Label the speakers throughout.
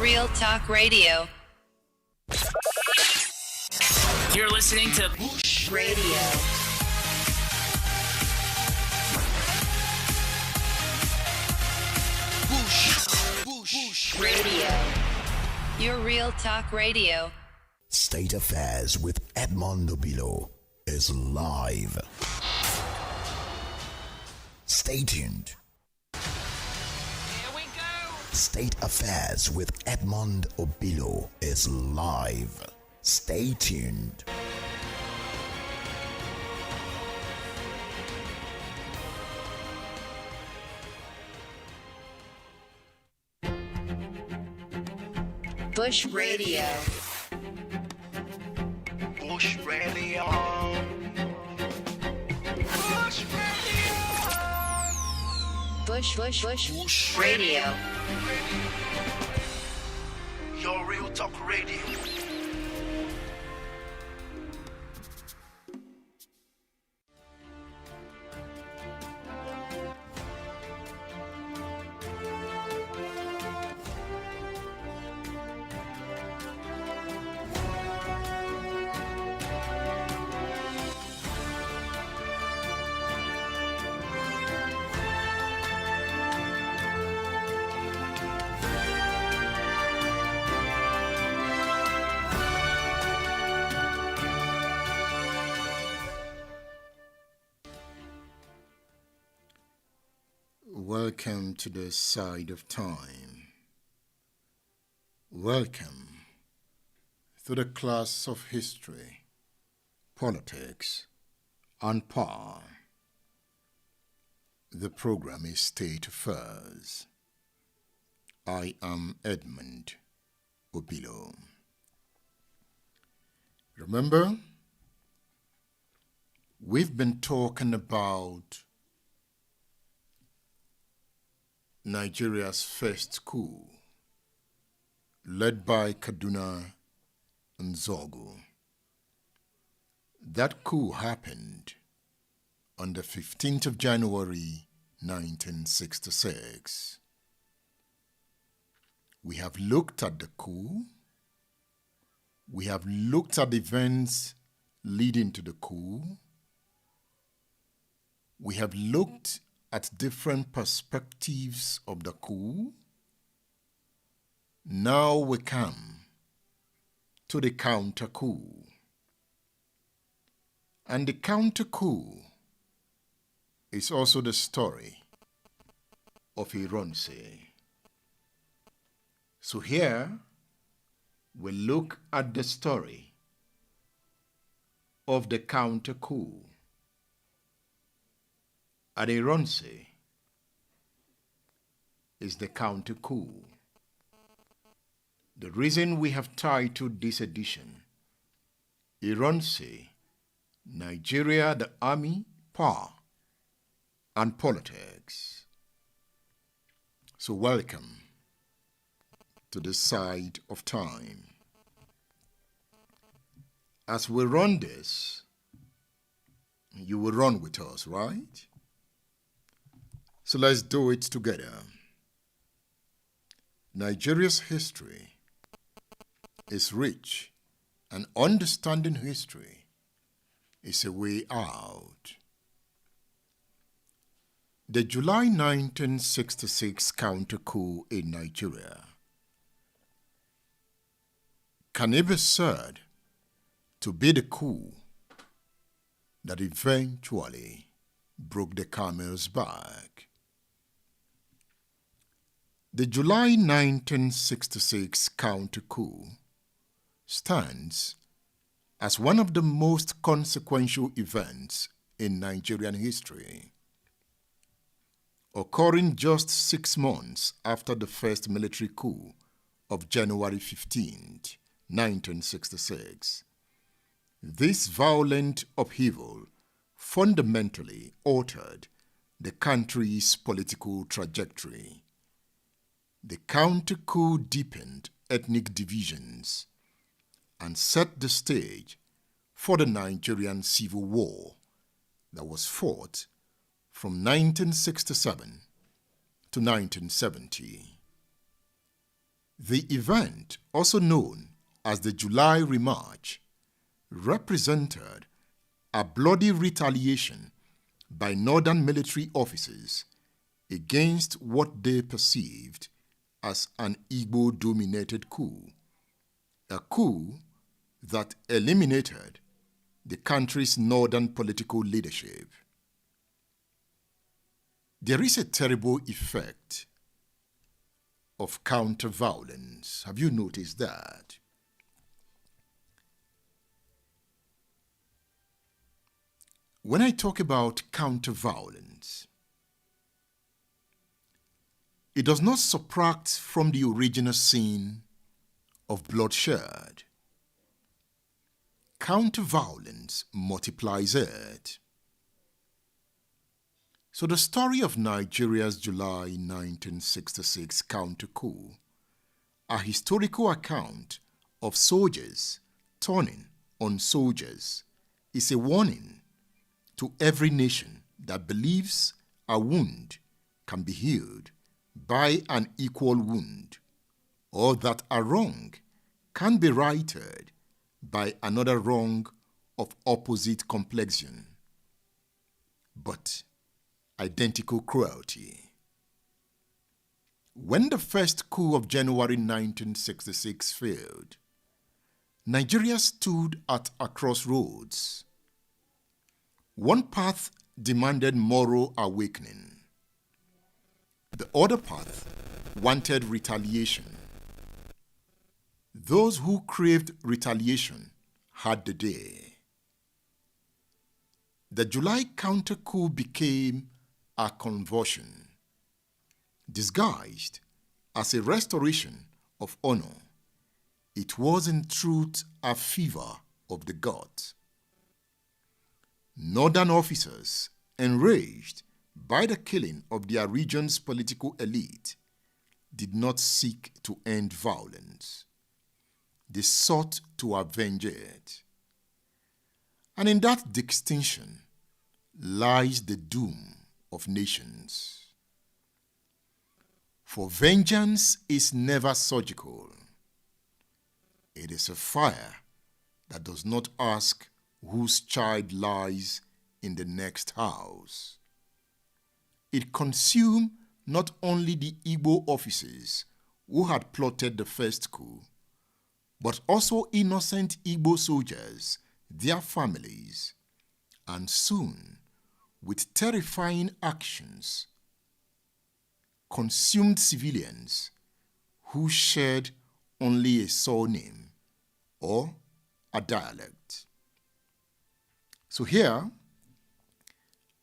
Speaker 1: Real Talk Radio.
Speaker 2: You're listening to Bush Radio. Bush
Speaker 1: Radio. Your Real Talk Radio.
Speaker 3: State Affairs with Edmond Obilo is live. Stay tuned.
Speaker 2: Here we go.
Speaker 3: State Affairs with Edmond Obilo is live. Stay tuned.
Speaker 1: Bush Radio.
Speaker 4: Bush Radio. Bush Radio.
Speaker 1: Bush Radio.
Speaker 4: Your Real Talk Radio.
Speaker 5: Welcome to the side of time. Welcome to the class of history, politics, and power. The program is State Affairs. I am Edmond Obilo. Remember, we've been talking about Nigeria's first coup, led by Kaduna Nzogu. That coup happened on the 15th of January, 1966. We have looked at the coup. We have looked at events leading to the coup. We have looked at different perspectives of the coup. Now we come to the counter-coup. And the counter-coup is also the story of IRONSI. So here we look at the story of the counter-coup. At IRONSI is the counter-coup. The reason we have titled this edition, IRONSI, Nigeria, the Army, Power, and Politics. So welcome to the side of time. As we run this, you will run with us, right? So let's do it together. Nigeria's history is rich, and understanding history is a way out. The July 1966 counter-coup in Nigeria can be said to be the coup that eventually broke the camel's back. The July 1966 counter-coup stands as one of the most consequential events in Nigerian history, occurring just 6 months after the first military coup of January 15, 1966. This violent upheaval fundamentally altered the country's political trajectory. The counter-coup deepened ethnic divisions and set the stage for the Nigerian Civil War that was fought from 1967 to 1970. The event, also known as the July Rematch, represented a bloody retaliation by northern military officers against what they perceived as an Igbo-dominated coup, a coup that eliminated the country's northern political leadership. There is a terrible effect of counter-violence. Have you noticed that? When I talk about counter-violence, it does not subtract from the original scene of bloodshed. Counter-violence multiplies it. So the story of Nigeria's July 1966 counter-coup, a historical account of soldiers turning on soldiers, is a warning to every nation that believes a wound can be healed by an equal wound, or that a wrong can be righted by another wrong of opposite complexion, but identical cruelty. When the first coup of January 1966 failed, Nigeria stood at a crossroads. One path demanded moral awakening. The other path wanted retaliation. Those who craved retaliation had the day. The July counter-coup became a convulsion, disguised as a restoration of honor. It was in truth a fever of the gods. Northern officers, enraged by the killing of their region's political elite, did not seek to end violence. They sought to avenge it. And in that distinction lies the doom of nations. For vengeance is never surgical. It is a fire that does not ask whose child lies in the next house. It consumed not only the Igbo officers who had plotted the first coup, but also innocent Igbo soldiers, their families, and soon, with terrifying actions, consumed civilians who shared only a surname or a dialect. So here,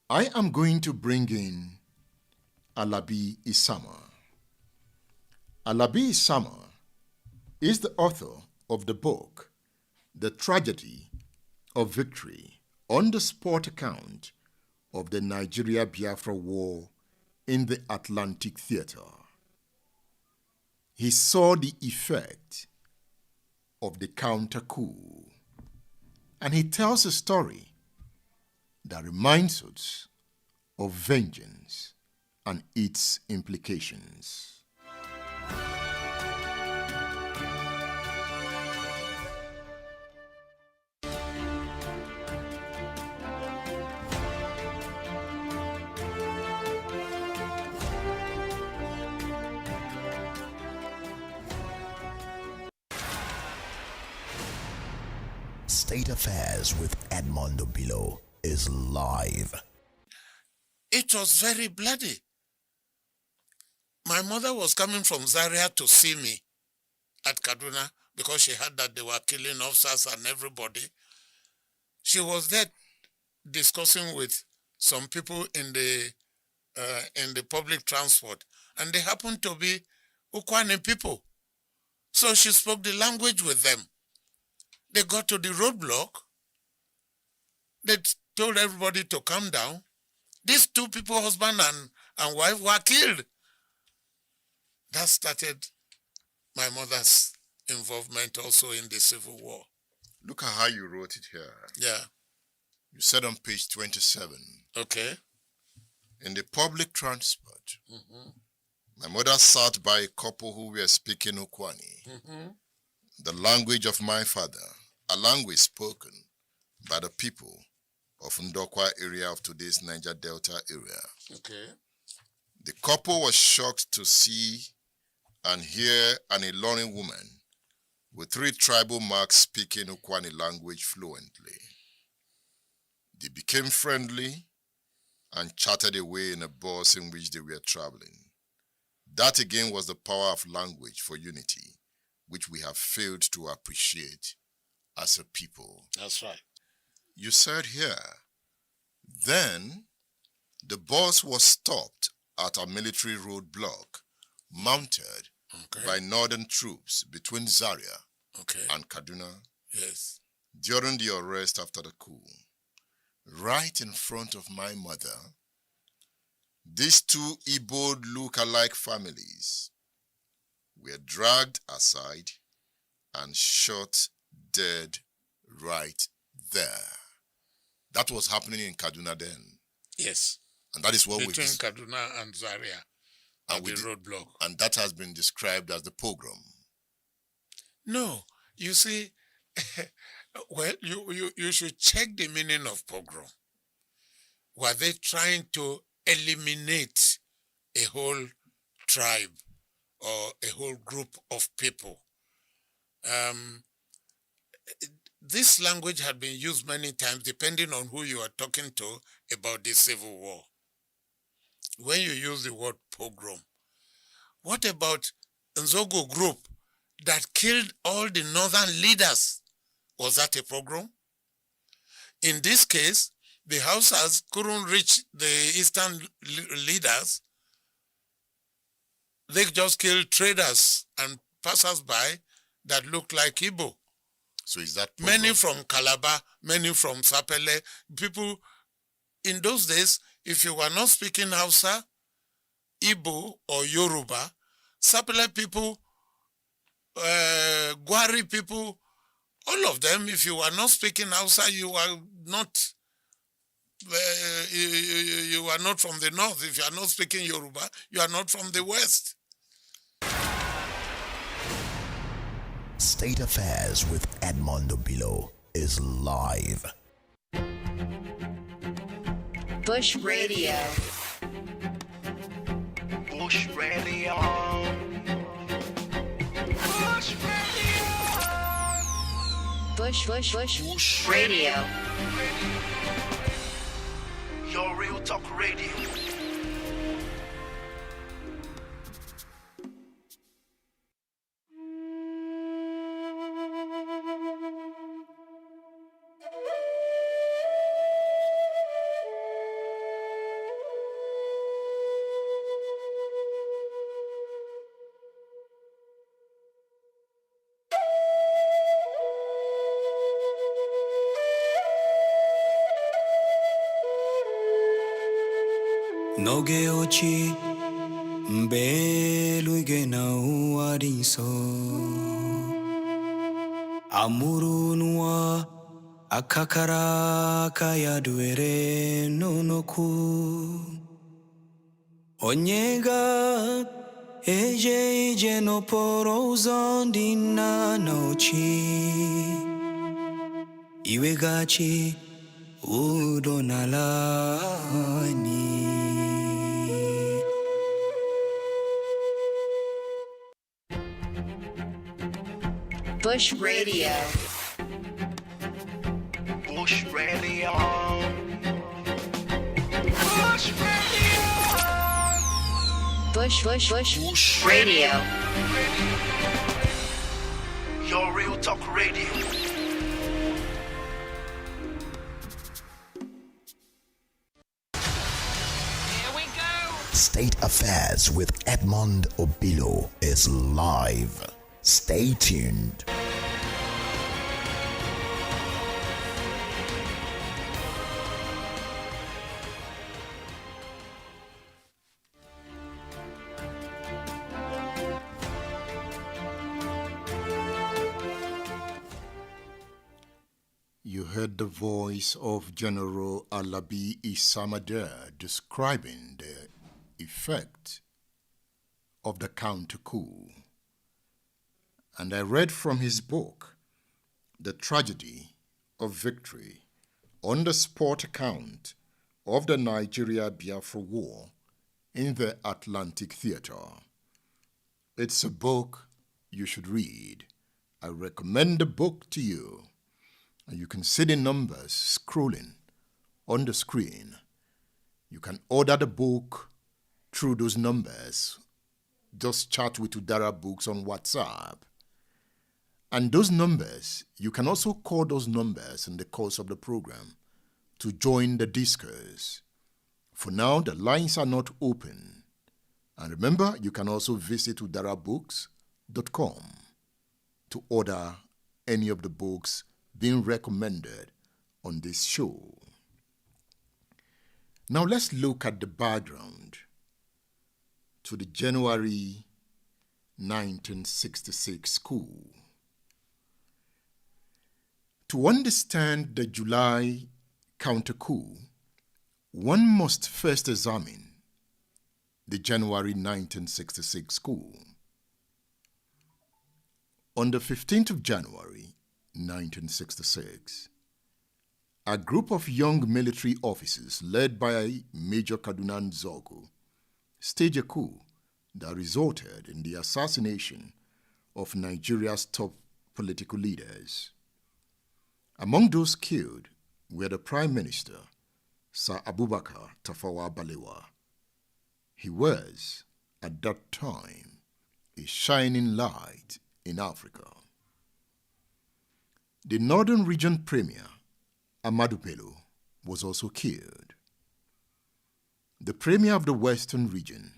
Speaker 5: I am going to bring in Alabi Isama. Alabi Isama is the author of the book, The Tragedy of Victory, on-the-spot account of the Nigeria-Biafra War in the Atlantic Theater. He saw the effect of the counter-coup, and he tells a story that reminds us of vengeance and its implications.
Speaker 3: State Affairs with Edmond Obilo is live.
Speaker 6: It was very bloody. My mother was coming from Zaria to see me at Kaduna because she heard that they were killing officers and everybody. She was there discussing with some people in the public transport, and they happened to be Ukwane people. So she spoke the language with them. They got to the roadblock. They told everybody to calm down. These two people, husband and wife, were killed. That started my mother's involvement also in the Civil War.
Speaker 5: Look at how you wrote it here.
Speaker 6: Yeah.
Speaker 5: You said on page 27,
Speaker 6: Okay.
Speaker 5: in the public transport, My mother sat by a couple who were speaking Ukwani, the language of my father, a language spoken by the people of Ndokwa area of today's Niger Delta area.
Speaker 6: Okay.
Speaker 5: The couple was shocked to see and hear an Ilorin woman with 3 tribal marks speaking Ukwani language fluently. They became friendly and chatted away in a bus in which they were traveling. That again was the power of language for unity, which we have failed to appreciate as a people.
Speaker 6: That's right.
Speaker 5: You said here, then the bus was stopped at a military roadblock mounted by northern troops between Zaria and Kaduna.
Speaker 6: Yes.
Speaker 5: During the arrest after the coup, right in front of my mother, these 2 Igbo look-alike families were dragged aside and shot dead right there. That was happening in Kaduna then.
Speaker 6: Yes.
Speaker 5: And that is what
Speaker 6: between Kaduna and Zaria and the roadblock.
Speaker 5: And that has been described as the pogrom.
Speaker 6: No, you see, well, you should check the meaning of pogrom. Were they trying to eliminate a whole tribe or a whole group of people? This language had been used many times depending on who you are talking to about the Civil War. When you use the word pogrom, what about Nzogo group that killed all the northern leaders? Was that a pogrom? In this case, the Hausas couldn't reach the eastern leaders. They just killed traders and passers-by that looked like Igbo.
Speaker 5: So is that
Speaker 6: pogrom? Many from Calabar, many from Sapele. People, in those days, if you were not speaking Hausa, Igbo, or Yoruba, Sapele people, Gwari people, all of them, if you were not speaking Hausa, you were not you are not from the north. If you are not speaking Yoruba, you are not from the west.
Speaker 3: State Affairs with Edmondo Bilo is live.
Speaker 1: Bush Radio.
Speaker 4: Bush Radio. Bush Radio.
Speaker 1: Bush Radio.
Speaker 4: Your real talk radio.
Speaker 7: Noge ochi mbelu na uwariso amurunwa akakara kaya duere nonoku onyega eje no poro zondi na nochi iwegachi udonalani.
Speaker 1: Bush Radio.
Speaker 4: Bush Radio. Bush Radio.
Speaker 1: Bush Radio.
Speaker 4: Your real talk radio.
Speaker 2: Here we go.
Speaker 3: State Affairs with Edmond Obilo is live. Stay tuned.
Speaker 5: You heard the voice of General Alabi Isamade describing the effect of the counter-coup. And I read from his book, The Tragedy of Victory, on-the-spot account of the Nigeria-Biafra War in the Atlantic Theater. It's a book you should read. I recommend the book to you. And you can see the numbers scrolling on the screen. You can order the book through those numbers. Just chat with Udara Books on WhatsApp. And those numbers, you can also call those numbers in the course of the program to join the discourse. For now, the lines are not open. And remember, you can also visit udarabooks.com to order any of the books being recommended on this show. Now let's look at the background to the January 1966 coup. To understand the July counter-coup, one must first examine the January 1966 coup. On the 15th of January 1966, a group of young military officers led by Major Kaduna Nzogu staged a coup that resulted in the assassination of Nigeria's top political leaders. Among those killed were the Prime Minister, Sir Abubakar Tafawa Balewa. He was, at that time, a shining light in Africa. The Northern Region Premier, Ahmadu Bello, was also killed. The Premier of the Western Region,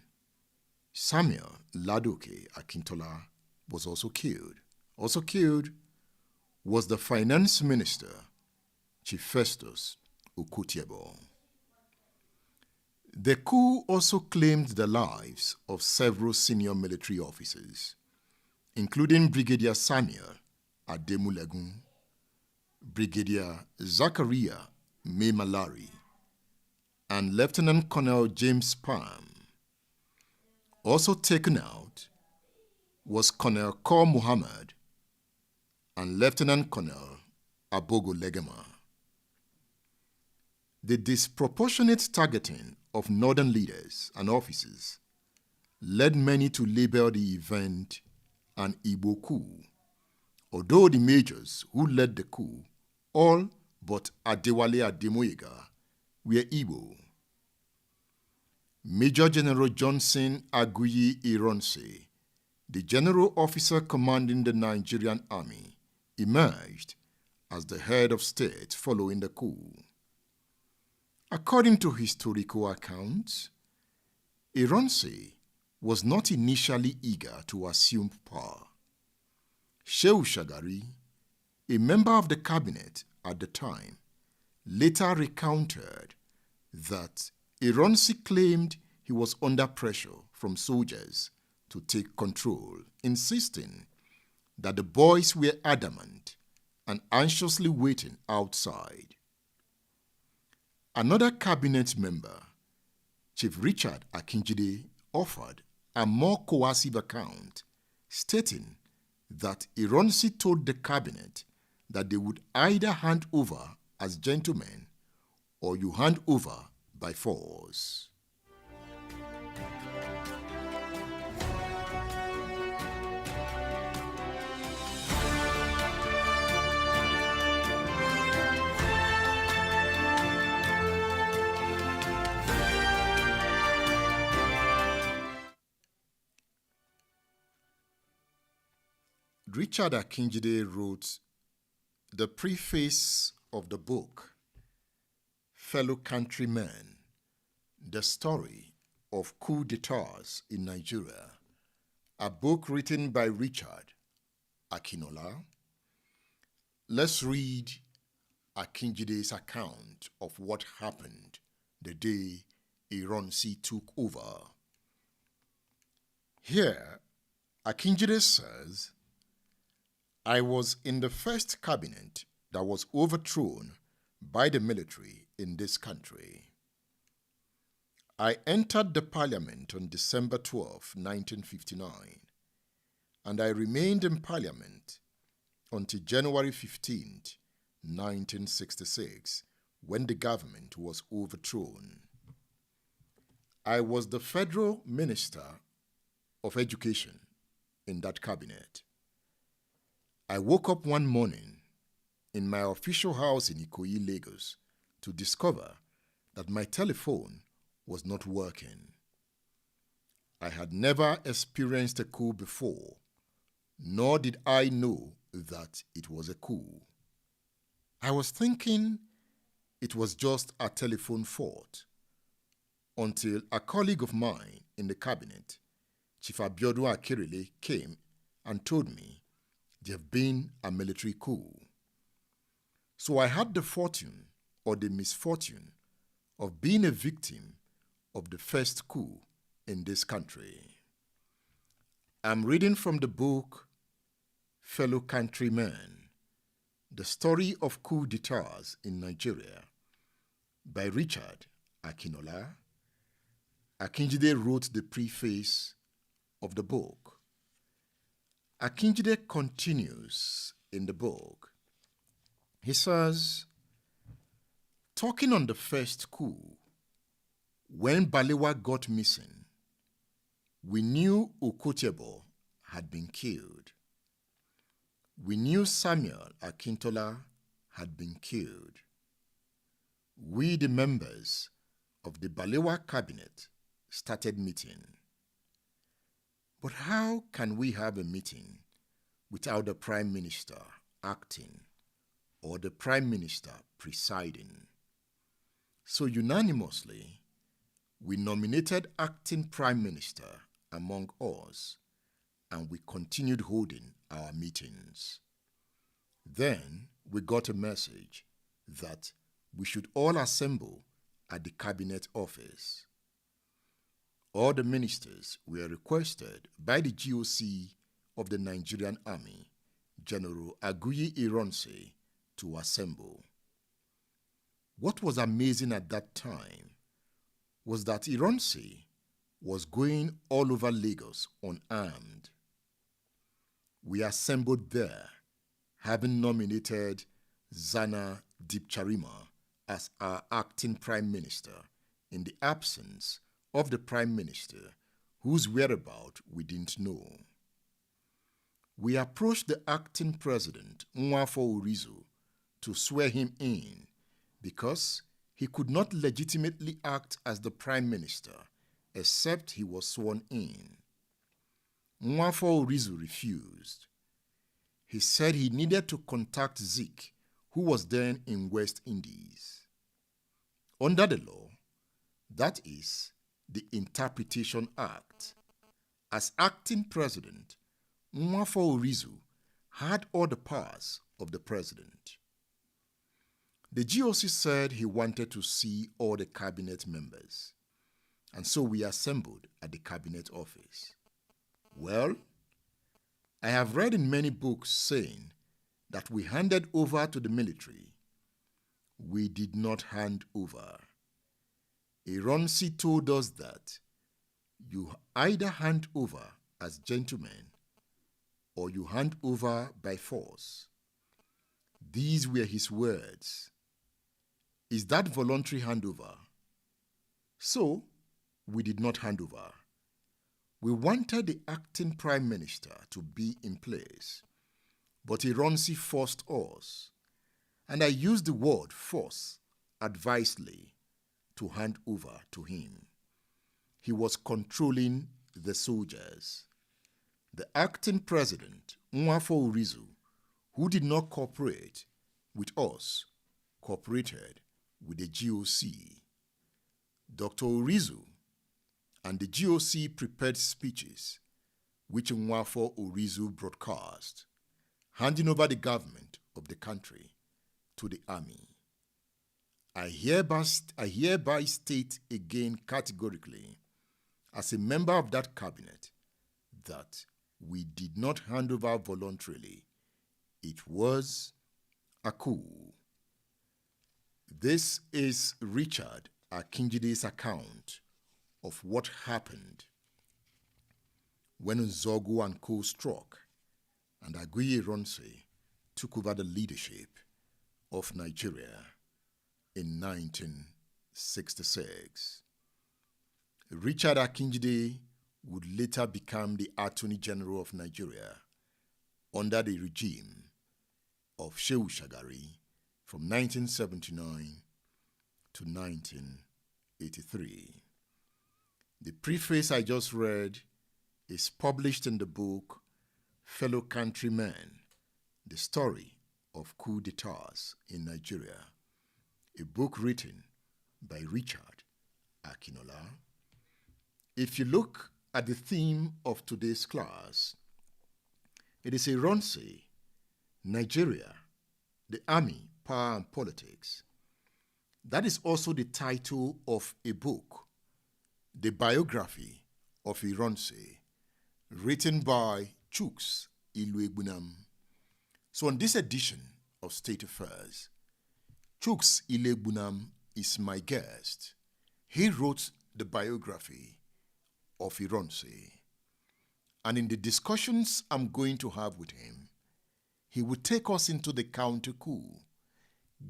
Speaker 5: Samuel Ladoke Akintola, was also killed. Also killed was the Finance Minister, Chief Festus Okotiebo. The coup also claimed the lives of several senior military officers, including Brigadier Samuel Ademulegun, Brigadier Zachariah Memalari, and Lieutenant Colonel James Palm. Also taken out was Colonel Kor Muhammad and Lieutenant Colonel Abogo Legema. The disproportionate targeting of northern leaders and officers led many to label the event an Igbo coup, although the majors who led the coup, all but Adewale Ademoyega, were Igbo. Major General Johnson Aguiyi Ironsi, the general officer commanding the Nigerian army, emerged as the head of state following the coup. According to historical accounts, Ironsi was not initially eager to assume power. Shehu Shagari, a member of the cabinet at the time, later recounted that Ironsi claimed he was under pressure from soldiers to take control, insisting that the boys were adamant and anxiously waiting outside. Another cabinet member, Chief Richard Akinjide, offered a more coercive account, stating that Ironsi told the cabinet that they would either hand over as gentlemen or you hand over by force. Richard Akinjide wrote the preface of the book, Fellow Countrymen, The Story of Coup d'etats in Nigeria, a book written by Richard Akinola. Let's read Akinjide's account of what happened the day IRONSI took over. Here, Akinjide says, I was in the first cabinet that was overthrown by the military in this country. I entered the parliament on December 12, 1959, and I remained in parliament until January 15, 1966, when the government was overthrown. I was the federal minister of education in that cabinet. I woke up one morning in my official house in Ikoyi, Lagos, to discover that my telephone was not working. I had never experienced a coup before, nor did I know that it was a coup. I was thinking it was just a telephone fault until a colleague of mine in the cabinet, Chief Abiodun Akerele, came and told me there had been a military coup. So I had the fortune or the misfortune of being a victim of the first coup in this country. I'm reading from the book Fellow Countrymen, The Story of Coup d'etats in Nigeria by Richard Akinola. Akinjide wrote the preface of the book. Akinjide continues in the book. He says, talking on the first coup, when Balewa got missing, we knew Okotiebo had been killed. We knew Samuel Akintola had been killed. We, the members of the Balewa cabinet, started meeting. But how can we have a meeting without the Prime Minister acting or the Prime Minister presiding? So unanimously, we nominated acting Prime Minister among us, and we continued holding our meetings. Then we got a message that we should all assemble at the Cabinet Office. All the ministers were requested by the GOC of the Nigerian Army, General Aguiyi IRONSI, to assemble. What was amazing at that time was that IRONSI was going all over Lagos unarmed. We assembled there, having nominated Zana Dipcharima as our acting Prime Minister in the absence of the Prime Minister, whose whereabouts we didn't know. We approached the acting President, Nwafo Orizu, to swear him in because he could not legitimately act as the Prime Minister except he was sworn in. Nwafo Orizu refused. He said he needed to contact Zik, who was then in West Indies. Under the law, that is, the Interpretation Act, as acting president, Nwafo Orizu had all the powers of the president. The GOC said he wanted to see all the cabinet members, and so we assembled at the cabinet office. Well, I have read in many books saying that we handed over to the military. We did not hand over. IRONSI told us that you either hand over as gentlemen or you hand over by force. These were his words. Is that voluntary handover? So, we did not hand over. We wanted the acting Prime Minister to be in place, but IRONSI forced us, and I used the word force advisedly, to hand over to him. He was controlling the soldiers. The acting president, Nwafo Orizu, who did not cooperate with us, cooperated with the GOC. Dr. Orizu and the GOC prepared speeches which Nwafo Orizu broadcast, handing over the government of the country to the army. I hereby state again categorically, as a member of that cabinet, that we did not hand over voluntarily. It was a coup. This is Richard Akinjide's account of what happened when Nzogu and co struck and IRONSI took over the leadership of Nigeria in 1966. Richard Akinjide would later become the Attorney General of Nigeria under the regime of Shehu Shagari from 1979 to 1983. The preface I just read is published in the book Fellow Countrymen, The Story of Coup d'etats in Nigeria, a book written by Richard Akinola. If you look at the theme of today's class, it is IRONSI, Nigeria, the Army, Power and Politics. That is also the title of a book, the biography of IRONSI, written by Chuks Iluegbunam. So on this edition of State Affairs, Chuks Iluegbunam is my guest. He wrote the biography of IRONSI. And in the discussions I'm going to have with him, he will take us into the counter-coup,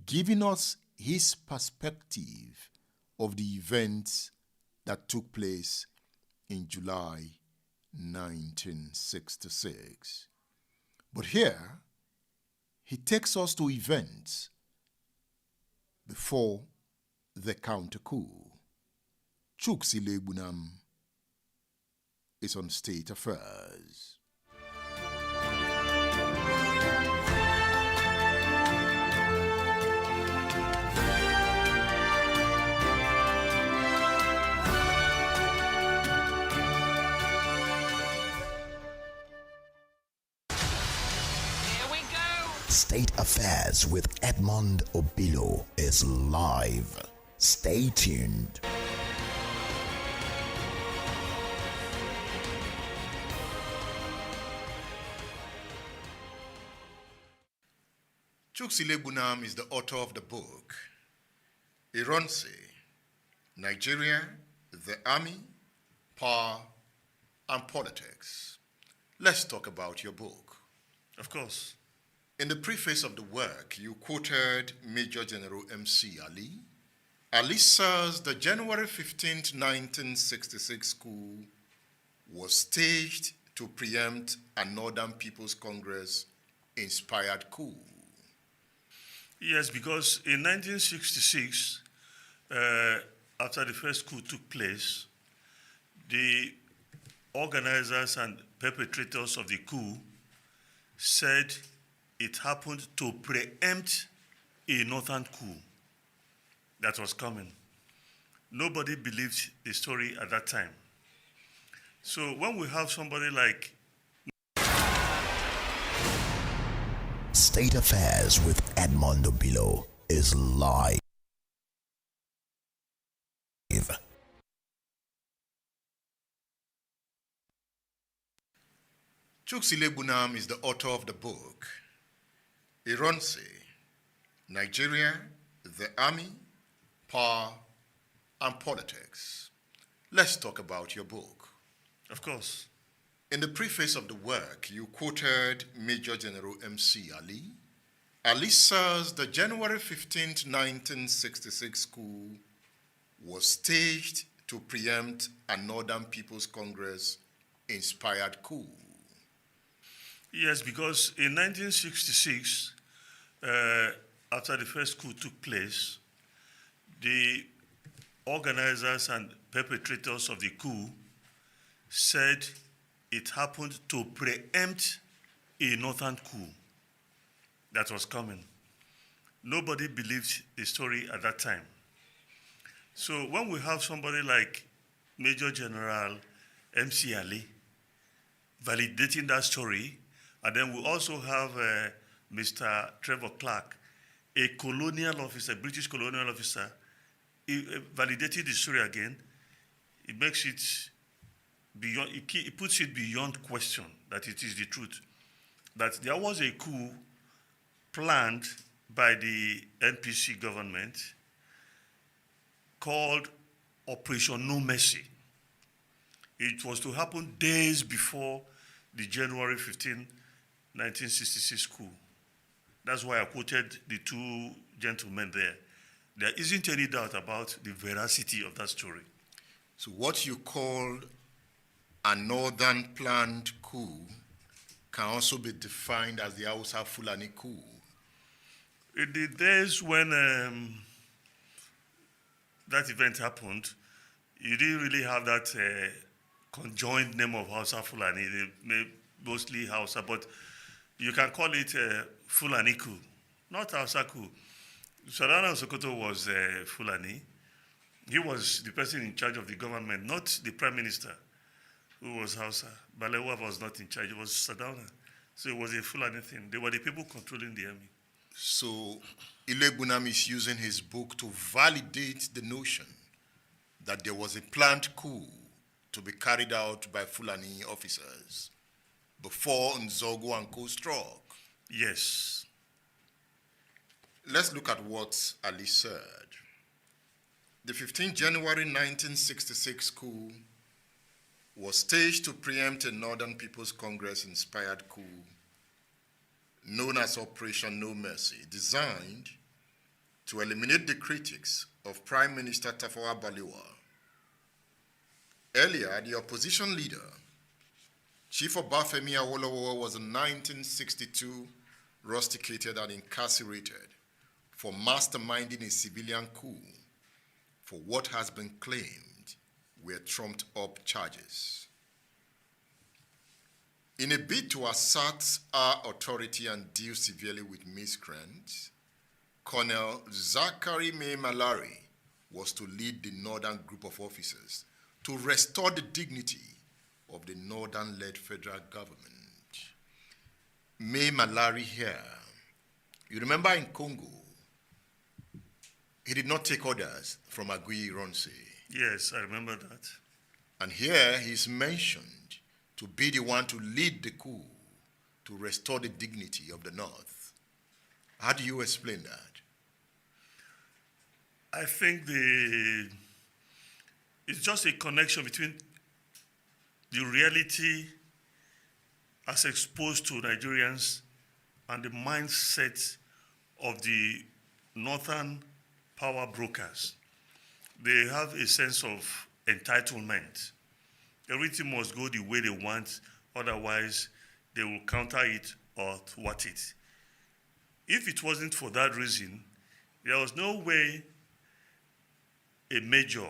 Speaker 5: giving us his perspective of the events that took place in July 1966. But here, he takes us to events before the counter-coup. Chuks Iluegbunam is on State Affairs.
Speaker 2: Here we go.
Speaker 3: State Affairs with Edmond Obilo is live. Stay tuned.
Speaker 5: Chuks Iluegbunam is the author of the book IRONSI, Nigeria, the Army, Power and Politics. Let's talk about your book.
Speaker 6: Of course.
Speaker 5: In the preface of the work, you quoted Major General M.C. Ali. Ali says the January 15th, 1966 coup was staged to preempt a Northern People's Congress inspired coup.
Speaker 8: Yes, because in 1966, after the first coup took place, the organizers and perpetrators of the coup said it happened to preempt a northern coup that was coming. Nobody believed the story at that time. So when we have somebody like
Speaker 3: State Affairs with Edmond Obilo is live.
Speaker 5: Chuks Iluegbunam is the author of the book IRONSI, Nigeria, the Army, Power and Politics. Let's talk about your book.
Speaker 8: Of course.
Speaker 5: In the preface of the work, you quoted Major General M.C. Ali. Ali says the January 15th, 1966 coup was staged to preempt a Northern People's Congress inspired coup.
Speaker 8: Yes, because in 1966, after the first coup took place, the organizers and perpetrators of the coup said it happened to preempt a northern coup that was coming. Nobody believed the story at that time. So when we have somebody like Major General M.C. Ali validating that story, and then we also have Mr. Trevor Clark, a colonial officer, British colonial officer, he validated the story again. It makes it beyond, it puts it beyond question that it is the truth. That there was a coup planned by the NPC government called Operation No Mercy. It was to happen days before the January 15, 1966 coup. That's why I quoted the two gentlemen there. There isn't any doubt about the veracity of that story.
Speaker 5: So what you call a northern planned coup can also be defined as the Hausa Fulani coup.
Speaker 8: In the days when that event happened, you didn't really have that conjoined name of Hausa Fulani. They mostly Hausa, but you can call it Fulani coup, not Hausa coup. Sarana Sokoto was Fulani. He was the person in charge of the government, not the prime minister, who was Hausa. Balewa was not in charge, it was Sadauna. So it was a Fulani thing. They were the people controlling the army.
Speaker 5: So Ilegbunam is using his book to validate the notion that there was a planned coup to be carried out by Fulani officers before Nzogo and co struck.
Speaker 8: Yes.
Speaker 5: Let's look at what Ali said. The 15th January 1966 coup was staged to preempt a Northern People's Congress-inspired coup known as Operation No Mercy, designed to eliminate the critics of Prime Minister Tafawa Balewa. Earlier, the opposition leader, Chief Obafemi Awolowo, was in 1962 rusticated and incarcerated for masterminding a civilian coup for what has been claimed were trumped-up charges. In a bid to assert our authority and deal severely with miscreants, Colonel Zachary May Malari was to lead the northern group of officers to restore the dignity of the northern-led federal government. May Malari here, you remember in Congo, he did not take orders from IRONSI.
Speaker 8: Yes, I remember that.
Speaker 5: And here he's mentioned to be the one to lead the coup to restore the dignity of the North. How do you explain that?
Speaker 8: I think it's just a connection between the reality as exposed to Nigerians and the mindset of the northern power brokers. They have a sense of entitlement. Everything must go the way they want, otherwise they will counter it or thwart it. If it wasn't for that reason, there was no way a major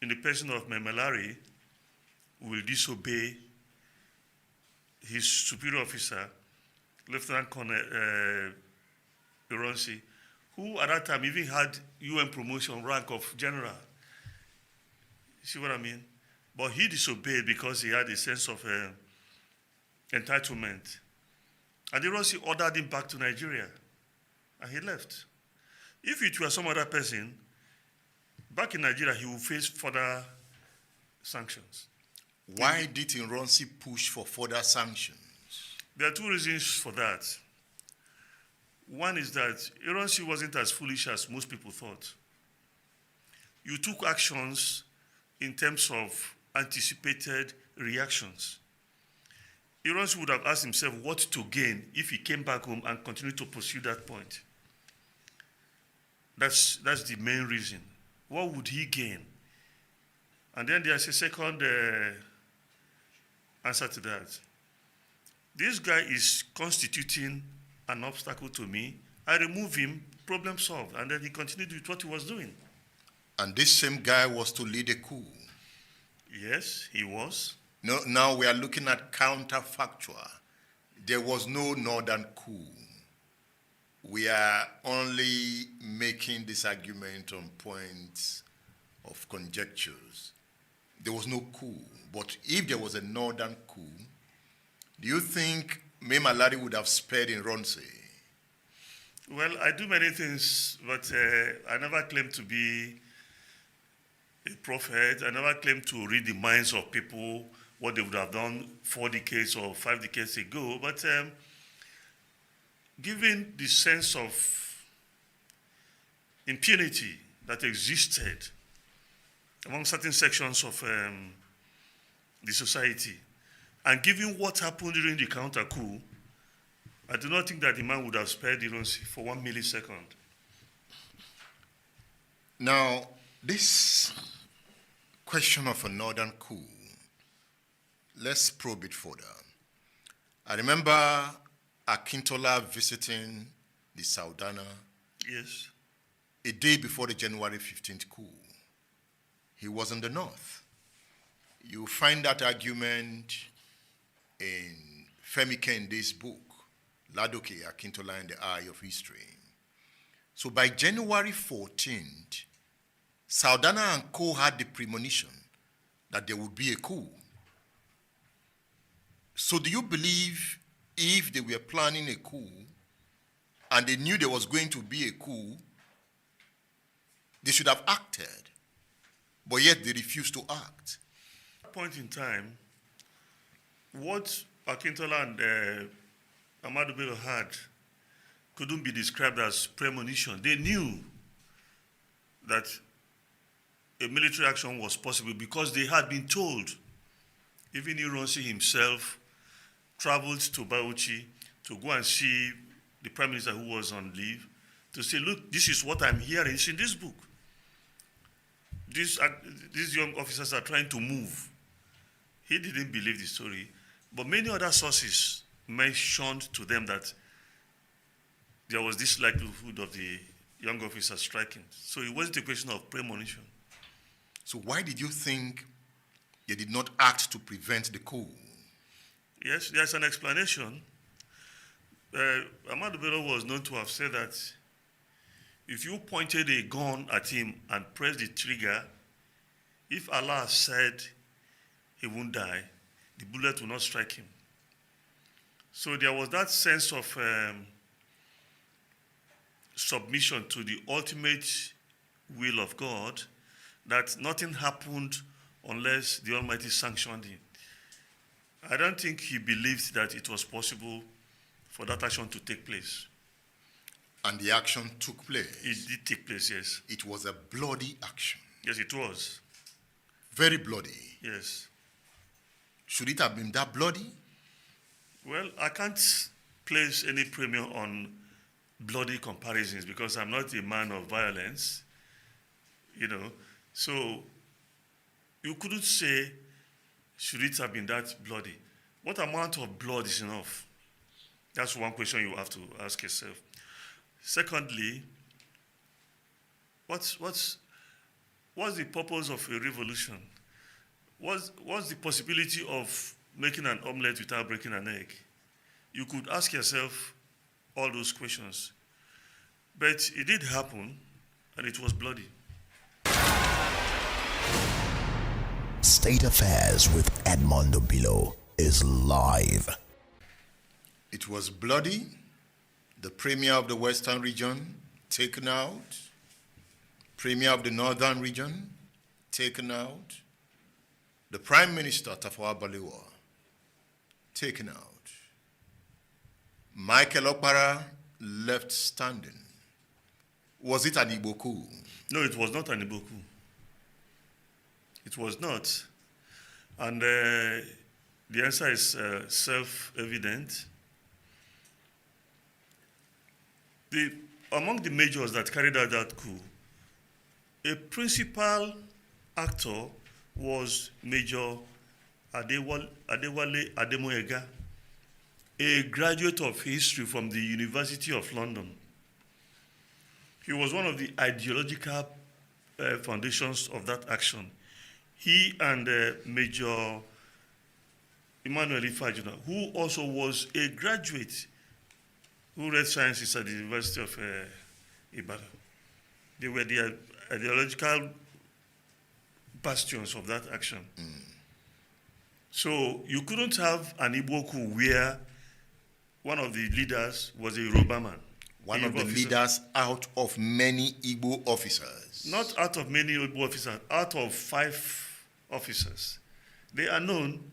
Speaker 8: in the person of Memelari will disobey his superior officer, Lieutenant Colonel Ironsi, who at that time even had UN promotion rank of general. You see what I mean? But he disobeyed because he had a sense of entitlement. And Ironsi ordered him back to Nigeria, and he left. If it were some other person, back in Nigeria, he would face further sanctions.
Speaker 5: Why did Ironsi push for further sanctions?
Speaker 8: There are two reasons for that. One is that Ironsi wasn't as foolish as most people thought. You took actions in terms of anticipated reactions. Ironsi would have asked himself what to gain if he came back home and continued to pursue that point. That's the main reason. What would he gain? And then there's a second answer to that. This guy is constituting an obstacle to me. I remove him, problem solved. And then he continued with what he was doing.
Speaker 5: And this same guy was to lead a coup.
Speaker 8: Yes, he was.
Speaker 5: No, now we are looking at counterfactual. There was no northern coup. We are only making this argument on points of conjectures. There was no coup. But if there was a northern coup, do you think May Malari would have spared Ironsi?
Speaker 8: Well, I do many things, but I never claimed to be a prophet. I never claimed to read the minds of people, what they would have done 4 decades or 5 decades ago. But given the sense of impunity that existed among certain sections of the society. And given what happened during the counter-coup, I do not think that the man would have spared IRONSI for 1 millisecond.
Speaker 5: Now, this question of a northern coup, let's probe it further. I remember Akintola visiting the Saudana
Speaker 8: Yes.
Speaker 5: a day before the January 15th coup. He was in the north. You find that argument in Femi Kende's book, Ladoke Akintola and the Eye of History. So by January 14th, Saudana and co had the premonition that there would be a coup. So do you believe if they were planning a coup and they knew there was going to be a coup, they should have acted, but yet they refused to act?
Speaker 8: At that point in time, what Akintola and Ahmadu Bello had couldn't be described as premonition. They knew that a military action was possible because they had been told. Even IRONSI himself traveled to Bauchi to go and see the prime minister who was on leave to say, look, this is what I'm hearing. It's in this book. These young officers are trying to move. He didn't believe the story, but many other sources mentioned to them that there was this likelihood of the young officers striking. So it wasn't a question of premonition.
Speaker 5: So why did you think they did not act to prevent the coup?
Speaker 8: Yes, there's an explanation. Ahmadu Bello was known to have said that if you pointed a gun at him and pressed the trigger, if Allah said he won't die, the bullet will not strike him. So there was that sense of submission to the ultimate will of God, that nothing happened unless the Almighty sanctioned it. I don't think he believed that it was possible for that action to take place.
Speaker 5: And the action took place.
Speaker 8: It did take place, yes.
Speaker 5: It was a bloody action.
Speaker 8: Yes, it was.
Speaker 5: Very bloody.
Speaker 8: Yes.
Speaker 5: Should it have been that bloody?
Speaker 8: Well, I can't place any premium on bloody comparisons because I'm not a man of violence, So you couldn't say, should it have been that bloody? What amount of blood is enough? That's one question you have to ask yourself. Secondly, what's the purpose of a revolution? What's the possibility of making an omelette without breaking an egg? You could ask yourself all those questions. But it did happen, and it was bloody.
Speaker 3: State Affairs with Edmondo Bilo is live.
Speaker 5: It was bloody. The premier of the Western region taken out. Premier of the Northern region taken out. The Prime Minister, Tafawa Balewa, taken out. Michael Okpara left standing. Was it an Igbo coup?
Speaker 8: No, it was not an Igbo coup. It was not. And the answer is self-evident. Among the majors that carried out that coup, a principal actor was Major Adewale Ademoyega, a graduate of history from the University of London. He was one of the ideological foundations of that action. He and Major Emmanuel Ifajuna, who also was a graduate who read sciences at the University of Ibadan. They were the ideological bastions of that action. So you couldn't have an Igbo coup where one of the leaders was a Yoruba man.
Speaker 5: One of the leaders out of many Igbo officers.
Speaker 8: Not out of many Igbo officers, out of 5 officers. They are known,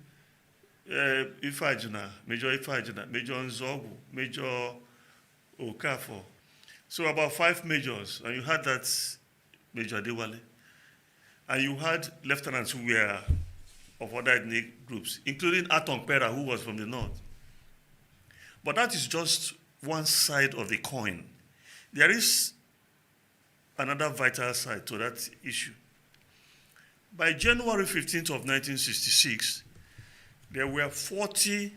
Speaker 8: Ifajuna, Major Ifajuna, Major Nzogu, Major Okafor. So about 5 majors, and you had that Major Adewale. And you had lieutenants who were of other ethnic groups, including Atong Pera, who was from the north. But that is just one side of the coin. There is another vital side to that issue. By January 15th of 1966, there were 40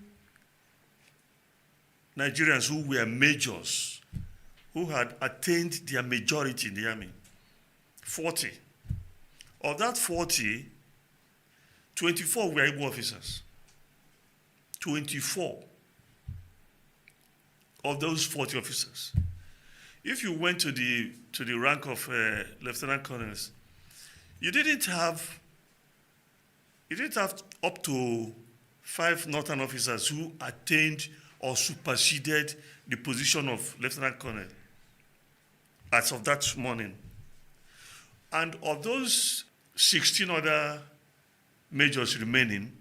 Speaker 8: Nigerians who were majors, who had attained their majority in the army. 40. Of that 40, 24 were Igbo officers. 24 of those 40 officers. If you went to the rank of lieutenant colonels, you didn't have up to 5 northern officers who attained or superseded the position of lieutenant colonel as of that morning. And of those 16 other majors remaining,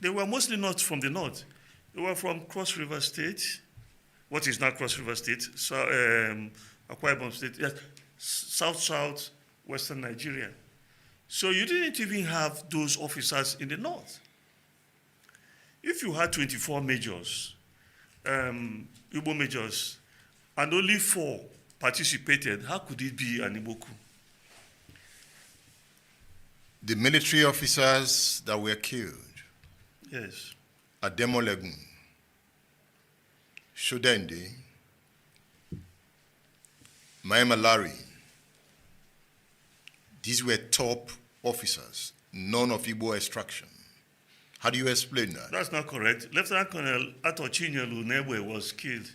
Speaker 8: they were mostly not from the north. They were from Cross River State, what is now Cross River State, so, Akwa Ibom State, yes, south western Nigeria. So you didn't even have those officers in the north. If you had 24 majors, Igbo majors, and only 4 participated, how could it be an Igbo coup?
Speaker 5: The military officers that were killed,
Speaker 8: Yes.
Speaker 5: Ademolegun, Shodende, Maimalari, these were top officers, none of Igbo extraction. How do you explain that?
Speaker 8: That's not correct. Lieutenant Colonel Ato Chinyelu Nebwe was killed.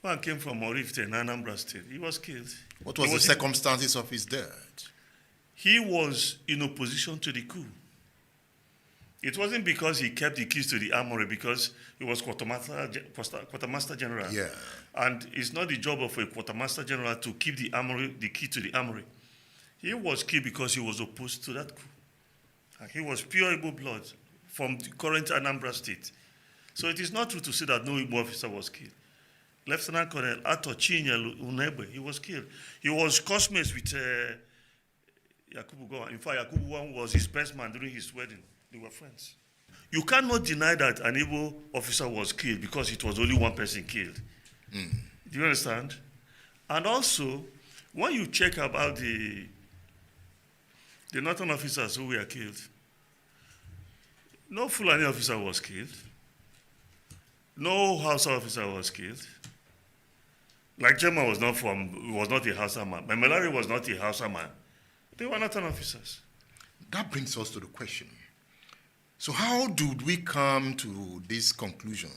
Speaker 8: The man came from Orifte in Anambra State. He was killed.
Speaker 5: What was the circumstances of his death?
Speaker 8: He was in opposition to the coup. It wasn't because he kept the keys to the armory, because he was quartermaster general.
Speaker 5: Yeah.
Speaker 8: And it's not the job of a quartermaster general to keep the key to the armory. He was killed because he was opposed to that coup. And he was pure Igbo blood from the current Anambra State. So it is not true to say that no Igbo officer was killed. Lieutenant Colonel Ato Chinyelu Unebe, he was killed. He was classmates with Yakubu Gowon. In fact, Yakubu Gowon was his best man during his wedding. They were friends. You cannot deny that an Igbo officer was killed because it was only one person killed. Do you understand? And also, when you check about the northern officers who were killed, no Fulani officer was killed. No Hausa officer was killed. Like Jema was not a Hausa man. Memelari was not a Hausa man. They were northern officers.
Speaker 5: That brings us to the question. So how did we come to this conclusion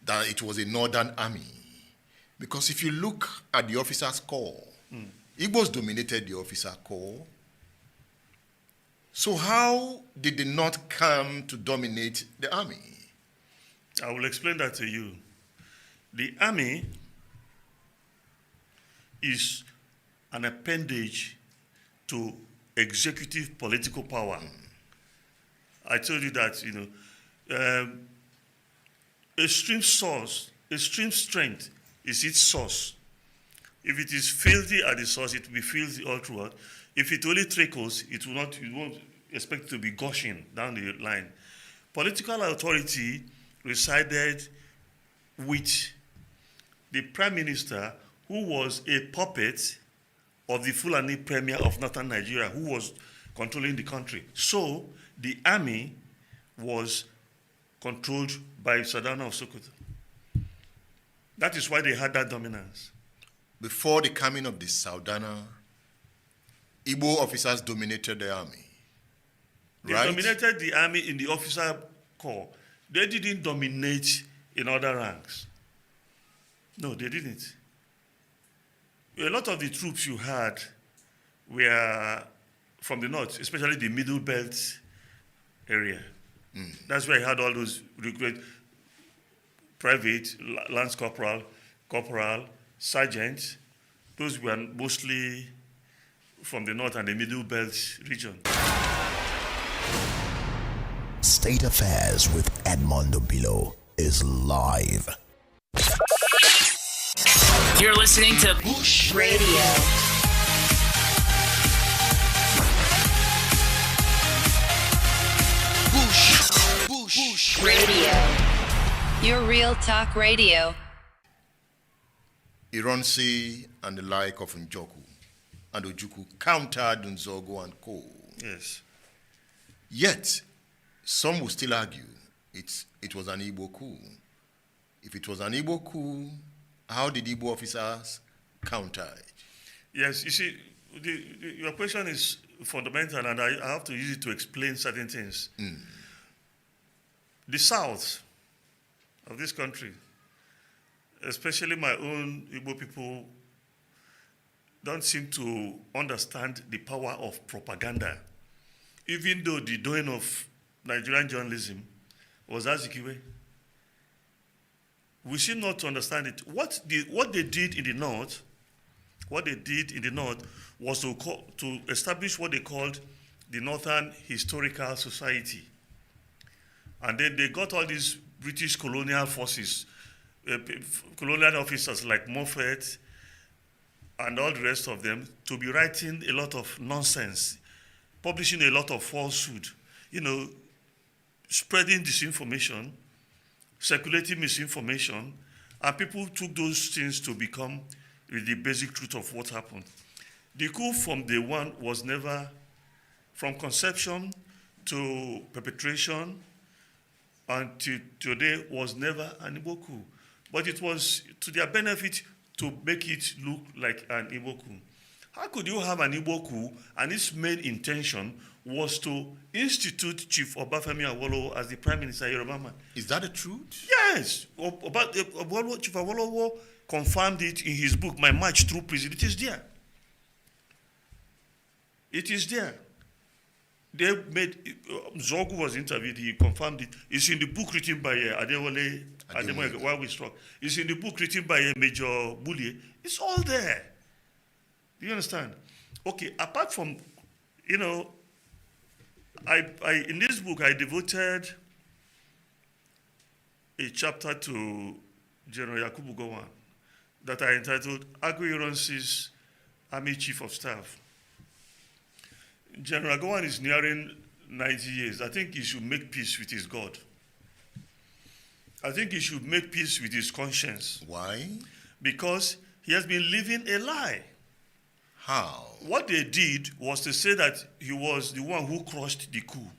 Speaker 5: that it was a northern army? Because if you look at the officers' corps, Igbos dominated the officer corps. So how did they not come to dominate the army?
Speaker 8: I will explain that to you. The army is an appendage to executive political power. I told you that, extreme strength is its source. If it is filthy at the source, it will be filthy all throughout. If it only trickles, you won't expect it to be gushing down the line. Political authority resided with the prime minister, who was a puppet of the Fulani premier of northern Nigeria, who was controlling the country. So the army was controlled by Sadana of Sokoto. That is why they had that dominance.
Speaker 5: Before the coming of the Saudana, Igbo officers dominated the army.
Speaker 8: They
Speaker 5: right?
Speaker 8: dominated the army in the officer corps. They didn't dominate in other ranks. No, they didn't. A lot of the troops you had were from the north, especially the Middle Belt area. That's where you had all those recruit private, lance corporal, sergeant. Those were mostly from the north and the Middle Belt region.
Speaker 3: State Affairs with Edmondo Below is live.
Speaker 2: You're listening to Bush Radio. Bush Radio.
Speaker 1: Your real talk radio.
Speaker 5: IRONSI and the like of Njoku and Ojuku countered Nzogo and Co.
Speaker 8: Yes.
Speaker 5: Yet, some will still argue it was an Igbo coup. If it was an Igbo coup, how did Igbo officers counter it?
Speaker 8: Yes, you see, your question is fundamental, and I have to use it to explain certain things. The South of this country, especially my own Igbo people, don't seem to understand the power of propaganda. Even though the doing of Nigerian journalism was Azikiwe, we seem not to understand it. What they did in the North, was to establish what they called the Northern Historical Society. And then they got all these British colonial forces, colonial officers like Moffat and all the rest of them, to be writing a lot of nonsense, publishing a lot of falsehood, spreading disinformation, circulating misinformation, and people took those things to become the basic truth of what happened. The coup from day one was never, from conception to perpetration until today, was never an Igbo coup. But it was to their benefit to make it look like an Igbo coup. How could you have an Igbo coup and its main intention was to institute Chief Obafemi Awolowo as the Prime Minister Yoruba man?
Speaker 5: Is that the truth?
Speaker 8: Yes. Chief Awolowo confirmed it in his book, My March Through Prison. It is there. It is there. They made, Zogu was interviewed, he confirmed it. It's in the book written by Adewale, While We Struck. It's in the book written by Major Bullier. It's all there. Do you understand? Okay, apart from, in this book, I devoted a chapter to General Yakubu Gowon that I entitled IRONSI's Army Chief of Staff. General Gowon is nearing 90 years. I think he should make peace with his God. I think he should make peace with his conscience.
Speaker 5: Why?
Speaker 8: Because he has been living a lie.
Speaker 5: How?
Speaker 8: What they did was to say that he was the one who crushed the coup.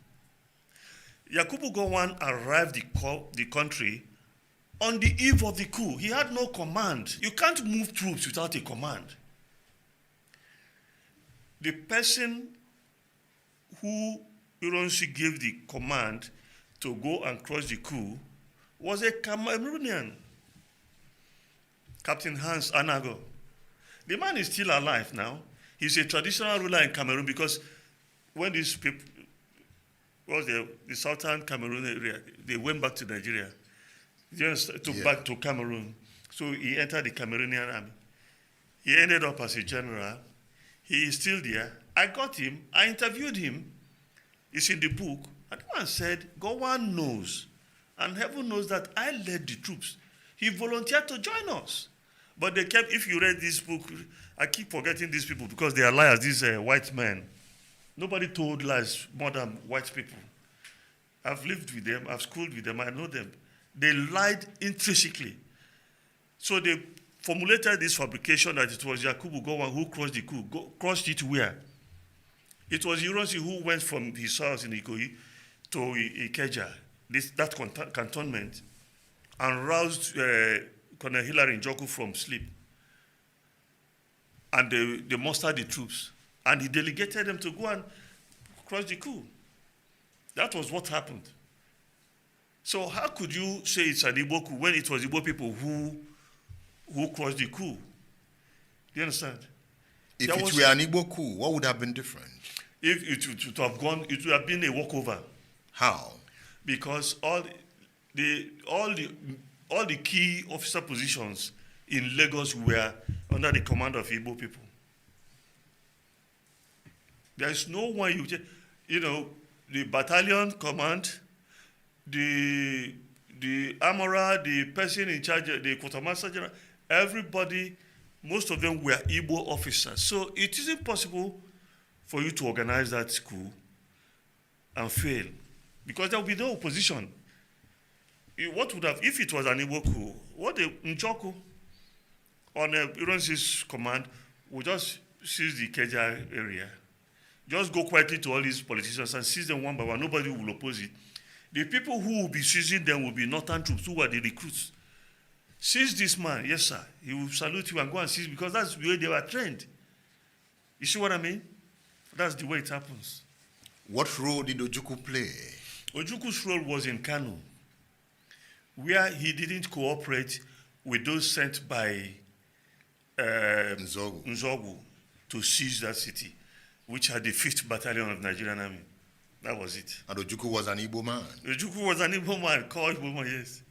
Speaker 8: Yakubu Gowon arrived the country on the eve of the coup. He had no command. You can't move troops without a command. The person who IRONSI gave the command to go and crush the coup was a Cameroonian, Captain Hans Anago. The man is still alive now. He's a traditional ruler in Cameroon because when these people, the southern Cameroon area, they went back to Nigeria, back to Cameroon. So he entered the Cameroonian army. He ended up as a general. He is still there. I got him. I interviewed him. It's in the book. And the man said, Gowon knows, and heaven knows that I led the troops. He volunteered to join us. But they kept, if you read this book, I keep forgetting these people because they are liars, these white men. Nobody told lies more than white people. I've lived with them, I've schooled with them, I know them. They lied intrinsically. So they formulated this fabrication that it was Yakubu Gowon who crushed the coup. Crushed it where? It was IRONSI who went from his house in Ikoyi to Ikeja, that cantonment, and roused Colonel Hilary Njoku from sleep. And they mustered the troops. And he delegated them to go and crush the coup. That was what happened. So how could you say it's an Igbo coup when it was Igbo people who crushed the coup? Do you understand?
Speaker 5: If it were an Igbo coup, what would have been different?
Speaker 8: If it would have gone, it would have been a walkover.
Speaker 5: How?
Speaker 8: Because all the key officer positions in Lagos were under the command of Igbo people. There is no one the battalion command, the armorer, the person in charge, the quartermaster general, everybody, most of them were Igbo officers. So it isn't possible for you to organize that coup and fail. because there will be no opposition. What would have, if it was an Igbo coup, what the Njoku on IRONSI's command would just seize the Ikeja area, just go quietly to all these politicians and seize them one by one. Nobody will oppose it. The people who will be seizing them will be northern troops, who are the recruits. Seize this man, yes sir. He will salute you and go and seize, because that's the way they were trained. You see what I mean? That's the way it happens.
Speaker 5: What role did Ojukwu play?
Speaker 8: Ojukwu's role was in Kano, where he didn't cooperate with those sent by Nzogu to seize that city, which had the 5th Battalion of Nigerian Army. That was it.
Speaker 5: And Ojukwu was an Igbo man.
Speaker 8: Ojukwu was an Igbo man, called Igbo man, yes.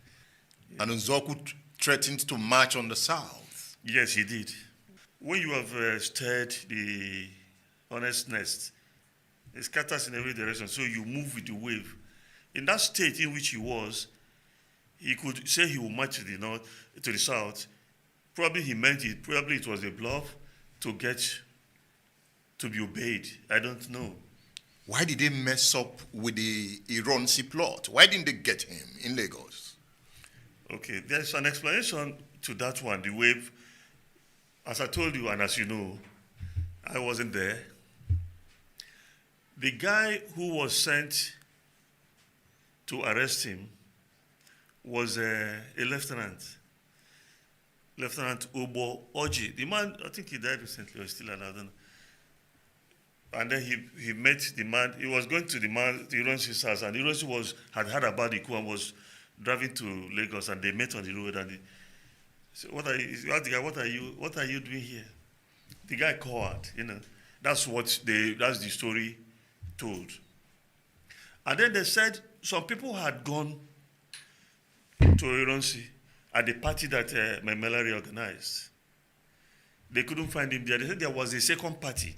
Speaker 5: And Nzogu threatened to march on the south.
Speaker 8: Yes, he did. When you have stirred the honest nest, it scatters in every direction, so you move with the wave. In that state in which he was, he could say he will march to the north, to the south. Probably he meant it. Probably it was a bluff to get to be obeyed. I don't know.
Speaker 5: Why did they mess up with the IRONSI plot? Why didn't they get him in Lagos?
Speaker 8: Okay, there's an explanation to that one. The wave, as I told you, and as you know, I wasn't there. The guy who was sent to arrest him was a lieutenant. Lieutenant Obo Oji. The man, I think he died recently, or still alive, I don't know. And then he met the man. He was going to the IRONSI's house, and IRONSI had heard about the coup and was driving to Lagos, and they met on the road. And he said, "What are you? He asked the guy, what are you doing here?" The guy called. That's the story told. And then they said some people had gone to IRONSI at the party that Memelari organized. They couldn't find him there. They said there was a second party.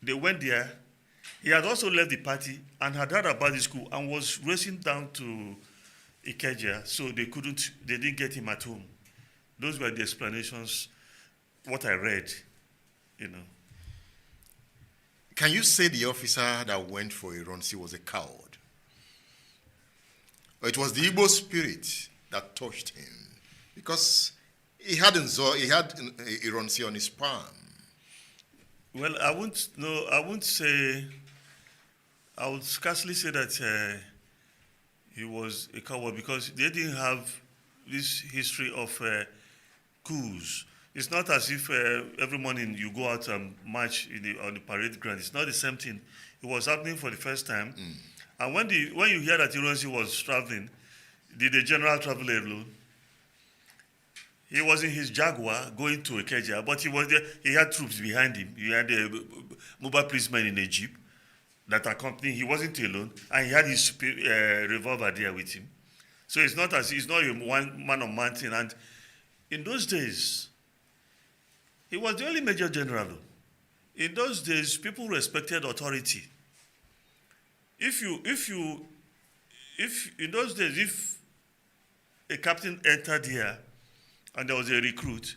Speaker 8: They went there. He had also left the party and had heard about the school and was racing down to Ikeja, so they didn't get him at home. Those were the explanations, what I read,
Speaker 5: Can you say the officer that went for IRONSI was a coward? Or it was the Igbo spirit that touched him? Because he had IRONSI on his palm.
Speaker 8: Well, I would scarcely say that he was a coward, because they didn't have this history of coups. It's not as if every morning you go out and march on the parade ground. It's not the same thing. It was happening for the first time. And when you hear that IRONSI was traveling, did the general travel alone? He was in his Jaguar going to Ikeja, but he was there. He had troops behind him. He had mobile policemen in a jeep that accompanied him. He wasn't alone, and he had his revolver there with him. So it's not a man-on-man thing. And in those days, he was the only major general. In those days, people respected authority. If in those days, if a captain entered here and there was a recruit,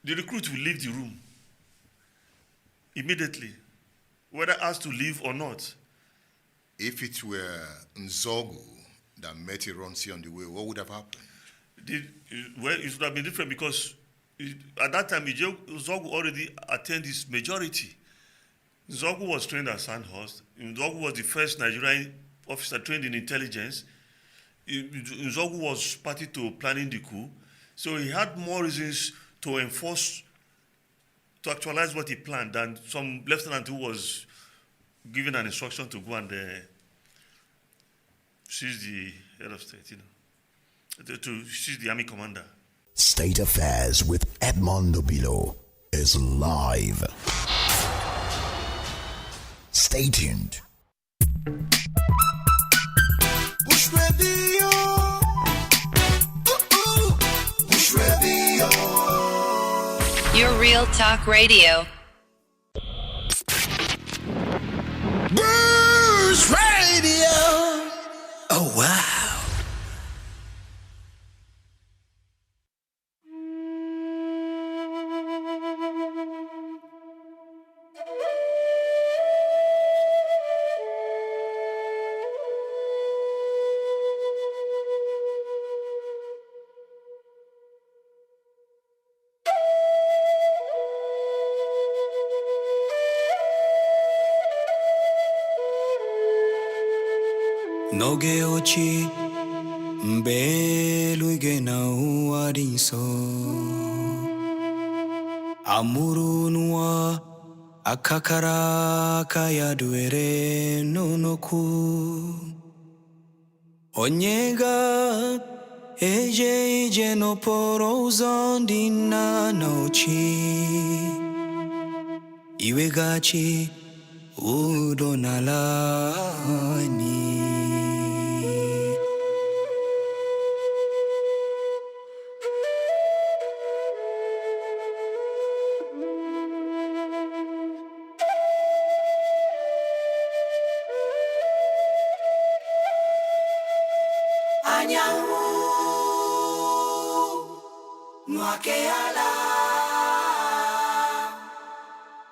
Speaker 8: the recruit will leave the room immediately, whether asked to leave or not.
Speaker 5: If it were Nzogu that met IRONSI on the way, what would have happened?
Speaker 8: It would have been different, because at that time, Nzogu already attained his majority. Nzogu was trained as Sandhurst. Nzogu was the first Nigerian officer trained in intelligence. Nzogu was party to planning the coup. So he had more reasons to actualize what he planned than some lieutenant who was given an instruction to go and seize the head of state, to seize the army commander.
Speaker 3: State Affairs with Edmond Obilo is live. Stay tuned.
Speaker 7: Bush Radio. Bush Radio.
Speaker 1: Your real talk radio.
Speaker 7: Bush Radio. Oh, wow. Nauge ochi mbelu igena uariso Amurunwa akakara kaya duere nonoku Onyega eje no poro uzondina nochi Iwegachi udonalani Anyangu Nwakeala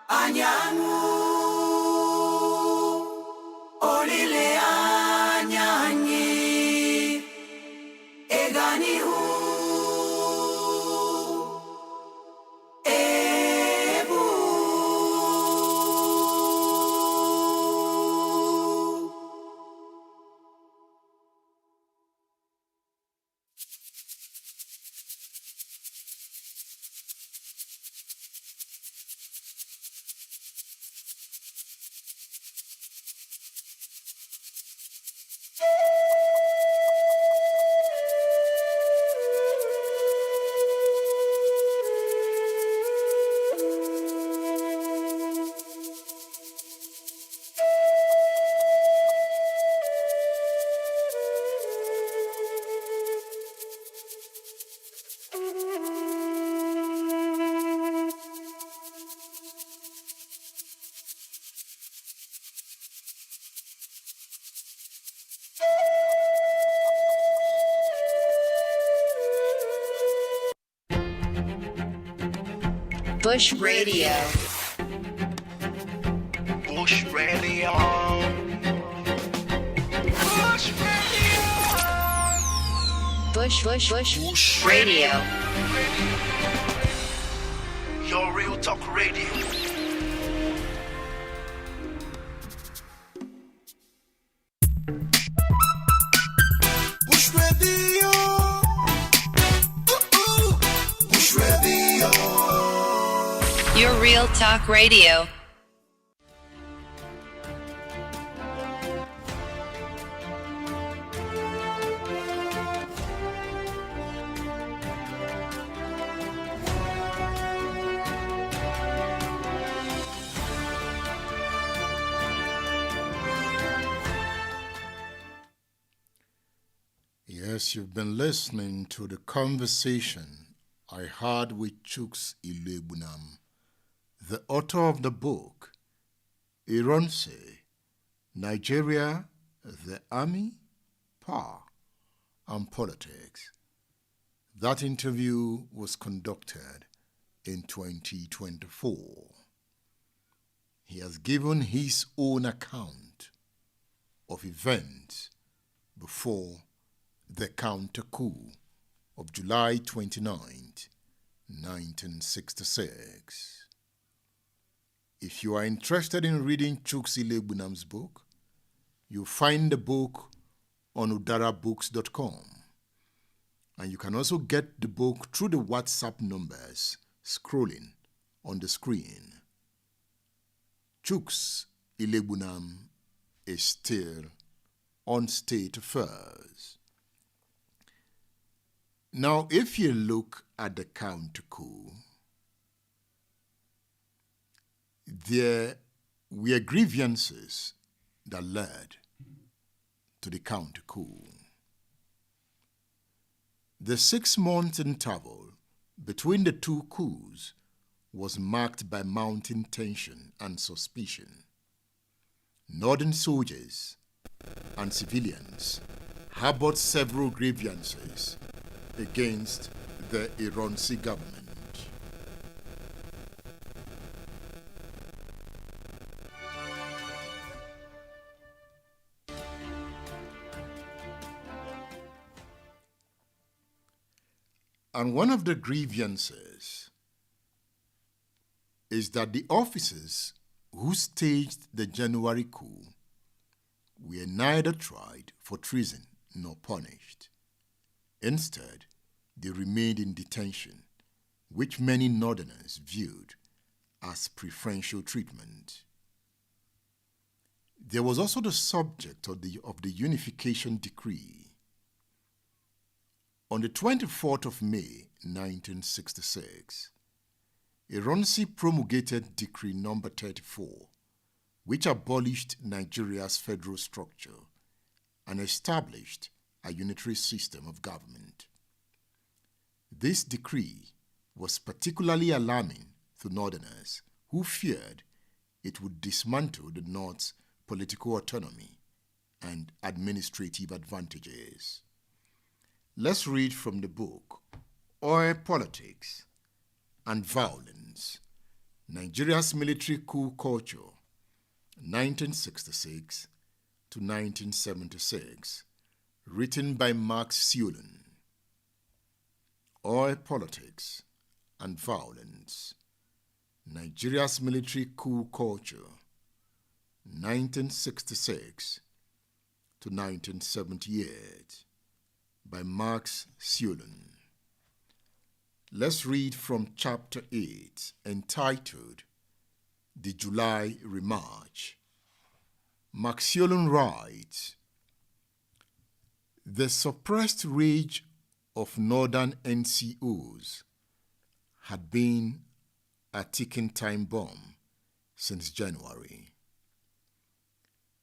Speaker 7: Anyangu Olile Anyanyi Eganihu Ebu
Speaker 1: Bush Radio.
Speaker 4: Bush Radio. Bush Radio.
Speaker 1: Bush Radio.
Speaker 4: Your real talk radio.
Speaker 7: Bush Radio. Bush Radio.
Speaker 1: Your real talk radio.
Speaker 5: Yes, you've been listening to the conversation I had with Chuks Ilebunam, the author of the book, IRONSI, Nigeria, the Army, Power, and Politics. That interview was conducted in 2024. He has given his own account of events before the counter-coup of July 29, 1966. If you are interested in reading Chuks Ilebunam's book, you'll find the book on udarabooks.com. And you can also get the book through the WhatsApp numbers scrolling on the screen. Chuks Ilebunam is still on state affairs. Now, if you look at the counter-coup, there were grievances that led to the counter-coup. The 6-month interval between the two coups was marked by mounting tension and suspicion. Northern soldiers and civilians harbored several grievances against the IRONSI government. And one of the grievances is that the officers who staged the January coup were neither tried for treason nor punished. Instead, they remained in detention, which many Northerners viewed as preferential treatment. There was also the subject of the Unification Decree. On the 24th of May, 1966, IRONSI promulgated Decree Number 34, which abolished Nigeria's federal structure and established a unitary system of government. This decree was particularly alarming to Northerners who feared it would dismantle the North's political autonomy and administrative advantages. Let's read from the book, Oil Politics and Violence, Nigeria's Military Coup Culture, 1966 to 1976, written by Max Seulin. Oil Politics and Violence, Nigeria's Military Coup Culture, 1966 to 1978, by Max Seulin. Let's read from Chapter 8, entitled The July Rematch. Max Seulin writes, "The suppressed rage of northern NCOs had been a ticking time bomb since January.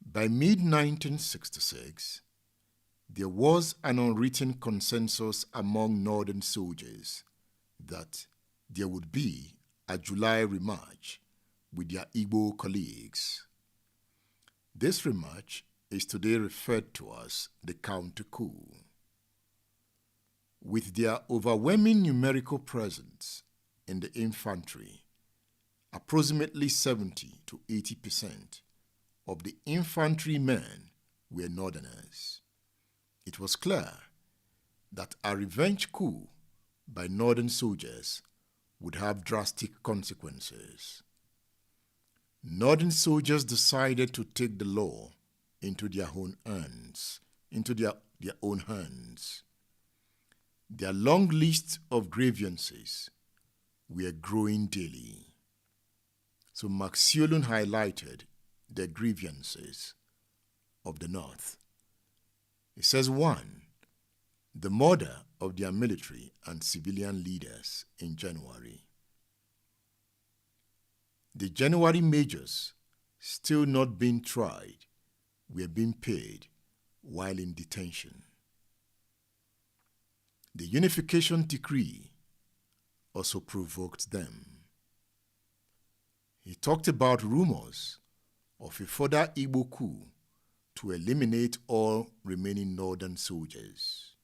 Speaker 5: By mid-1966, there was an unwritten consensus among northern soldiers that there would be a July rematch with their Igbo colleagues. This rematch is today referred to as the counter-coup. With their overwhelming numerical presence in the infantry, approximately 70 to 80% of the infantrymen were northerners. It was clear that a revenge coup by northern soldiers would have drastic consequences. Northern soldiers decided to take the law into their own hands. Their long list of grievances were growing daily. So Max Seulin highlighted the grievances of the North. He says, 1. The murder of their military and civilian leaders in January. The January majors, still not being tried, were being paid while in detention. The Unification Decree also provoked them. He talked about rumors of a further Igbo coup to eliminate all remaining northern soldiers.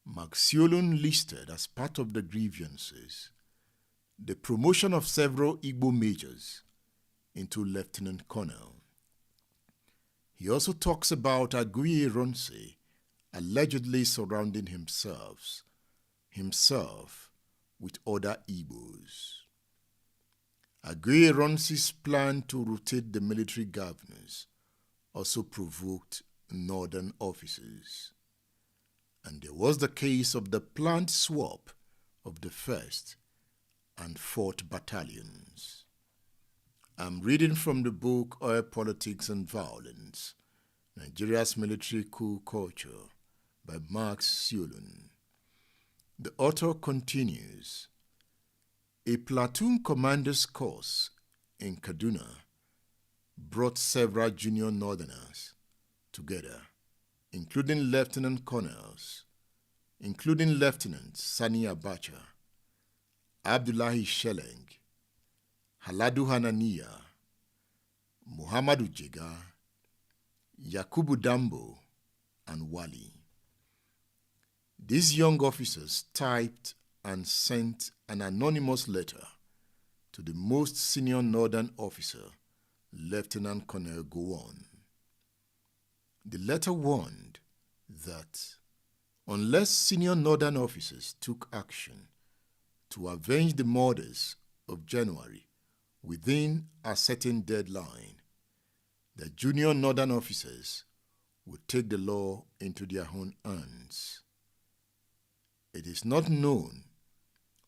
Speaker 5: Max Seulin listed as part of the grievances the promotion of several Igbo majors into lieutenant colonel. He also talks about IRONSI allegedly surrounding himself with other Igbos. IRONSI's plan to rotate the military governors also provoked northern officers. And there was the case of the planned swap of the 1st and 4th battalions. I'm reading from the book Oil Politics and Violence, Nigeria's Military Coup Culture, by Max Seulin. The author continues, a platoon commander's course in Kaduna brought several junior northerners together, including lieutenant colonels, including Lieutenant Sani Abacha, Abdullahi Sheleng, Haladu Hananiya, Muhammadu Jega, Yakubu Dambo, and Wali. These young officers typed and sent an anonymous letter to the most senior northern officer, Lieutenant Colonel Gowon. The letter warned that unless senior northern officers took action to avenge the murders of January within a certain deadline, The junior northern officers would take the law into their own hands. It is not known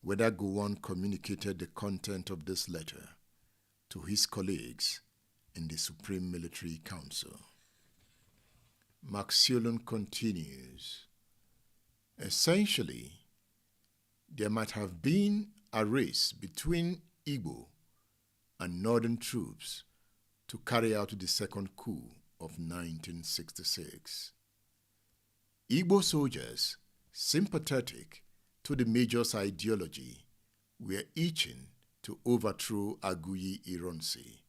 Speaker 5: whether Gowon communicated the content of this letter to his colleagues in the Supreme Military Council. Maxiolin continues, essentially, there might have been a race between Igbo and northern troops to carry out the second coup of 1966. Igbo soldiers, sympathetic to the Major's ideology, were itching to overthrow Aguiyi IRONSI,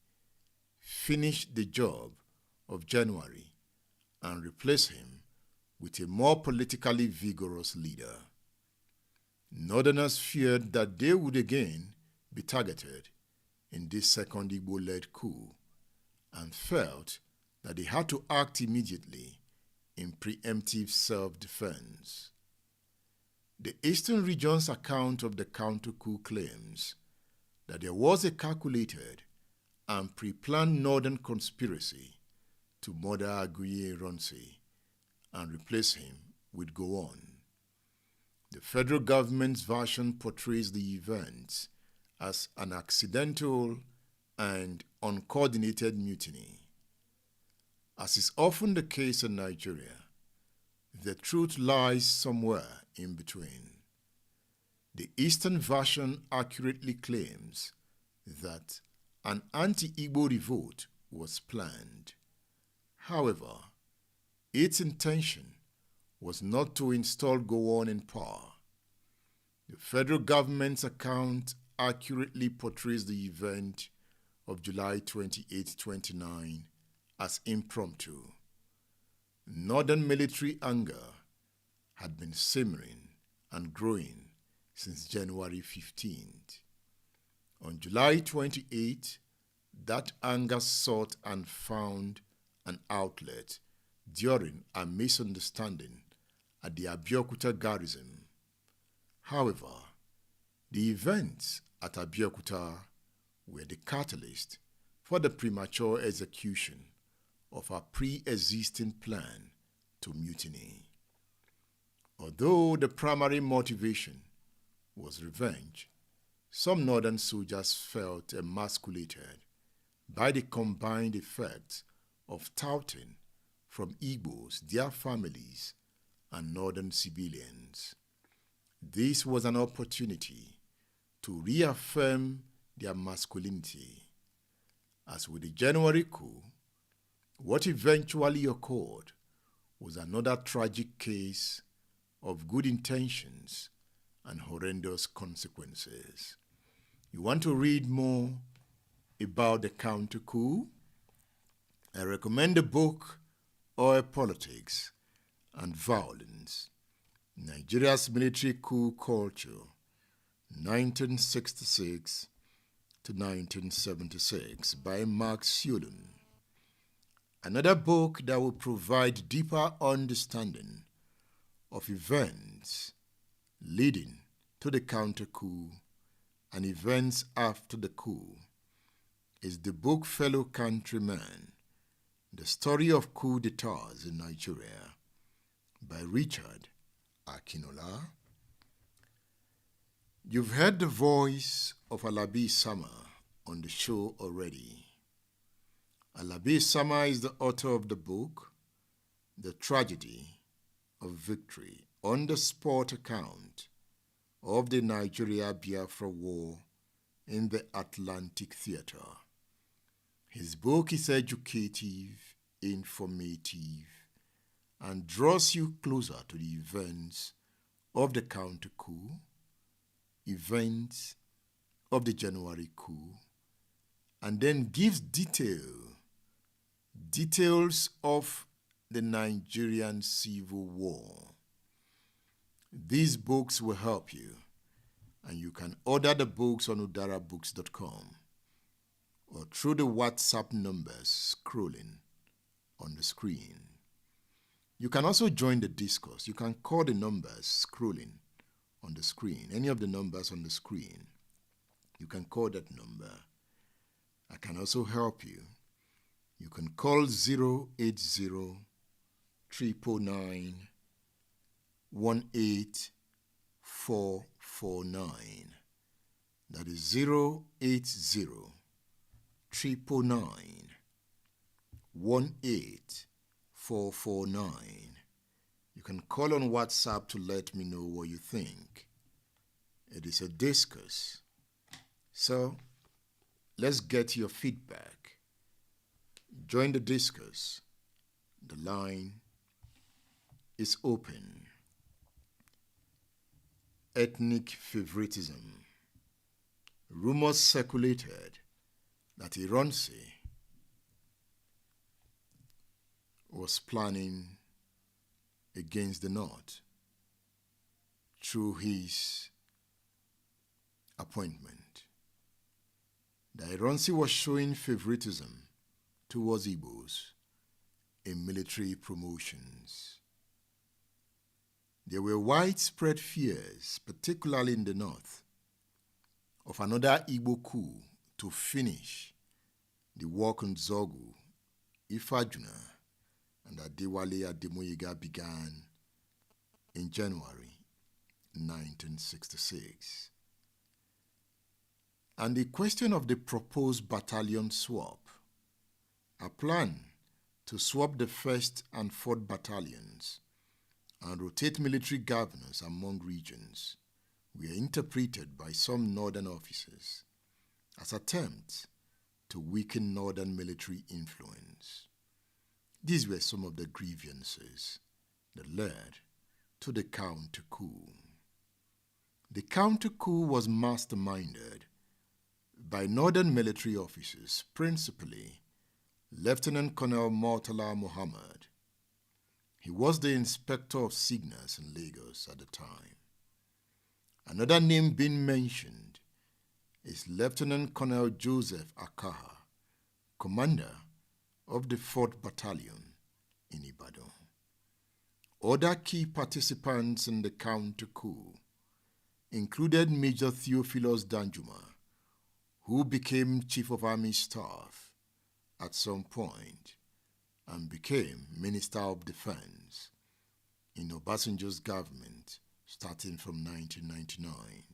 Speaker 5: finish the job of January, and replace him with a more politically vigorous leader. Northerners feared that they would again be targeted in this second Igbo-led coup and felt that they had to act immediately in preemptive self-defense. The Eastern region's account of the counter-coup claims that there was a calculated and pre-planned northern conspiracy to murder Aguiyi IRONSI and replace him with Gowon. The federal government's version portrays the events as an accidental and uncoordinated mutiny. As is often the case in Nigeria, the truth lies somewhere in between. The Eastern version accurately claims that an anti-Igbo revolt was planned. However, its intention was not to install Gowon in power. The federal government's account accurately portrays the event of July 28-29 as impromptu. Northern military anger had been simmering and growing since January 15th. On July 28, that anger sought and found an outlet during a misunderstanding at the Abeokuta garrison. However, the events at Abeokuta were the catalyst for the premature execution of a pre-existing plan to mutiny. Although the primary motivation was revenge, some northern soldiers felt emasculated by the combined effects of touting from Igbos, their families, and northern civilians. This was an opportunity to reaffirm their masculinity. As with the January coup, what eventually occurred was another tragic case of good intentions and horrendous consequences. You want to read more about the counter-coup? I recommend the book Oil Politics and Violence, Nigeria's Military Coup Culture, 1966 to 1976 by Maxiolin. Another book that will provide deeper understanding of events leading to the counter-coup and events after the coup is the book Fellow Countrymen, The Story of Coup d'etats in Nigeria by Richard Akinola. You've heard the voice of Alabi Sama on the show already. Alabi Sama is the author of the book, The Tragedy of Victory, on-the-spot account of the Nigeria-Biafra War in the Atlantic Theater. His book is educative, informative, and draws you closer to the events of the counter-coup, events of the January coup, and then gives details of the Nigerian Civil War. These books will help you, and you can order the books on udarabooks.com or through the WhatsApp numbers scrolling on the screen. You can also join the discourse. You can call the numbers scrolling on the screen, any of the numbers on the screen. You can call that number. I can also help you You can call 080 999 18449. That is 080 999 18449. You can call on WhatsApp to let me know what you think. It is a discourse. So, let's get your feedback. Join the discourse. The line is open. Ethnic favoritism. Rumors circulated that IRONSI was planning against the North through his appointment. The IRONSI was showing favoritism towards Igbos in military promotions. There were widespread fears, particularly in the North, of another Igbo coup to finish the work on Zogu, Ifajuna, and Adewale Ademoyiga began in January 1966. And the question of the proposed battalion swap, a plan to swap the 1st and 4th battalions and rotate military governors among regions, were interpreted by some northern officers as attempts to weaken northern military influence. These were some of the grievances that led to the counter-coup. The counter-coup was masterminded by northern military officers, principally Lieutenant Colonel Murtala Muhammad. He was the inspector of signals in Lagos at the time. Another name being mentioned is Lieutenant Colonel Joseph Akaha, commander of the 4th Battalion in Ibadan. Other key participants in the counter-coup included Major Theophilus Danjuma, who became Chief of Army Staff at some point and became Minister of Defense in Obasanjo's government starting from 1999.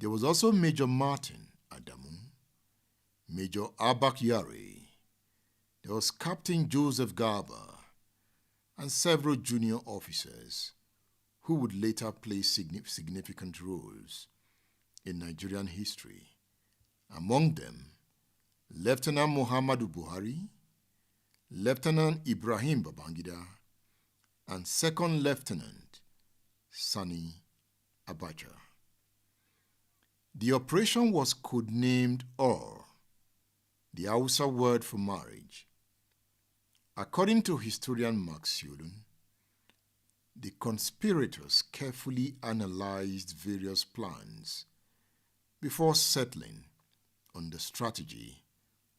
Speaker 5: There was also Major Martin Adamu, Major Abak Yari, there was Captain Joseph Garba, and several junior officers who would later play significant roles in Nigerian history. Among them, Lieutenant Muhammadu Buhari, Lieutenant Ibrahim Babangida, and Second Lieutenant Sani Abacha. The operation was codenamed Or, the Hausa word for marriage. According to historian Max Yulun, the conspirators carefully analyzed various plans before settling on the strategy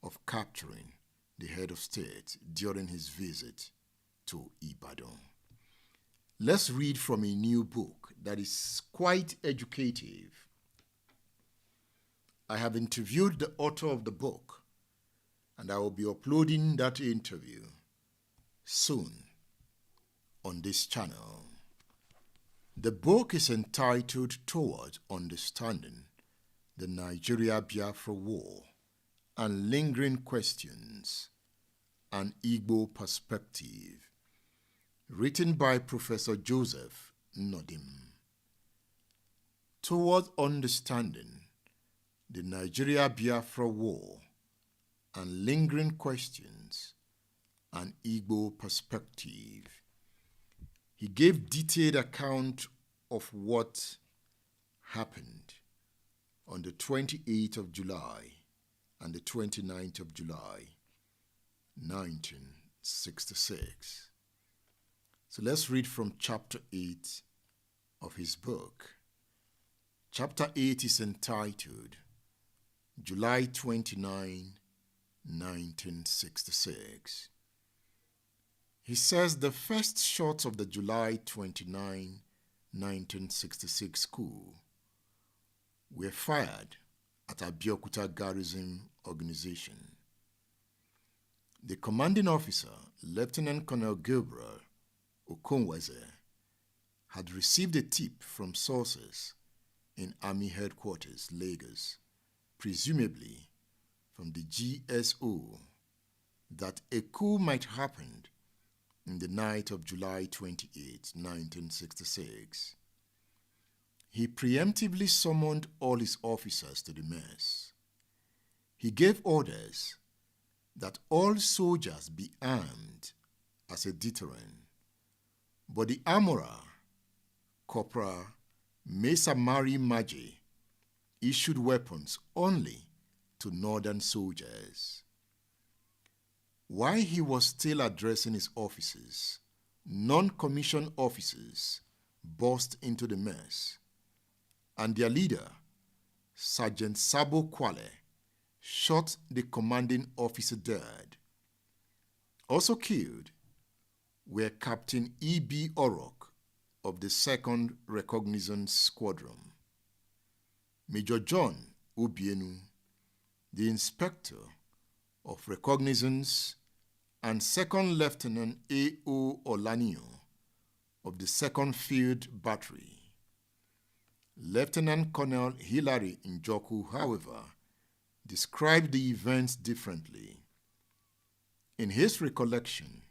Speaker 5: of capturing the head of state during his visit to Ibadan. Let's read from a new book that is quite educative. I have interviewed the author of the book, and I will be uploading that interview soon on this channel. The book is entitled Towards Understanding the Nigeria-Biafra War and Lingering Questions, an Igbo Perspective, written by Professor Joseph Nodim. Towards Understanding the Nigeria-Biafra War and Lingering Questions, an Igbo Perspective. He gave detailed account of what happened on the 28th of July and the 29th of July, 1966. So let's read from chapter 8 of his book. Chapter 8 is entitled July 29, 1966. He says the first shots of the July 29, 1966 coup were fired at Abeokuta Garrison Organization. The commanding officer, Lieutenant Colonel Gabriel Okonweze, had received a tip from sources in Army Headquarters, Lagos, presumably from the GSO, that a coup might happen in the night of July 28, 1966. He preemptively summoned all his officers to the mess. He gave orders that all soldiers be armed as a deterrent, but the armorer, Corporal Mesa Mari Maje, issued weapons only to northern soldiers. While he was still addressing his officers, non-commissioned officers burst into the mess, and their leader, Sergeant Sabo Kwale, shot the commanding officer dead. Also killed were Captain E.B. Orok of the 2nd Recognizance Squadron, Major John Obienu, the Inspector of Recognizance, and 2nd Lieutenant A.O. Olanio of the 2nd Field Battery. Lieutenant Colonel Hilary Njoku, however, described the events differently. In his recollection,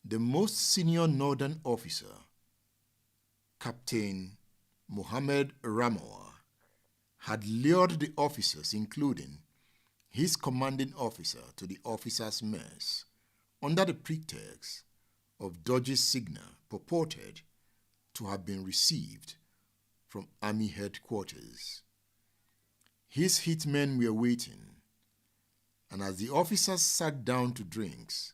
Speaker 5: the most senior northern officer, Captain Mohammed Ramawa, had lured the officers, including his commanding officer, to the officers' mess under the pretext of dodgy signal purported to have been received from Army Headquarters. His hitmen were waiting, and as the officers sat down to drinks,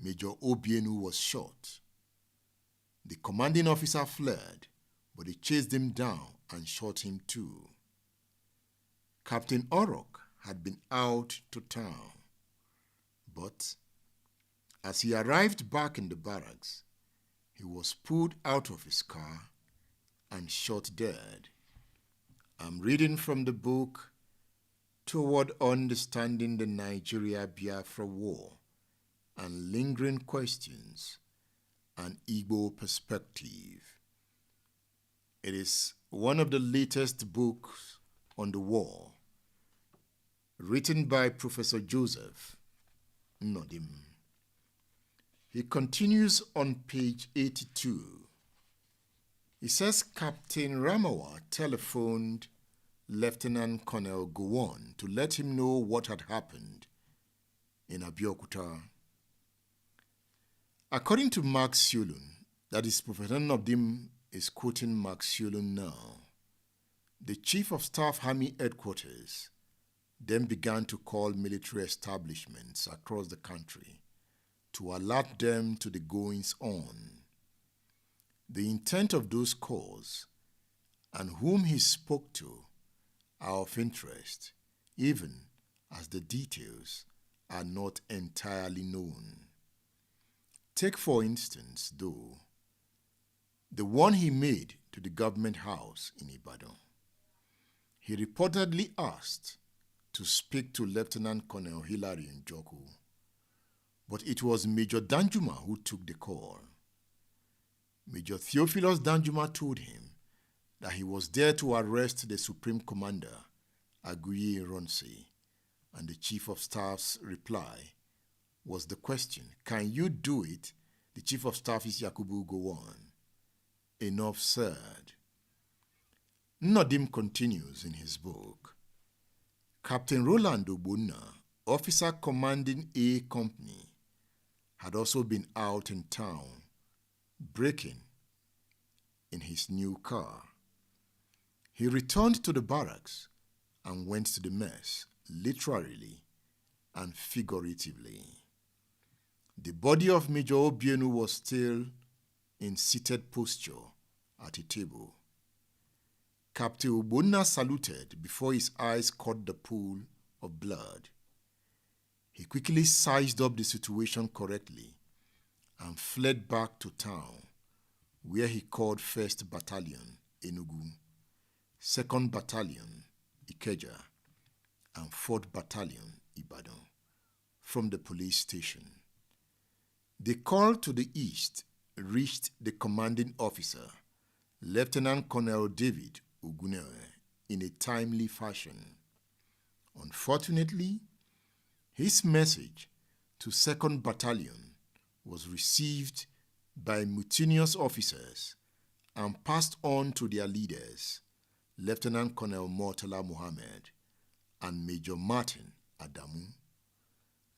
Speaker 5: Major Obienu was shot. The commanding officer fled, but they chased him down and shot him too. Captain Orok had been out to town, but as he arrived back in the barracks, he was pulled out of his car and shot dead. I'm reading from the book Toward Understanding the Nigeria-Biafra War and Lingering Questions, an Igbo Perspective. It is one of the latest books on the war, written by Professor Joseph Nnodim. He continues on page 82. He says Captain Ramawa telephoned Lieutenant Colonel Gowon to let him know what had happened in Abeokuta. According to Mark Siolun, that is, Professor Nnodim is quoting Mark Siolun now, the Chief of Staff Army Headquarters then began to call military establishments across the country to alert them to the goings-on. The intent of those calls and whom he spoke to are of interest, even as the details are not entirely known. Take, for instance, though, the one he made to the government house in Ibadan. He reportedly asked to speak to Lieutenant Colonel Hilary Njoku, but it was Major Danjuma who took the call. Major Theophilus Danjuma told him that he was there to arrest the Supreme Commander, Aguiyi Ironsi, and the Chief of Staff's reply was the question, "Can you do it?" The Chief of Staff is Yakubu Gowon. Enough said. Nnodim continues in his book. Captain Roland Ogbonna, officer commanding A Company, had also been out in town, braking in his new car. He returned to the barracks and went to the mess, literally and figuratively. The body of Major Obienu was still in seated posture at a table. Captain Ogbonna saluted before his eyes caught the pool of blood. He quickly sized up the situation correctly and fled back to town, where he called 1st Battalion, Enugu, 2nd Battalion, Ikeja, and 4th Battalion, Ibadan, from the police station. The call to the east reached the commanding officer, Lieutenant Colonel David Ogunere, in a timely fashion. Unfortunately, his message to 2nd Battalion was received by mutinous officers and passed on to their leaders, Lieutenant Colonel Murtala Mohammed and Major Martin Adamu.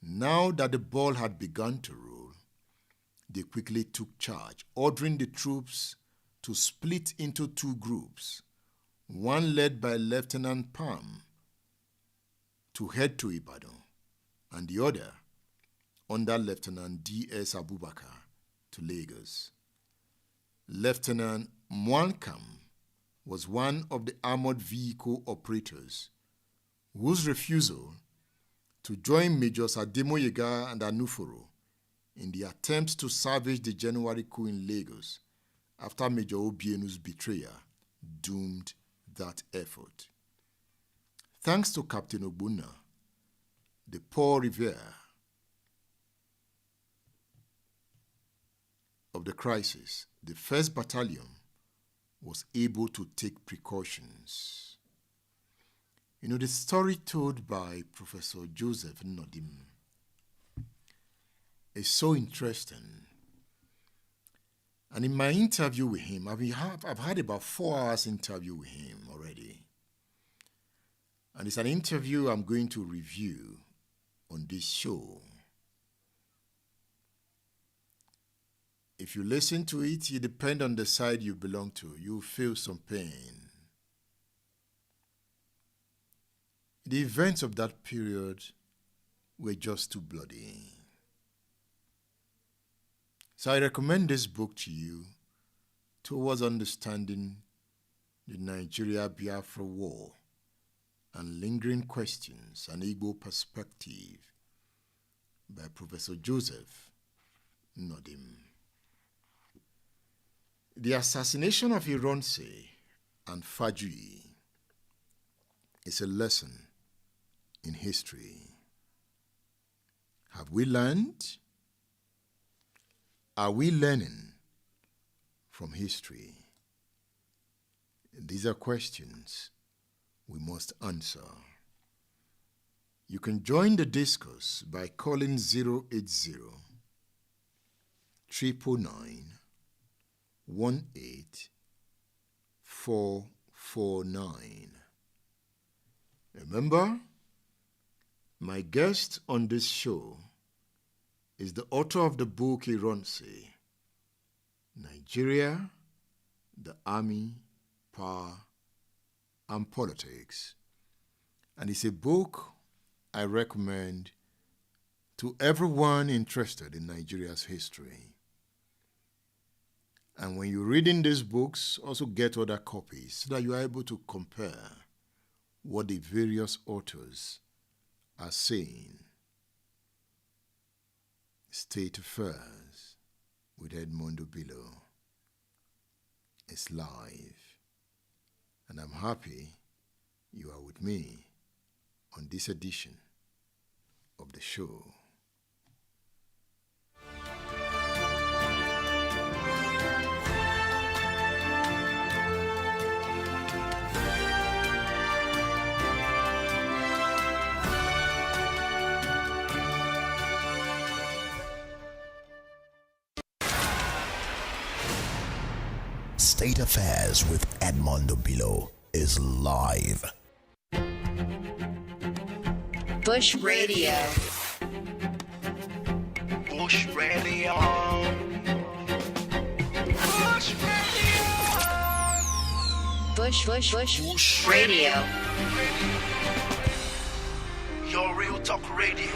Speaker 5: Now that the ball had begun to roll, they quickly took charge, ordering the troops to split into 2 groups, one led by Lieutenant Pam to head to Ibadan, and the other under Lieutenant D.S. Abubakar to Lagos. Lieutenant Mwankam was one of the armored vehicle operators whose refusal to join Majors Ademoyega and Anuforo in the attempt to salvage the January coup in Lagos after Major Obienu's betrayal doomed that effort. Thanks to Captain Ogbonna, the Paul Revere of the crisis, the 1st Battalion was able to take precautions. You know, the story told by Professor Joseph Nodim is so interesting. And in my interview with him, I've had about 4 hours interview with him already. And it's an interview I'm going to review on this show. If you listen to it, you depend on the side you belong to. You feel some pain. The events of that period were just too bloody. So I recommend this book to you towards understanding the Nigeria-Biafra War and Lingering Questions, an Igbo Perspective by Professor Joseph Nodim. The assassination of IRONSI and Fajui is a lesson in history. Have we learned? Are we learning from history? These are questions we must answer. You can join the discourse by calling 080 999 18449. Remember, my guest on this show is the author of the book IRONSI, Nigeria, the Army, Power, and Politics. And it's a book I recommend to everyone interested in Nigeria's history. And when you're reading these books, also get other copies so that you are able to compare what the various authors are saying. State Affairs with Edmondo Bilo is live, and I'm happy you are with me on this edition of the show.
Speaker 3: State Affairs with Edmondo Bilo is live.
Speaker 1: Bush Radio.
Speaker 4: Bush Radio. Bush Radio.
Speaker 1: Bush Radio.
Speaker 4: Your real talk radio.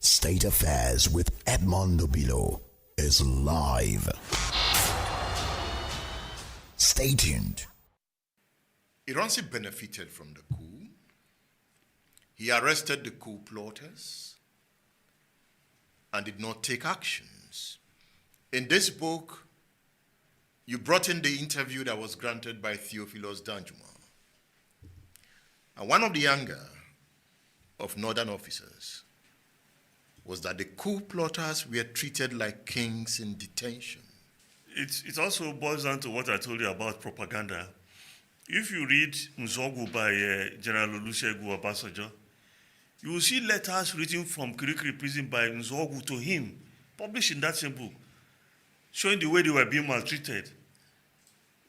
Speaker 3: State Affairs with Edmondo Bilo is live. Stay tuned.
Speaker 5: IRONSI benefited from the coup. He arrested the coup plotters and did not take actions. In this book, you brought in the interview that was granted by Theophilus Danjuma, And one of the anger of northern officers was that the coup plotters were treated like kings in detention.
Speaker 8: It also boils down to what I told you about propaganda. If you read Nzogu by General Olusegun Obasanjo, you will see letters written from Kirikiri prison by Nzogu to him, published in that same book, showing the way they were being maltreated.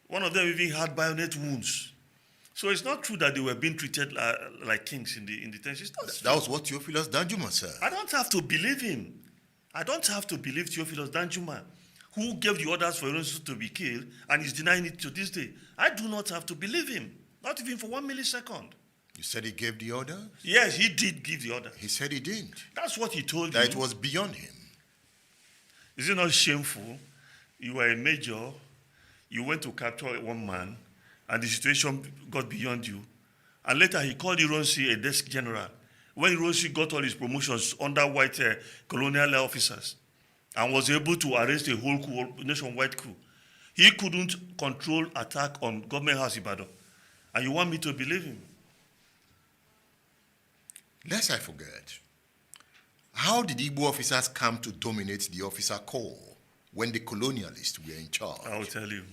Speaker 8: One of them even had bayonet wounds. So it's not true that they were being treated like kings in the detention.
Speaker 5: That was what Theophilus Danjuma said.
Speaker 8: I don't have to believe him. I don't have to believe Theophilus Danjuma, who gave the orders for IRONSI to be killed and is denying it to this day. I do not have to believe him, not even for 1 millisecond.
Speaker 5: You said he gave the order?
Speaker 8: Yes, he did give the order.
Speaker 5: He said he didn't.
Speaker 8: That's what he told you.
Speaker 5: That it was beyond him.
Speaker 8: Is it not shameful? You were a major, you went to capture one man, and the situation got beyond you. And later he called IRONSI a desk general. When IRONSI got all his promotions under white colonial officers and was able to arrest a whole nationwide coup, he couldn't control attack on Government House Ibadan. And you want me to believe him?
Speaker 5: Lest I forget, how did Igbo officers come to dominate the officer corps when the colonialists were in charge?
Speaker 8: I will tell you.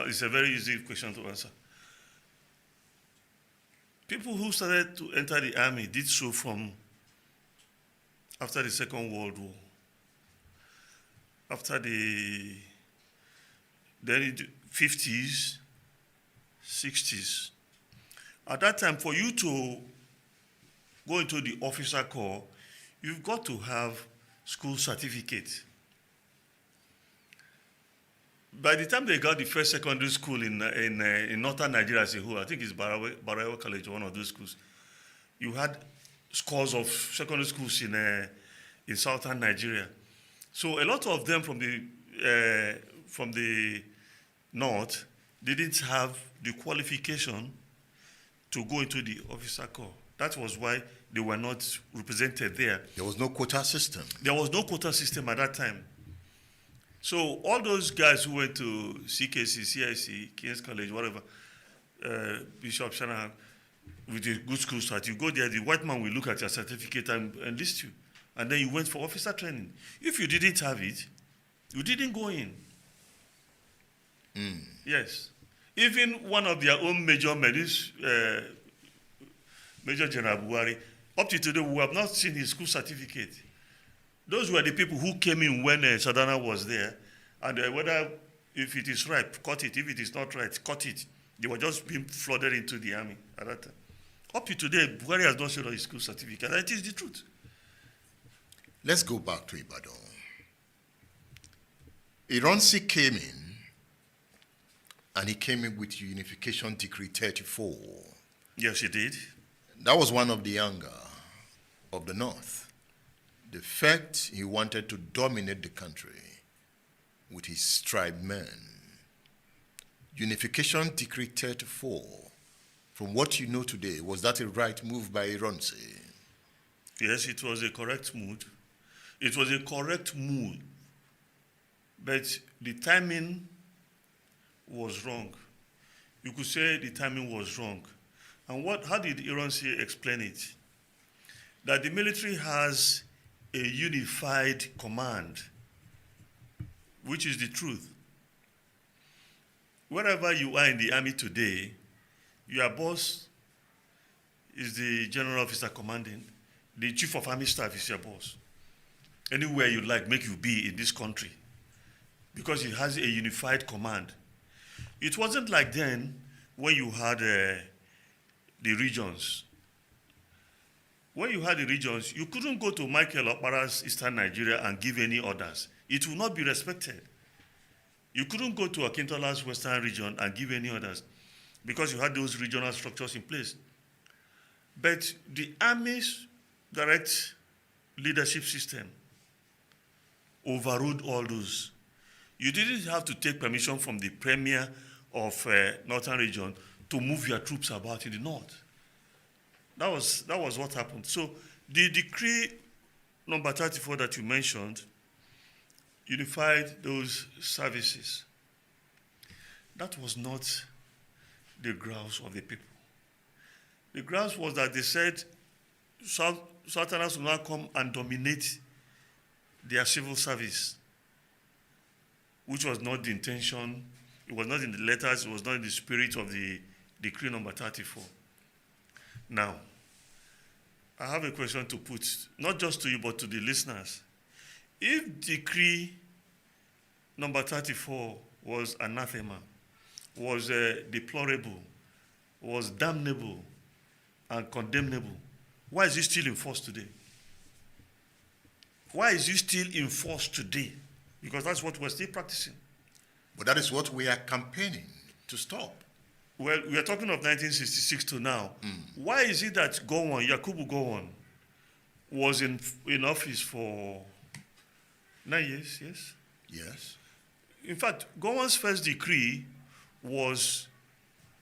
Speaker 8: It's a very easy question to answer. People who started to enter the army did so from after the Second World War. After the 50s, 60s. At that time, for you to go into the officer corps, you've got to have school certificate. By the time they got the first secondary school in northern Nigeria as a whole, I think it's Barawa College, one of those schools, you had scores of secondary schools in southern Nigeria. So a lot of them from the north didn't have the qualification to go into the officer corps. That was why they were not represented there.
Speaker 5: There was no quota system.
Speaker 8: There was no quota system at that time. So all those guys who went to CKC, CIC, King's College, whatever, Bishop Shanahan, with a good school start, you go there, the white man will look at your certificate and list you. And then you went for officer training. If you didn't have it, you didn't go in. Yes. Even one of their own major medics, Major General Buhari, up to today, we have not seen his school certificate. Those were the people who came in when Sadana was there, and whether, if it is right, cut it. If it is not right, cut it. They were just being flooded into the army at that time. Up to today, Buhari has not shown his school certificate, and it is the truth.
Speaker 5: Let's go back to Ibadan. IRONSI came in, and he came in with Unification Decree 34.
Speaker 8: Yes, he did.
Speaker 5: That was one of the anger of the North. The fact he wanted to dominate the country with his tribe men. Unification Decree 34, from what you know today, was that a right move by IRONSI?
Speaker 8: Yes, it was a correct move. It was a correct move, but the timing was wrong. You could say the timing was wrong. And how did IRONSI explain it? That the military has a unified command, which is the truth. Wherever you are in the army today, your boss is the general officer commanding. The chief of army staff is your boss. Anywhere you like, make you be in this country, because it has a unified command. It wasn't like then when you had the regions. When you had the regions, you couldn't go to Michael Okpara's Eastern Nigeria and give any orders. It will not be respected. You couldn't go to Akintola's Western region and give any orders because you had those regional structures in place. But the Army's direct leadership system overrode all those. You didn't have to take permission from the premier of Northern region to move your troops about in the north. That was what happened. So the decree number 34 that you mentioned unified those services. That was not the grouse of the people. The grounds was that they said Southerners will now come and dominate their civil service, which was not the intention. It was not in the letters. It was not in the spirit of the decree number 34. Now, I have a question to put, not just to you, but to the listeners. If decree number 34 was anathema, was deplorable, was damnable, and condemnable, why is it still in force today? Why is it still in force today? Because that's what we're still practicing.
Speaker 5: But that is what we are campaigning to stop.
Speaker 8: Well, we are talking of 1966 to now. Why is it that Yakubu Gowon, was in office for 9 years, yes?
Speaker 5: Yes.
Speaker 8: In fact, Gowon's first decree was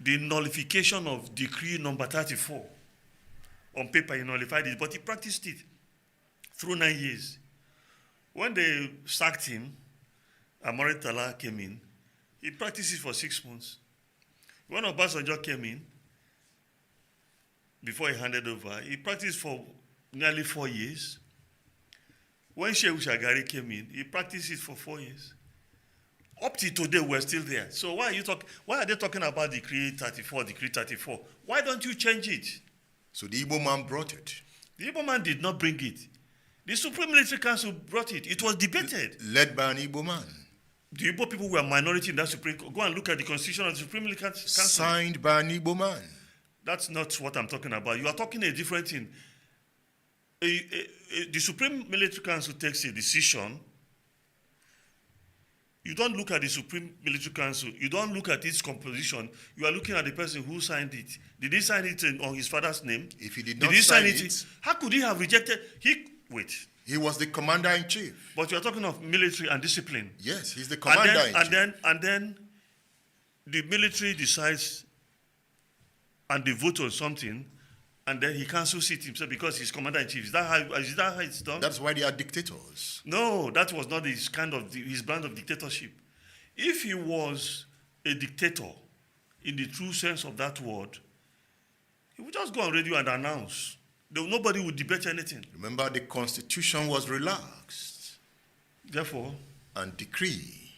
Speaker 8: the nullification of decree number 34. On paper, he nullified it, but he practiced it through 9 years. When they sacked him, Amari Tala came in, he practiced it for 6 months. When Obasanjo came in, before he handed over, he practiced for nearly 4 years. When Shehu Shagari came in, he practiced it for 4 years. Up to today, we're still there. So why are they talking about decree 34, decree 34? Why don't you change it?
Speaker 5: So the Igbo man brought it.
Speaker 8: The Igbo man did not bring it. The Supreme Military Council brought it. It was debated.
Speaker 5: Led by an Igbo man.
Speaker 8: The Igbo people were a minority in that Supreme Court. Go and look at the constitution of the Supreme Military Council.
Speaker 5: Signed by an Igbo man.
Speaker 8: That's not what I'm talking about. You are talking a different thing. The Supreme Military Council takes a decision. You don't look at the Supreme Military Council. You don't look at its composition. You are looking at the person who signed it. Did he sign it on his father's name?
Speaker 5: If he did not sign it,
Speaker 8: how could he have rejected?
Speaker 5: He was the commander-in-chief.
Speaker 8: But you are talking of military and discipline.
Speaker 5: Yes, he's the commander-in-chief.
Speaker 8: And then the military decides and they vote on something, and then he cancels it himself because he's commander-in-chief. Is that how it's done?
Speaker 5: That's why they are dictators.
Speaker 8: No, that was not his brand of dictatorship. If he was a dictator, in the true sense of that word, he would just go on radio and announce. Nobody would debate anything.
Speaker 5: Remember, the constitution was relaxed.
Speaker 8: Therefore,
Speaker 5: and decree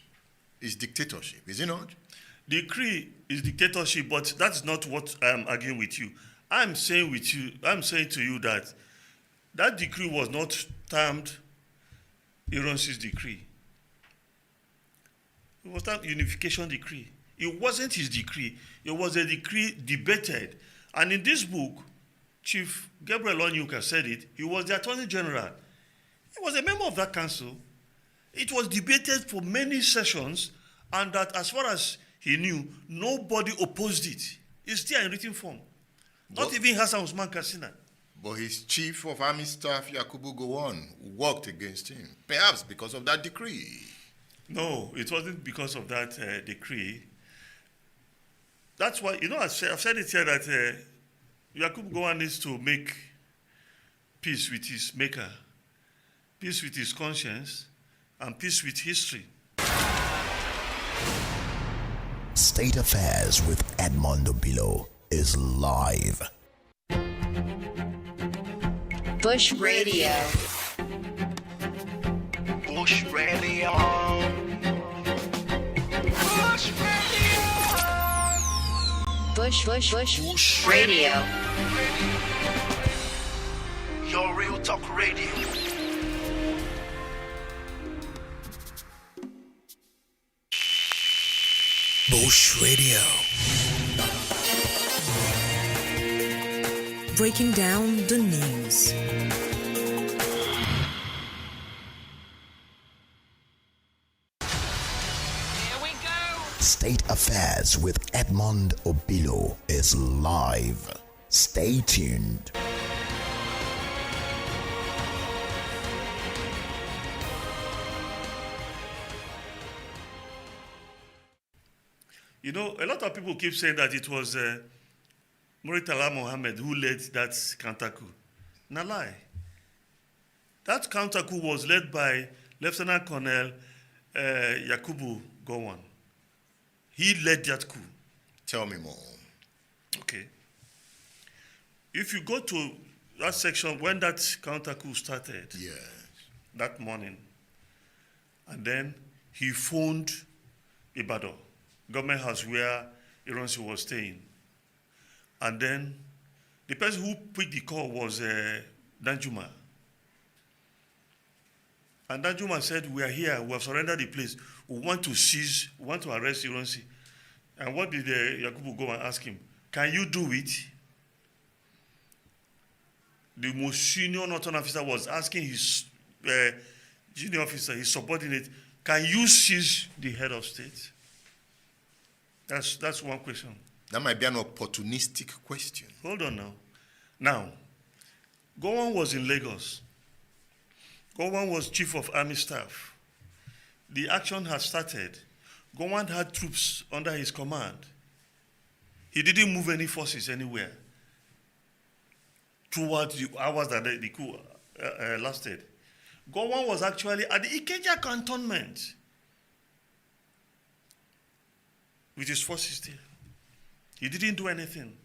Speaker 5: is dictatorship, is it not?
Speaker 8: Decree is dictatorship, but that's not what I'm arguing with you. I'm saying to you that that decree was not termed IRONSI's decree. It was termed unification decree. It wasn't his decree. It was a decree debated. And in this book, Chief Gabriel Onyuka said it. He was the Attorney General. He was a member of that council. It was debated for many sessions, and that as far as he knew, nobody opposed it. It's there in written form. Not even Hassan Usman Kassina.
Speaker 5: But his chief of army staff, Yakubu Gowon, worked against him, perhaps because of that decree.
Speaker 8: No, it wasn't because of that decree. That's why, I've said it here that Yakubu Gowon needs to make peace with his maker, peace with his conscience, and peace with history.
Speaker 3: State Affairs with Edmondo Bilo is live.
Speaker 1: Bush Radio.
Speaker 4: Bush Radio. Bush Radio.
Speaker 1: Bush Radio.
Speaker 4: Your real talk radio.
Speaker 3: Bush Radio.
Speaker 9: Breaking down the news.
Speaker 3: State Affairs with Edmond Obilo is live. Stay tuned.
Speaker 8: A lot of people keep saying that it was Muritala Mohammed who led that counter-coup. No lie. That counter-coup was led by Lieutenant Colonel Yakubu Gowon. He led that coup.
Speaker 5: Tell me more.
Speaker 8: Okay. If you go to that section when that counter-coup started,
Speaker 5: Yes.
Speaker 8: that morning, and then he phoned Ibadan, government house where IRONSI was staying. And then the person who picked the call was Danjuma. And Danjuma said, we are here, we have surrendered the place. We want to seize, we want to arrest IRONSI. And what did Yakubu go and ask him? Can you do it? The most senior Northern officer was asking his junior officer, his subordinate, can you seize the head of state? That's one question.
Speaker 5: That might be an opportunistic question.
Speaker 8: Hold on now. Now, Gowon was in Lagos. Gowon was chief of army staff. The action had started. Gowon had troops under his command. He didn't move any forces anywhere throughout the hours that the coup lasted. Gowon was actually at the Ikeja cantonment with his forces there. He didn't do anything.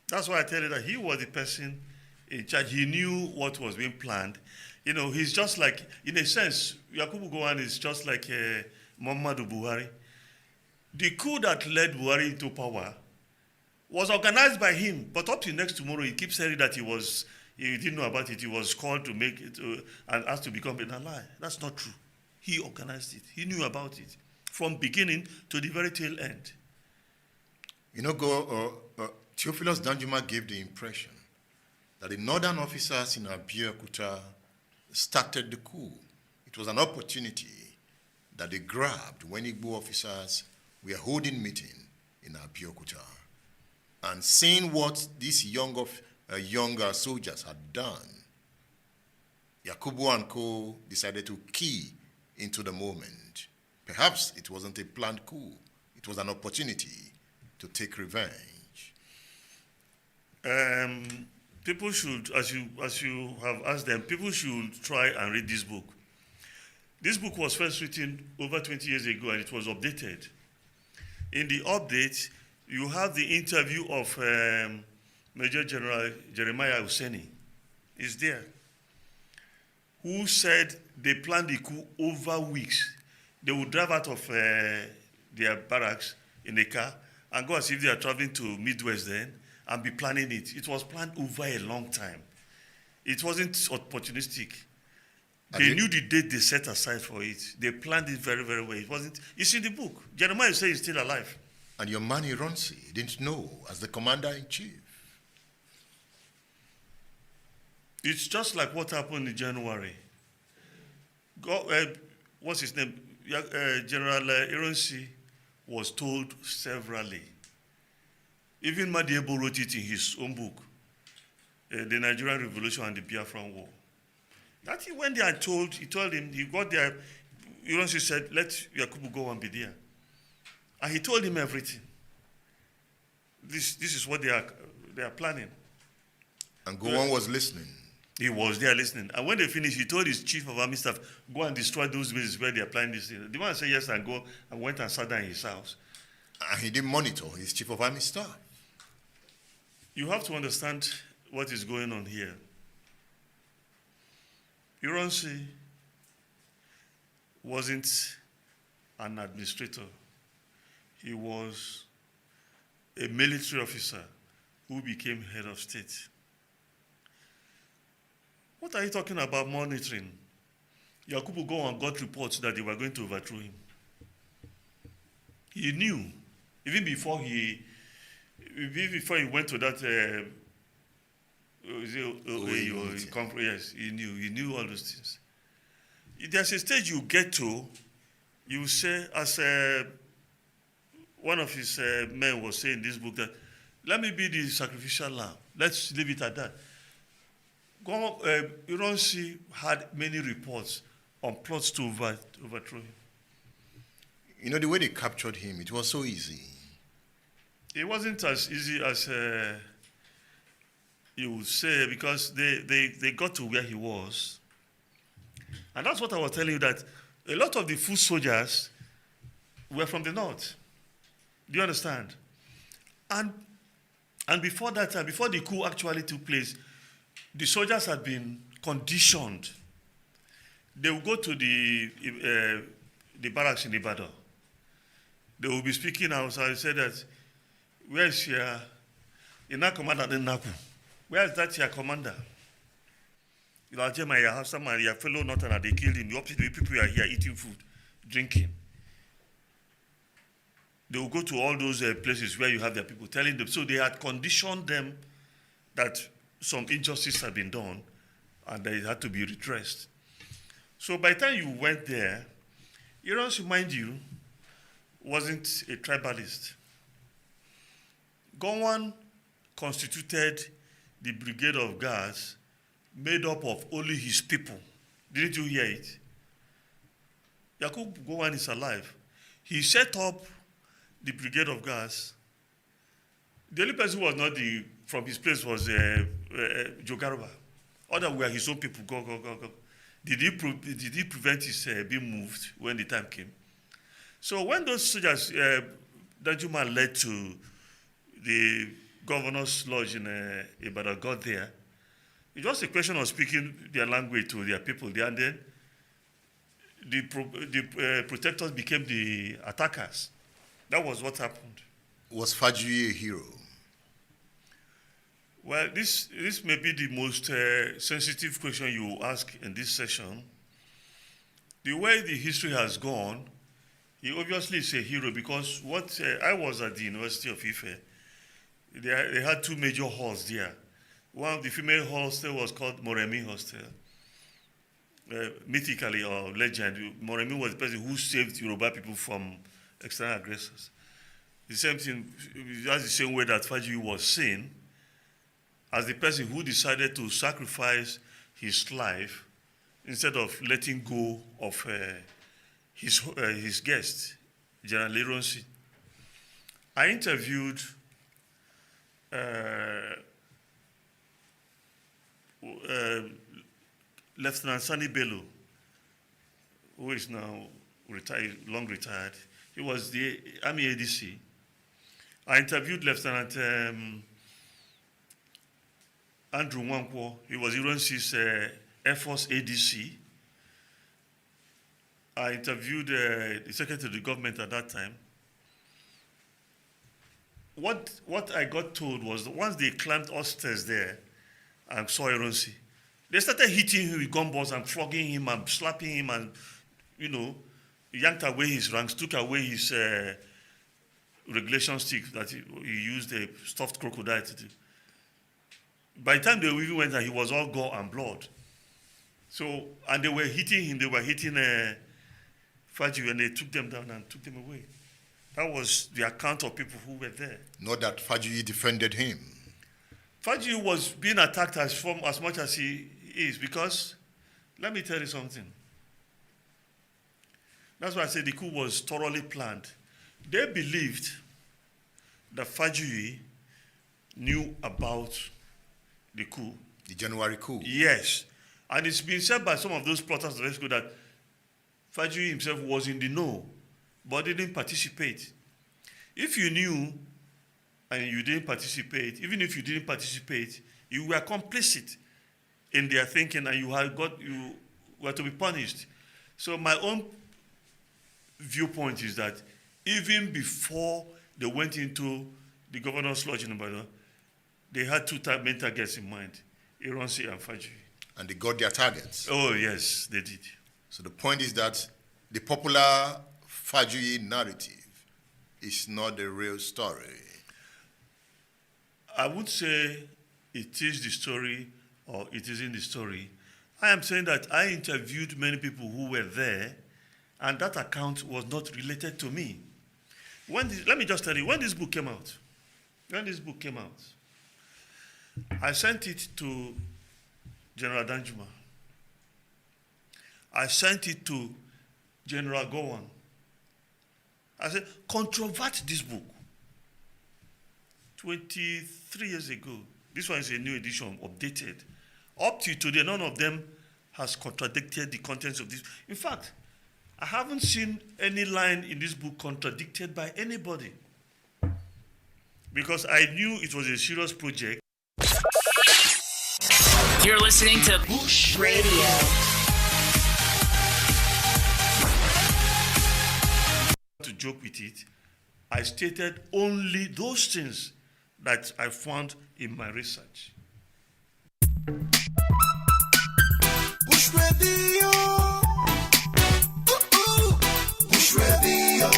Speaker 8: That's why I tell you that he was the person in charge. He knew what was being planned. You know, he's just like, in a sense, Yakubu Gowon is just like Muhammadu Buhari. The coup that led Buhari into power was organized by him, but up to next tomorrow, he keeps saying that he didn't know about it. He was called to make it and asked to become a lie. That's not true. He organized it. He knew about it from beginning to the very tail end.
Speaker 5: You know, Theophilus Danjuma gave the impression that the northern officers in Abeokuta started the coup. It was an opportunity that they grabbed when Igbo officers were holding meeting in Abeokuta. And seeing what these younger soldiers had done, Yakubu and co. decided to key into the moment. Perhaps it wasn't a planned coup. It was an opportunity to take revenge.
Speaker 8: People should, as you have asked them, people should try and read this book. This book was first written over 20 years ago and it was updated. In the update, you have the interview of Major General Jeremiah Husseini. Is there. Who said they planned the coup over weeks. They would drive out of their barracks in a car and go as if they are traveling to Midwest then and be planning it. It was planned over a long time. It wasn't opportunistic. They knew the date they set aside for it. They planned it very, very well. It wasn't. It's in the book. Jeremiah says he's still alive.
Speaker 5: And your man IRONSI didn't know as the commander-in-chief.
Speaker 8: It's just like what happened in January. What's his name? General IRONSI was told severally. Even Madiebo wrote it in his own book, The Nigerian Revolution and the Biafran War. That he went there and he told him, he got there, IRONSI said, let Yakubu go and be there. And he told him everything. This is what they are planning.
Speaker 5: And Gowon was listening.
Speaker 8: He was there listening. And when they finished, he told his chief of army staff, go and destroy those bases where they are planning this thing. The man said yes and go and went and sat down in his house.
Speaker 5: And he didn't monitor his chief of army staff.
Speaker 8: You have to understand what is going on here. IRONSI wasn't an administrator. He was a military officer who became head of state. What are you talking about monitoring? Yakubu Gowon got reports that they were going to overthrow him. He knew, even before he went to that yes, he knew all those things. There's a stage you get to, you say, as one of his men was saying in this book, that let me be the sacrificial lamb. Let's leave it at that. IRONSI had many reports on plots to overthrow him.
Speaker 5: You know, the way they captured him, it was so easy.
Speaker 8: It wasn't as easy as you would say, because they got to where he was. And that's what I was telling you, that a lot of the foot soldiers were from the north. Do you understand? And And before that time, before the coup actually took place, the soldiers had been conditioned. They will go to the barracks in Ibadan. They will be speaking outside. I said that, where is your commander in Naku? Where is that your commander? You know, you have someone, your fellow northerner, they killed him. The opposite people are here eating food, drinking. They will go to all those places where you have their people telling them. So they had conditioned them that some injustice had been done and they had to be redressed. So by the time you went there, IRONSI, mind you, wasn't a tribalist. Gowon constituted the Brigade of Guards made up of only his people. Didn't you hear it? Yakub Gowon is alive. He set up the Brigade of Guards. The only person who was not from his place was Jogaruba. Other were his own people. Go. Did he prevent his being moved when the time came? So when those soldiers, Danjuma led to the governor's lodge in Ibadan, got there, it was a question of speaking their language to their people there, and then the protectors became the attackers. That was what happened.
Speaker 5: Was Fajuyi a hero?
Speaker 8: Well, this may be the most sensitive question you will ask in this session. The way the history has gone, he obviously is a hero because I was at the University of Ife. They had two major halls there. One of the female hostel was called Moremi Hostel. Mythically or legend, Moremi was the person who saved Yoruba people from external aggressors. The same thing, that's the same way that Fajuyi was seen as the person who decided to sacrifice his life instead of letting go of his guest, General IRONSI. I interviewed Lieutenant Sani Bello, who is now retired, long retired. He was the Army ADC. I interviewed Lieutenant Andrew Nwankwo. He was IRONSI's Air Force ADC. I interviewed the Secretary of the Government at that time. What I got told was that once they climbed upstairs there and saw IRONSI, they started hitting him with gunballs and flogging him and slapping him and, yanked away his ranks, took away his regulation stick that he used a stuffed crocodile to do. By the time they even went there, he was all gore and blood. So, and they were hitting him, they were hitting Fajuyi, and they took them down and took them away. That was the account of people who were there.
Speaker 5: Not that Fajuyi defended him.
Speaker 8: Fajuyi was being attacked as much as he is because, let me tell you something. That's why I said the coup was thoroughly planned. They believed that Fajuyi knew about the coup.
Speaker 5: The January coup.
Speaker 8: Yes. And it's been said by some of those plotters that Fajuyi himself was in the know, but didn't participate. If you knew and you didn't participate, even if you didn't participate, you were complicit in their thinking and you were to be punished. So my own viewpoint is that even before they went into the governor's lodge in Ibadan, they had two main targets in mind, IRONSI and Fajuyi.
Speaker 5: And they got their targets.
Speaker 8: Oh, yes, they did.
Speaker 5: So the point is that the popular Fajuyi narrative is not the real story.
Speaker 8: I would say it is the story or it isn't the story. I am saying that I interviewed many people who were there, and that account was not related to me. Let me just tell you, when this book came out, I sent it to General Danjuma. I sent it to General Gowon. I said, controvert this book. 23 years ago. This one is a new edition, updated. Up to today, none of them has contradicted the contents of this. In fact, I haven't seen any line in this book contradicted by anybody. because I knew it was a serious project.
Speaker 2: You're listening to Bush Radio.
Speaker 8: To joke with it, I stated only those things that I found in my research.
Speaker 7: Bush Radio. Bush Radio.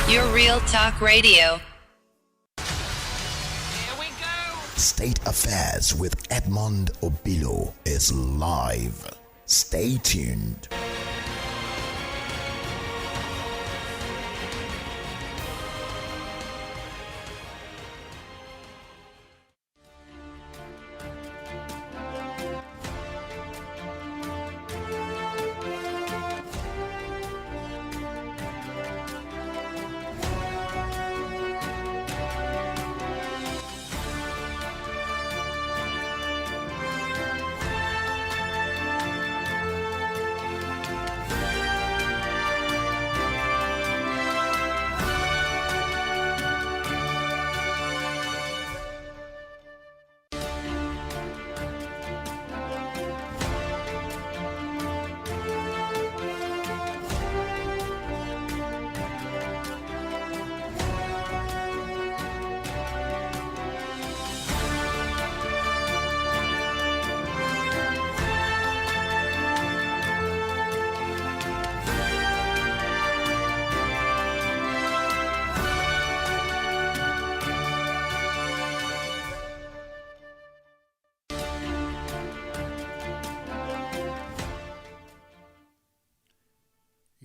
Speaker 1: Your real talk radio.
Speaker 3: State Affairs with Edmond Obilo is live. Stay tuned.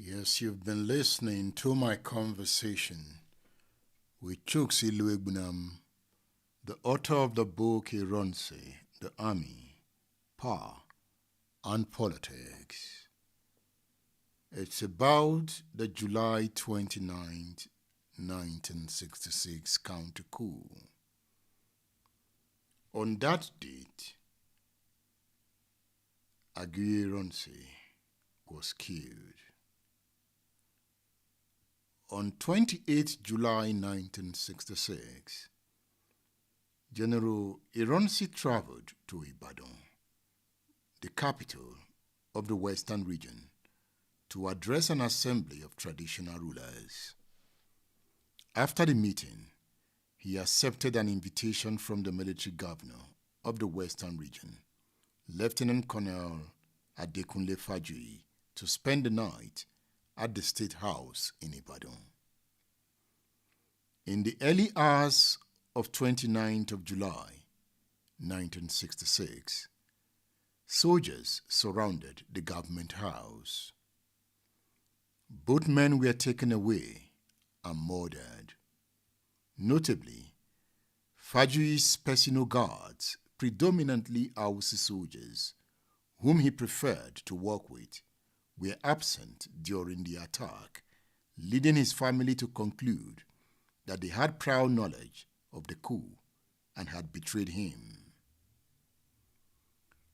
Speaker 5: Yes, you've been listening to my conversation with Chuks Iluegbunam, the author of the book IRONSI, The Army, Power, and Politics. It's about the July 29th, 1966 counter-coup. On that date, Aguiyi Ironsi was killed. On 28 July 1966, General Ironsi traveled to Ibadan, the capital of the Western region, to address an assembly of traditional rulers. After the meeting, he accepted an invitation from the military governor of the Western region, Lieutenant Colonel Adekunle Fajuyi, to spend the night at the State House in Ibadan. In the early hours of 29th of July, 1966, soldiers surrounded the government house. Both men were taken away and murdered. Notably, Fajuyi's personal guards, predominantly Hausa soldiers, whom he preferred to work with, were absent during the attack, leading his family to conclude that they had prior knowledge of the coup and had betrayed him.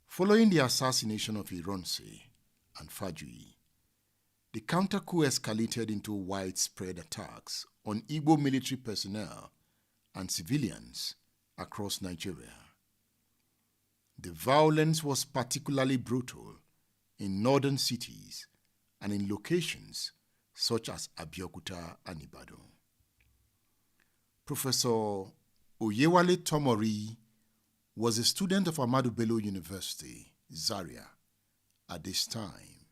Speaker 5: Following the assassination of Ironsi and Fajuyi, the counter-coup escalated into widespread attacks on Igbo military personnel and civilians across Nigeria. The violence was particularly brutal in northern cities and in locations such as Abeokuta and Ibadan. Professor Oyewale Tomori was a student of Ahmadu Bello University, Zaria, at this time.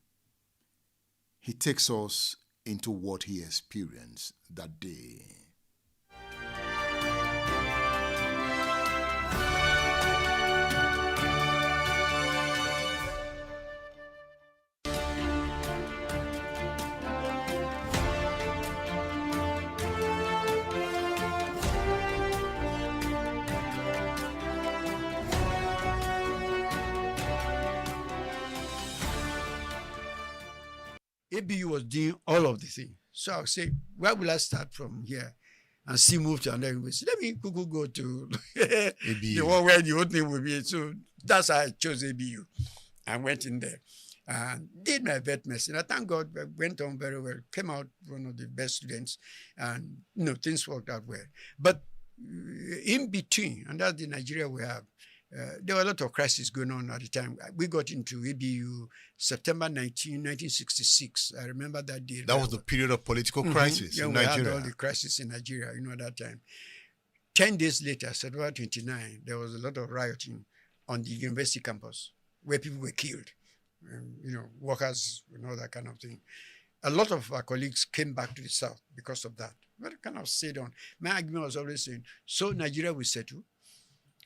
Speaker 5: He takes us into what he experienced that day.
Speaker 10: ABU was doing all of the thing. So I'll say, where will I start from here and still move to another university? Let me go to the one where the old name will be. So that's how I chose ABU. I went in there. and did my vet medicine. I thank God I went on very well, came out one of the best students, and things worked out well. But in between, and that's the Nigeria we have, there were a lot of crises going on at the time. We got into ABU September 1966. I remember that day.
Speaker 5: That was the period of political crisis in Nigeria.
Speaker 10: We had all the crisis in Nigeria, at that time. 10 days later, September 29, there was a lot of rioting on the university campus where people were killed, workers and all that kind of thing. A lot of our colleagues came back to the South because of that. But I kind of stayed on. My argument was always saying, so Nigeria will settle.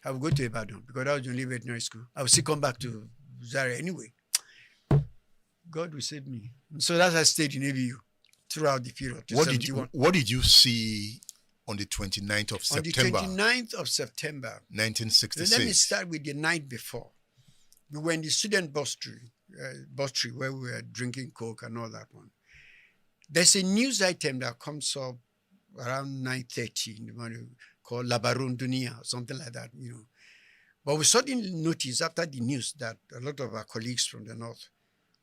Speaker 10: I will go to Ibadan because that was the only veterinary school. I will still come back to Zaria anyway. God will save me. And so that's why I stayed in ABU throughout the period.
Speaker 5: What did you see on the 29th of September?
Speaker 10: On the 29th of September.
Speaker 5: 1966.
Speaker 10: Let me start with the night before. We were in the student bustry where we were drinking Coke and all that one. There's a news item that comes up around 9:30 in the morning called Labarun Dunia or something like that, But we suddenly noticed after the news that a lot of our colleagues from the north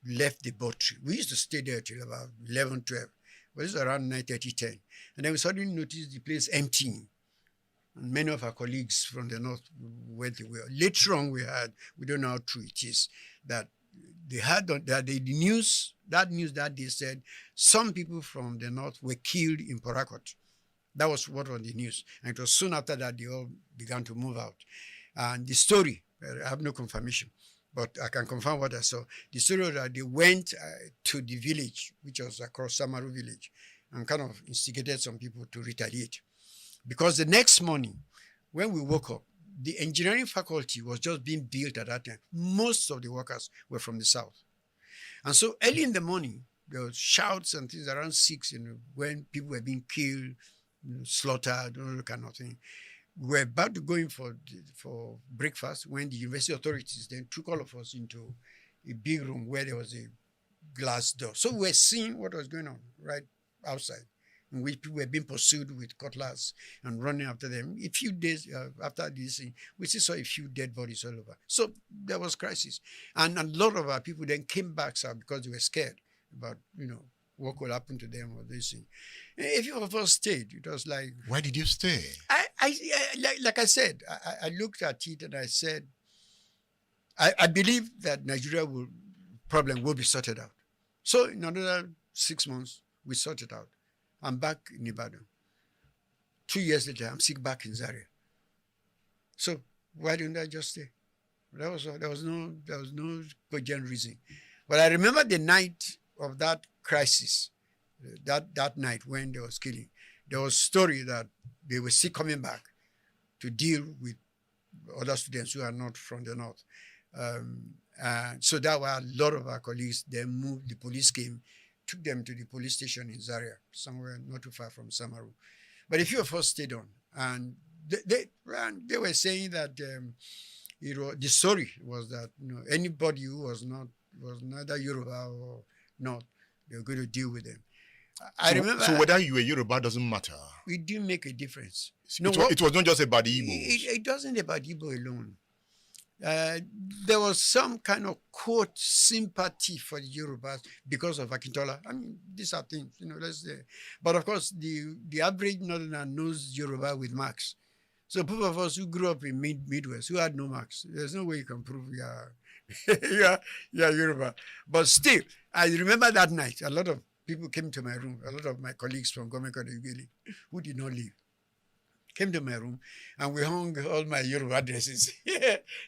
Speaker 10: left the buttery. We used to stay there till about 11, 12. But this was around 9:30, 10. And then we suddenly noticed the place emptying. And many of our colleagues from the north went away. Later on, we don't know how true it is, that they had that the news that day said some people from the north were killed in Port Harcourt. That was what was the news. And it was soon after that they all began to move out. And the story, I have no confirmation, but I can confirm what I saw. The story was that they went to the village, which was across Samaru village, and kind of instigated some people to retaliate. Because the next morning, when we woke up, the engineering faculty was just being built at that time. Most of the workers were from the south. And so early in the morning, there was shouts and things around 6, when people were being killed, slaughtered, all that kind of thing. We were about to go in for breakfast when the university authorities then took all of us into a big room where there was a glass door. So we were seeing what was going on right outside, in which people were being pursued with cutlass and running after them. A few days after this, we still saw a few dead bodies all over. So there was crisis. And a lot of our people then came back south because they were scared about, what could happen to them or this thing. A few of us stayed. It was like...
Speaker 5: Why did you stay?
Speaker 10: Like I said, I looked at it and I said, I believe that Nigeria problem will be sorted out. So in another 6 months, we sorted out. I'm back in Ibadan. 2 years later, I'm sick back in Zaria. So why didn't I just stay? There was no cogent reason. But I remember the night of that crisis, that night when there was killing, there was a story that they were still coming back to deal with other students who are not from the north. And so that were a lot of our colleagues then moved, the police came, took them to the police station in Zaria, somewhere not too far from Samaru. But a few of us stayed on. And they were saying that the story was that anybody who was neither Yoruba or not, they were going to deal with them. I remember.
Speaker 5: So whether you were Yoruba doesn't matter.
Speaker 10: It didn't make a difference.
Speaker 5: It was not just about the Igbo.
Speaker 10: It wasn't about Igbo alone. There was some kind of quote sympathy for the Yorubas because of Akintola. I mean, these are things, let's say. But of course, the average northerner knows Yoruba with marks. So people of us who grew up in Midwest, who had no marks, there's no way you can prove you're Yoruba. But still, I remember that night, a lot of people came to my room, a lot of my colleagues from Government College who did not leave, came to my room, and we hung all my Yoruba dresses,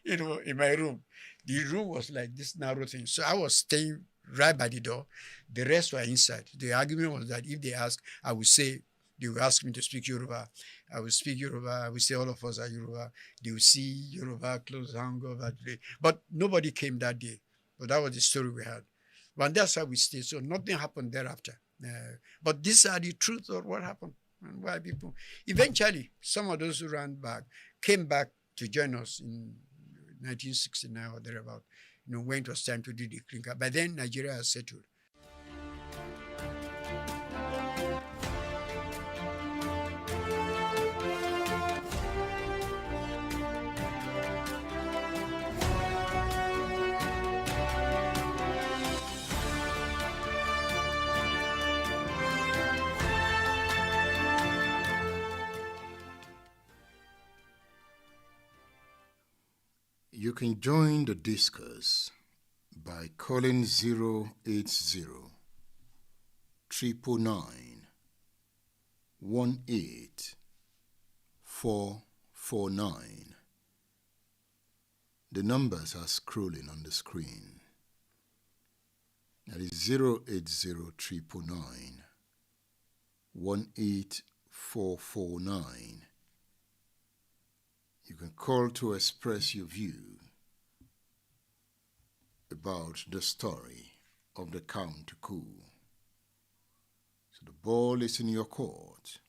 Speaker 10: in my room. The room was like this narrow thing. So I was staying right by the door. The rest were inside. The argument was that if they ask, I would say, they will ask me to speak Yoruba. I will speak Yoruba. I will say all of us are Yoruba. They will see Yoruba clothes hung over today. But nobody came that day. But that was the story we had. But that's how we stayed. So nothing happened thereafter. But these are the truth of what happened and why people. Eventually, some of those who ran back came back to join us in 1969 or thereabout. When it was time to do the clinker. By then, Nigeria has settled.
Speaker 5: You can join the discourse by calling 080 999 18449. The numbers are scrolling on the screen. That is 080 999 18449. You can call to express your view about the story of the counter-coup. So the ball is in your court.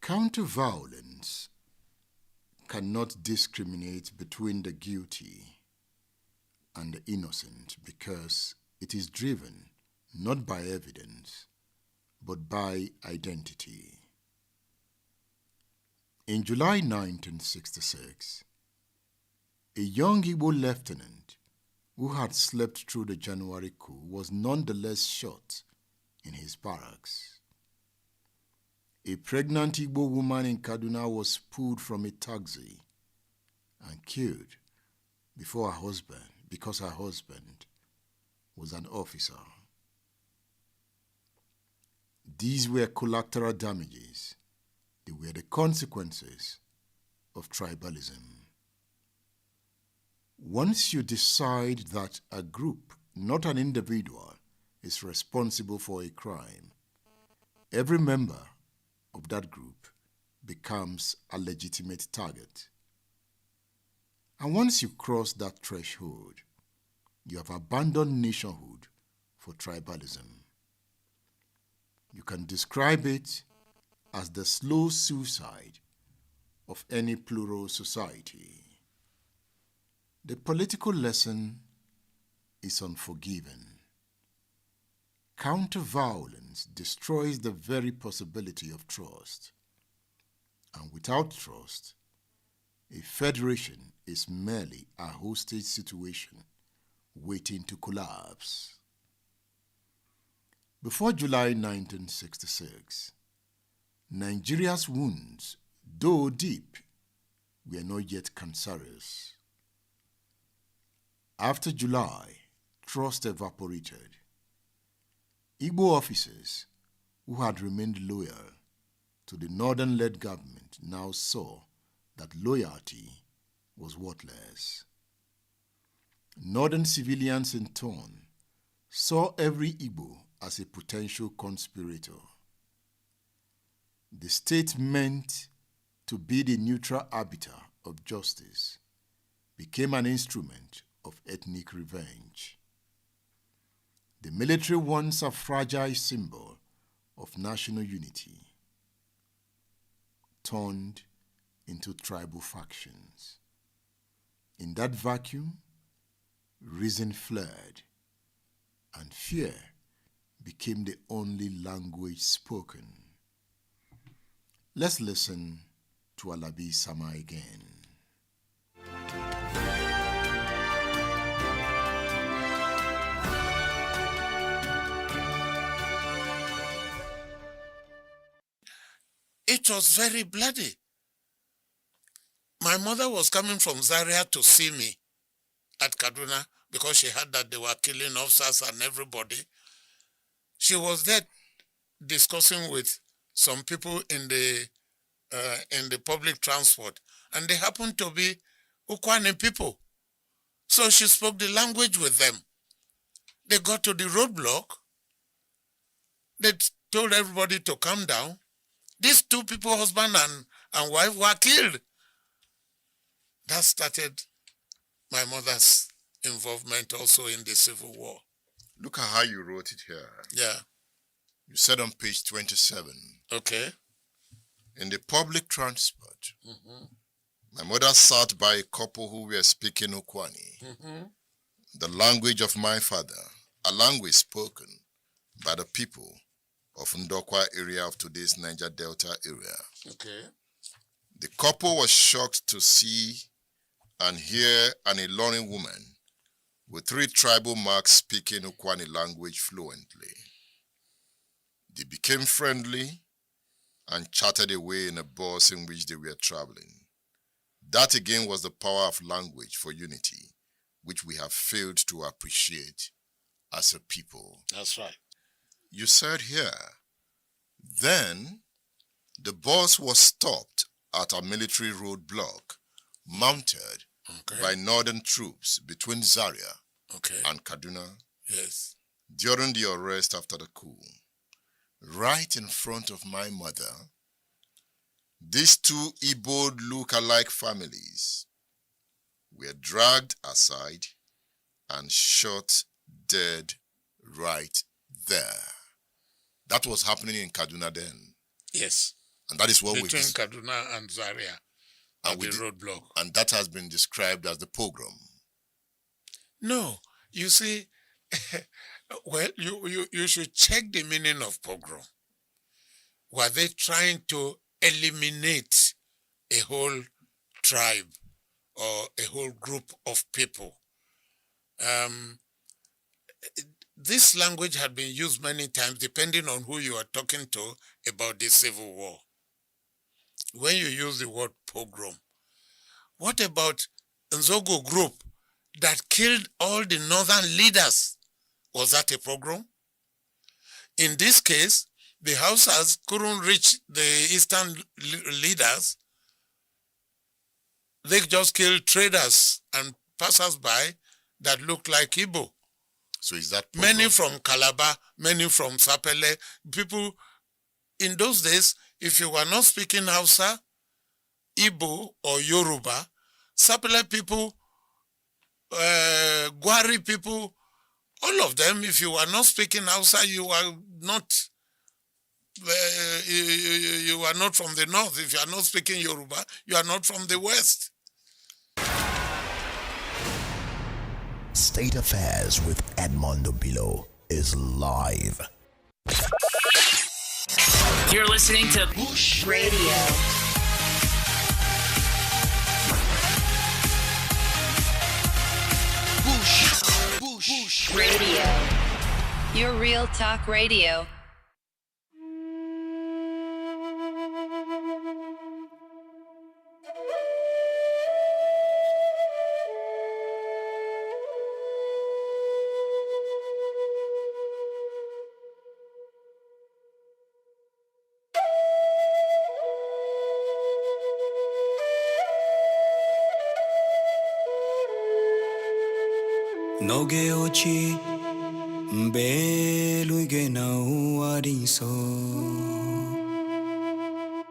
Speaker 5: Counter-violence cannot discriminate between the guilty and the innocent because it is driven not by evidence but by identity. In July 1966, a young Igbo lieutenant who had slept through the January coup was nonetheless shot in his barracks. A pregnant Igbo woman in Kaduna was pulled from a taxi and killed because her husband was an officer. These were collateral damages. They were the consequences of tribalism. Once you decide that a group, not an individual, is responsible for a crime, every member of that group becomes a legitimate target. And once you cross that threshold, you have abandoned nationhood for tribalism. You can describe it as the slow suicide of any plural society. The political lesson is unforgiving. Counter-violence destroys the very possibility of trust. And without trust, a federation is merely a hostage situation waiting to collapse. Before July 1966, Nigeria's wounds, though deep, were not yet cancerous. After July, trust evaporated. Igbo officers who had remained loyal to the northern-led government now saw that loyalty was worthless. Northern civilians, in turn, saw every Igbo as a potential conspirator. The state meant to be the neutral arbiter of justice became an instrument of ethnic revenge. The military, once a fragile symbol of national unity, turned into tribal factions. In that vacuum, reason fled, and fear became the only language spoken. Let's listen to Alabi Sama again.
Speaker 6: It was very bloody. My mother was coming from Zaria to see me at Kaduna because she heard that they were killing officers and everybody. She was there discussing with some people in the public transport, and they happened to be Ukwane people. So she spoke the language with them. They got to the roadblock. They told everybody to calm down. These two people, husband and wife, were killed. That started my mother's involvement also in the Civil War.
Speaker 5: Look at how you wrote it here.
Speaker 6: Yeah.
Speaker 5: You said on page 27.
Speaker 6: Okay.
Speaker 5: In the public transport, my mother sat by a couple who were speaking Ukwane, the language of my father, a language spoken by the people of Ndokwa area of today's Niger Delta area.
Speaker 6: Okay.
Speaker 5: The couple was shocked to see and hear an Ilorin woman with 3 tribal marks speaking Ukwane language fluently. They became friendly and chatted away in a bus in which they were traveling. That again was the power of language for unity, which we have failed to appreciate as a people.
Speaker 6: That's right.
Speaker 5: You said here, then the bus was stopped at a military roadblock mounted by northern troops between Zaria and Kaduna.
Speaker 6: Yes.
Speaker 5: During the arrest after the coup, right in front of my mother, these two Igbo look-alike families were dragged aside and shot dead right there. That was happening in Kaduna then.
Speaker 6: Yes.
Speaker 5: And that is what
Speaker 6: between Kaduna and Zaria at the roadblock.
Speaker 5: And that has been described as the pogrom.
Speaker 6: No, you see, well, you should check the meaning of pogrom. Were they trying to eliminate a whole tribe or a whole group of people? This language had been used many times depending on who you are talking to about the Civil War. When you use the word pogrom, what about Nzogo group that killed all the northern leaders? Was that a pogrom? In this case, the Hausas couldn't reach the eastern leaders. They just killed traders and passers-by that looked like Igbo.
Speaker 5: So is that
Speaker 6: pogrom? Many from Calabar, many from Sapele. People, in those days, if you were not speaking Hausa, Igbo or Yoruba, Sapele people, Gwari people, all of them, if you were not speaking Hausa, you were not you are not from the north. If you are not speaking Yoruba, you are not from the west.
Speaker 3: State Affairs with Edmond Obilo is live.
Speaker 2: You're listening to
Speaker 1: Bush Radio. Bush Radio. Your real talk radio.
Speaker 7: Noge ochi mbelu gena uariso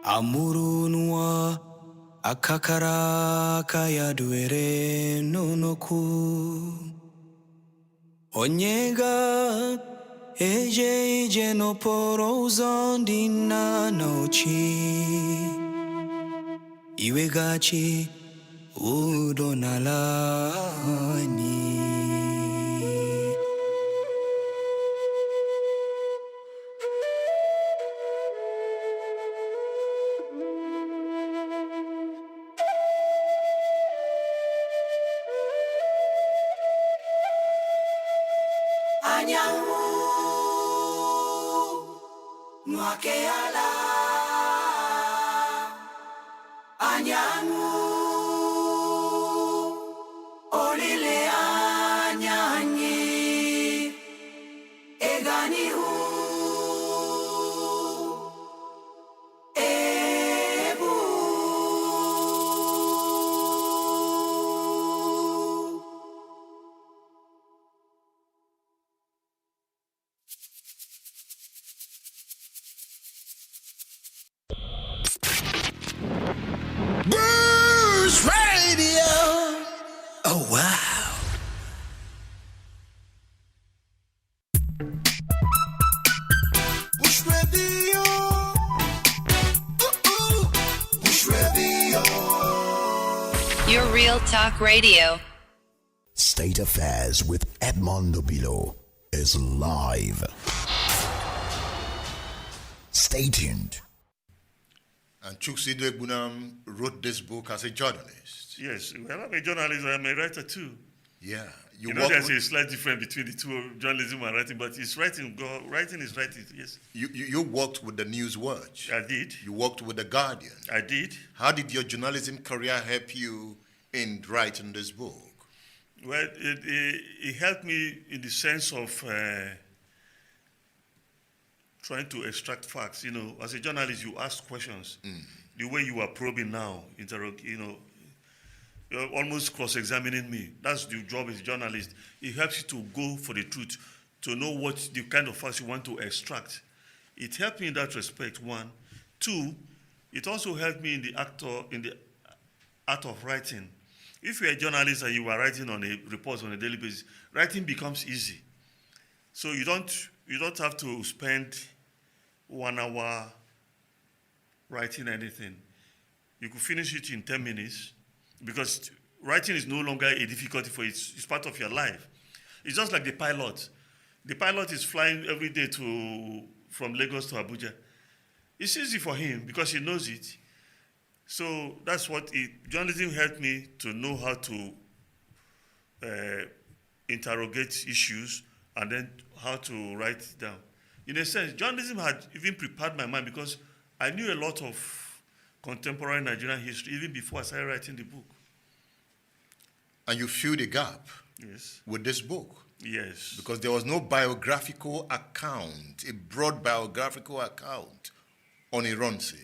Speaker 7: amurunwa akakara kaya duere nonoku onyega eje no poro zondina nochi iwegachi udonalani.
Speaker 3: Oh, wow.
Speaker 7: Bush Radio. Bush Radio.
Speaker 1: Your real talk radio.
Speaker 3: State Affairs with Edmond Obilo is live. Stay tuned.
Speaker 5: And Chukwusido Egbunam wrote this book as a journalist.
Speaker 8: Yes, well, I'm a journalist. I'm a writer too.
Speaker 5: Yeah.
Speaker 8: You know, there's a slight difference between the two, journalism and writing, but it's writing. Writing is writing, yes.
Speaker 5: You worked with the News Watch.
Speaker 8: I did.
Speaker 5: You worked with the Guardian.
Speaker 8: I did.
Speaker 5: How did your journalism career help you in writing this book?
Speaker 8: Well, it helped me in the sense of trying to extract facts. You know, as a journalist, you ask questions. The way you are probing now, you're almost cross-examining me. That's the job as a journalist. It helps you to go for the truth, to know what the kind of facts you want to extract. It helped me in that respect, one. Two, it also helped me in the art of writing. If you're a journalist and you are writing on a report on a daily basis, writing becomes easy. So you don't have to spend 1 hour writing anything. You could finish it in 10 minutes because writing is no longer a difficulty for it. It's part of your life. It's just like the pilot. The pilot is flying every day from Lagos to Abuja. It's easy for him because he knows it. So that's what journalism helped me to know how to interrogate issues and then how to write it down. In a sense, journalism had even prepared my mind because I knew a lot of contemporary Nigerian history even before I started writing the book.
Speaker 5: And you filled a gap with this book.
Speaker 8: Yes.
Speaker 5: Because there was no biographical account, a broad biographical account on IRONSI.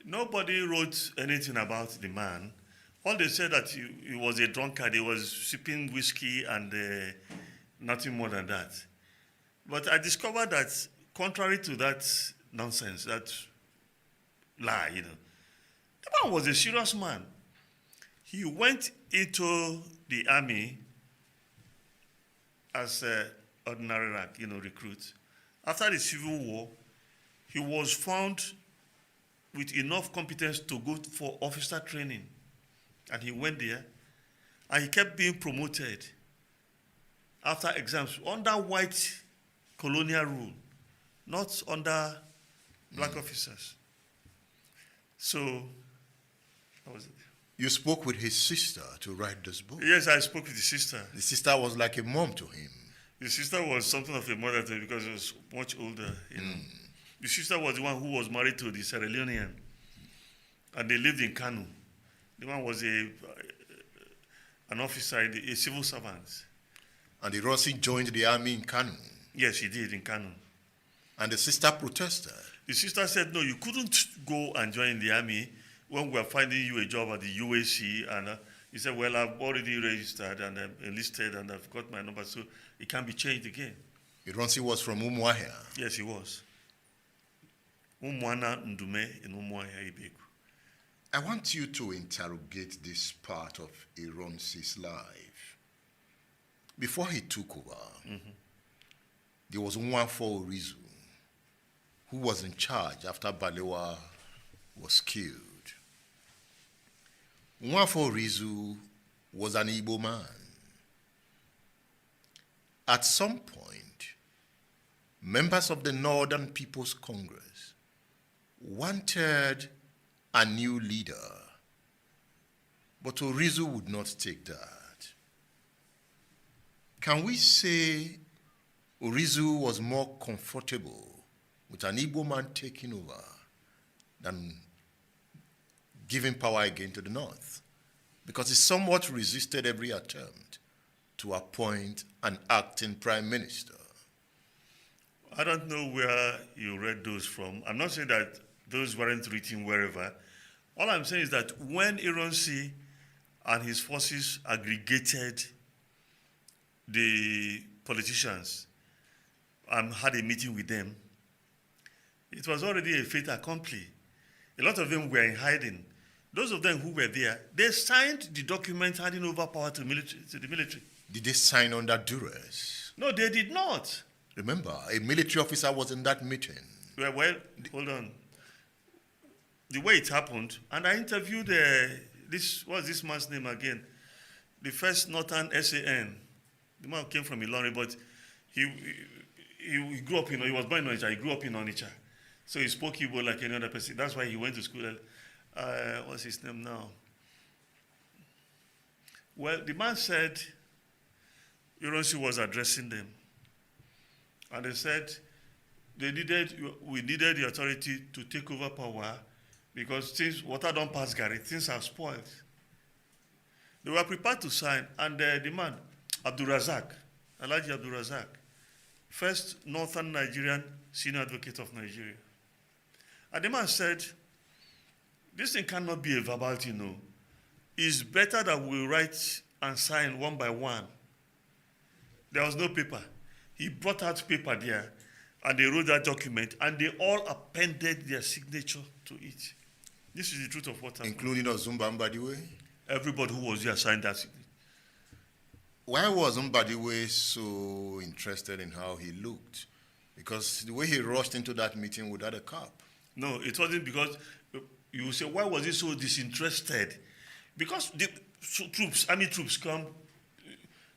Speaker 8: Nobody wrote anything about the man. All they said that he was a drunkard, he was sipping whiskey and nothing more than that. But I discovered that contrary to that nonsense, that lie, the man was a serious man. He went into the army as an ordinary rank, recruit. After the Civil War, he was found with enough competence to go for officer training. And he went there, and he kept being promoted after exams under white colonial rule, not under black officers. So, that was it.
Speaker 5: You spoke with his sister to write this book.
Speaker 8: Yes, I spoke with the sister.
Speaker 5: The sister was like a mom to him.
Speaker 8: The sister was something of a mother to him because she was much older, The sister was the one who was married to the Sierra Leonean, and they lived in Kanu. The one was an officer, a civil servant.
Speaker 5: And IRONSI joined the army in Kanu.
Speaker 8: Yes, he did, in Kanu.
Speaker 5: And the sister protested.
Speaker 8: The sister said, no, you couldn't go and join the army when we are finding you a job at the UAC. And he said, well, I've already registered and I'm enlisted and I've got my number, so it can't be changed again.
Speaker 5: IRONSI was from Umuahia.
Speaker 8: Yes, he was. Umuana Ndume in Umuahia Ibeku.
Speaker 5: I want you to interrogate this part of IRONSI's life. Before he took over, there was Nwafo Orizu, who was in charge after Balewa was killed. Nwafo Orizu was an Igbo man. At some point, members of the Northern People's Congress wanted a new leader, but Orizu would not take that. Can we say Orizu was more comfortable with an Igbo man taking over than giving power again to the North? Because he somewhat resisted every attempt to appoint an acting prime minister.
Speaker 8: I don't know where you read those from. I'm not saying that those weren't written wherever. All I'm saying is that when IRONSI and his forces aggregated the politicians and had a meeting with them, it was already a fait accompli. A lot of them were in hiding. Those of them who were there, they signed the document handing over power to the military.
Speaker 5: Did they sign under duress?
Speaker 8: No, they did not.
Speaker 5: Remember, a military officer was in that meeting.
Speaker 8: Well, hold on. The way it happened, and I interviewed what's this man's name again? The first Northern SAN. The man came from Ilorin, but he grew up he was born in Onitsha, he grew up in Onitsha. So he spoke Igbo like any other person. That's why he went to school. What's his name now? Well, the man said IRONSI was addressing them. And they said we needed the authority to take over power because things, water don't pass Gary, things are spoiled. They were prepared to sign, and the man, Alhaji Abdul Razak, first Northern Nigerian senior advocate of Nigeria. And the man said, this thing cannot be a verbal thing, no. It's better that we write and sign one by one. There was no paper. He brought out paper there, and they wrote that document, and they all appended their signature to it. This is the truth of what happened.
Speaker 5: Including Ozumba Mbadiwe?
Speaker 8: Everybody who was there signed that signature.
Speaker 5: Why was Mbadiwe so interested in how he looked? Because the way he rushed into that meeting without a cap.
Speaker 8: No, it wasn't because you say, why was he so disinterested? Because the army troops come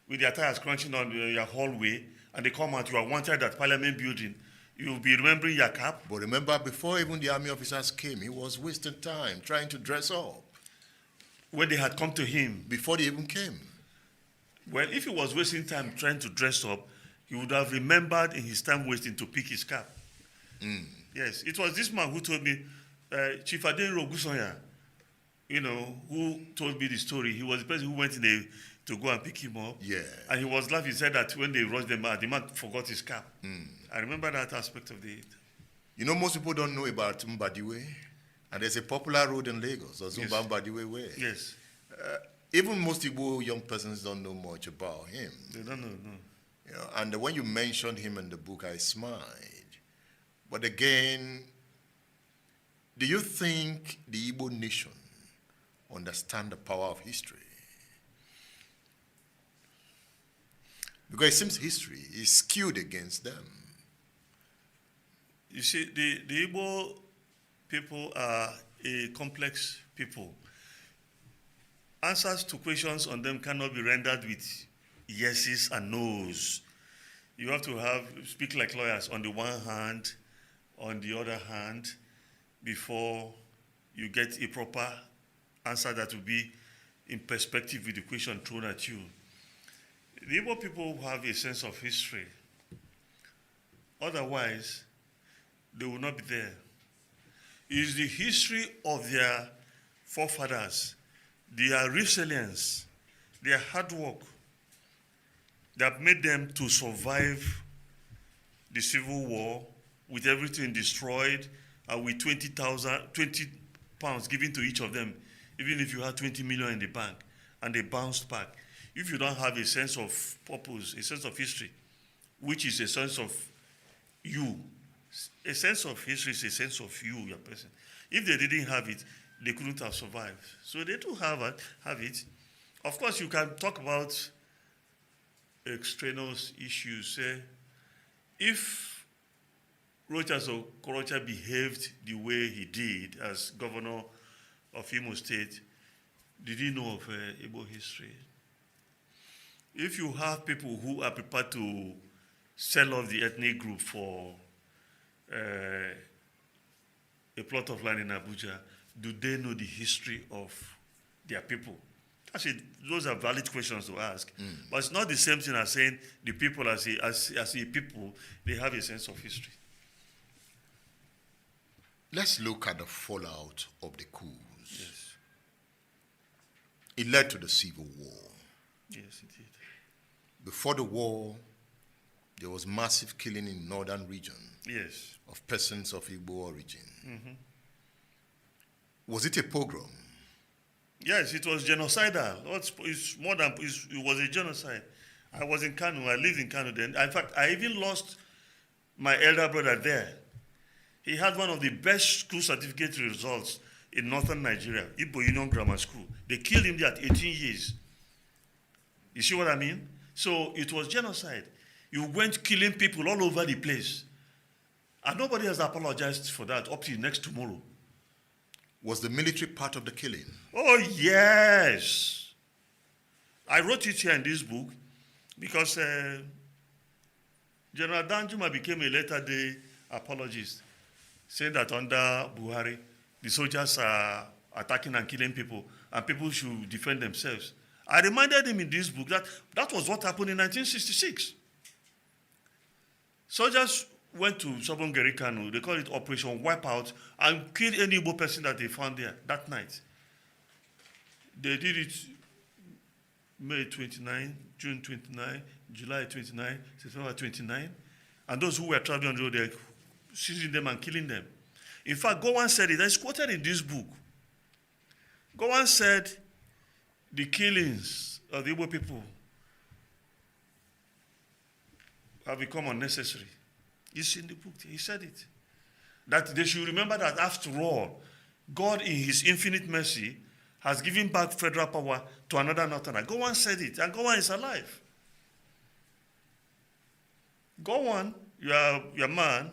Speaker 8: with their tires crunching on your hallway, and they come out, you are wanted at Parliament building. You'll be remembering your cap.
Speaker 5: But remember, before even the army officers came, he was wasting time trying to dress up.
Speaker 8: When they had come to him.
Speaker 5: Before they even came.
Speaker 8: Well, if he was wasting time trying to dress up, he would have remembered in his time wasting to pick his cap.
Speaker 5: Mm.
Speaker 8: Yes, it was this man who told me, Chief Adenro Gusonya, who told me the story. He was the person who went in to go and pick him up.
Speaker 5: Yeah.
Speaker 8: And he was laughing. He said that when they rushed the man forgot his cap.
Speaker 5: Mm.
Speaker 8: I remember that aspect of it.
Speaker 5: Most people don't know about Mbadiwe. And there's a popular road in Lagos, Ozumba Mbadiwe Way.
Speaker 8: Yes.
Speaker 5: Even most Igbo young persons don't know much about him.
Speaker 8: They don't know, no.
Speaker 5: And when you mentioned him in the book, I smiled. But again, do you think the Igbo nation understand the power of history? Because it seems history is skewed against them.
Speaker 8: You see, the Igbo people are a complex people. Answers to questions on them cannot be rendered with yeses and nos. You have to speak like lawyers on the one hand, on the other hand, before you get a proper answer that will be in perspective with the question thrown at you. The Igbo people have a sense of history. Otherwise, they will not be there. It is the history of their forefathers, their resilience, their hard work that made them to survive the Civil War with everything destroyed and with 20 pounds given to each of them, even if you had 20 million in the bank, and they bounced back. If you don't have a sense of purpose, a sense of history, which is a sense of you, a sense of history is a sense of you, your person. If they didn't have it, they couldn't have survived. So they do have it. Of course, you can talk about extraneous issues. If Rochas Okorocha behaved the way he did as governor of Imo State, did he know of Igbo history? If you have people who are prepared to sell off the ethnic group for a plot of land in Abuja, do they know the history of their people? Actually, those are valid questions to ask. But it's not the same thing as saying the people as a people, they have a sense of history.
Speaker 5: Let's look at the fallout of the coups.
Speaker 8: Yes.
Speaker 5: It led to the Civil War.
Speaker 8: Yes, it did.
Speaker 5: Before the war, there was massive killing in northern region.
Speaker 8: Yes.
Speaker 5: Of persons of Igbo origin.
Speaker 8: Mm-hmm.
Speaker 5: Was it a pogrom?
Speaker 8: Yes, it was genocidal. It was a genocide. I was in Kano. I lived in Kano then. In fact, I even lost my elder brother there. He had one of the best school certificate results in northern Nigeria, Igbo Union Grammar School. They killed him there at 18 years. You see what I mean? So it was genocide. You went killing people all over the place. And nobody has apologized for that up to next tomorrow.
Speaker 5: Was the military part of the killing?
Speaker 8: Oh, yes. I wrote it here in this book because General Danjuma became a later-day apologist, saying that under Buhari, the soldiers are attacking and killing people, and people should defend themselves. I reminded him in this book that that was what happened in 1966. Soldiers went to Southern Kano, they call it Operation Wipeout, and killed any Igbo person that they found there that night. They did it May 29, June 29, July 29, September 29. And those who were traveling on the road, they were seizing them and killing them. In fact, Gowan said it, it's quoted in this book. Gowan said the killings of the Igbo people have become unnecessary. It's in the book, he said it. That they should remember that after all, God in his infinite mercy has given back federal power to another northerner. Gowan said it, and Gowan is alive. Gowan, your man,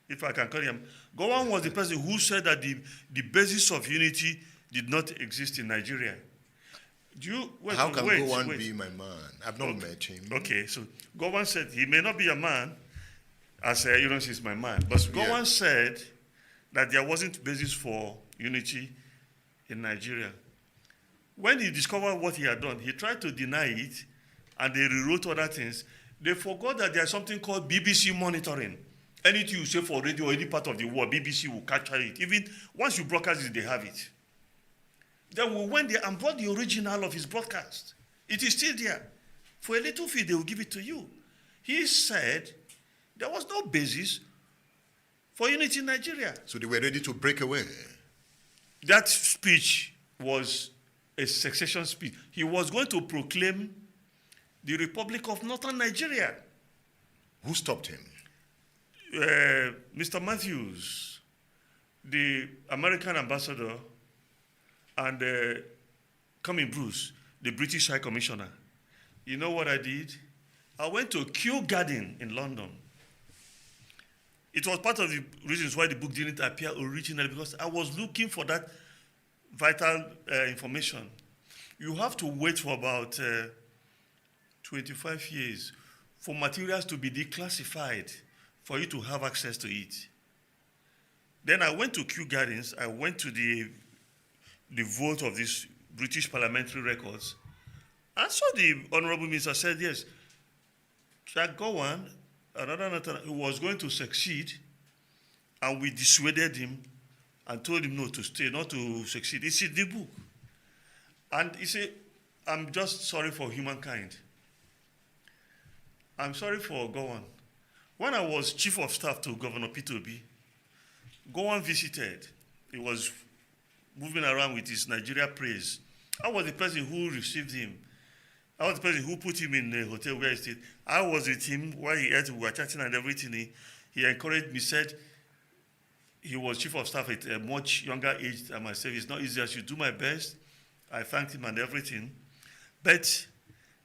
Speaker 8: if I can call him, Gowan was the person who said that the basis of unity did not exist in Nigeria.
Speaker 5: How can Gowan be my man? I've not met him.
Speaker 8: Okay, so Gowan said he may not be a man, as IRONSI is my man, but Gowan said that there wasn't basis for unity in Nigeria. When he discovered what he had done, he tried to deny it, and they rewrote other things. They forgot that there's something called BBC monitoring. Anything you say for radio or any part of the world, BBC will capture it. Even once you broadcast it, they have it. Then we went there and brought the original of his broadcast. It is still there. For a little fee, they will give it to you. He said there was no basis for unity in Nigeria.
Speaker 5: So they were ready to break away.
Speaker 8: That speech was a secession speech. He was going to proclaim the Republic of Northern Nigeria.
Speaker 5: Who stopped him?
Speaker 8: Mr. Matthews, the American ambassador, and Cumming Bruce, the British High Commissioner. You know what I did? I went to Kew Garden in London. It was part of the reasons why the book didn't appear originally, because I was looking for that vital information. You have to wait for about 25 years for materials to be declassified for you to have access to it. Then I went to Kew Gardens. I went to the vault of these British parliamentary records. And so the Honorable Minister said, yes, Jack Gowan, another who was going to succeed, and we dissuaded him and told him no, to stay, not to succeed. It's in the book. And he said, I'm just sorry for humankind. I'm sorry for Gowan. When I was chief of staff to Governor P2B, Gowan visited. He was moving around with his Nigeria praise. I was the person who received him. I was the person who put him in the hotel where he stayed. I was with him while he ate, we were chatting and everything. He encouraged me, said he was chief of staff at a much younger age than myself. It's not easy. I should do my best. I thanked him and everything. But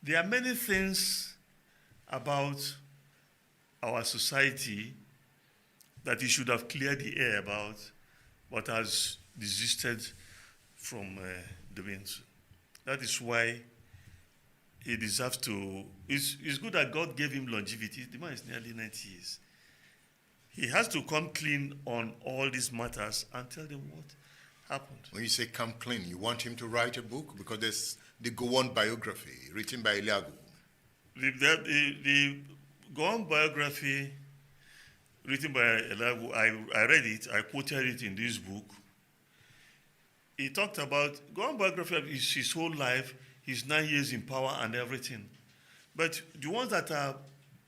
Speaker 8: there are many things about our society that he should have cleared the air about, but has desisted from doing so. That is why he deserves to. It's good that God gave him longevity. The man is nearly 90 years. He has to come clean on all these matters and tell them what happened.
Speaker 5: When you say come clean, you want him to write a book? Because there's the Gowon biography written by Eliagu.
Speaker 8: The Gowon biography written by Eliagu, I read it, I quoted it in this book. He talked about, Gowon biography is his whole life, his 9 years in power and everything. But the ones that are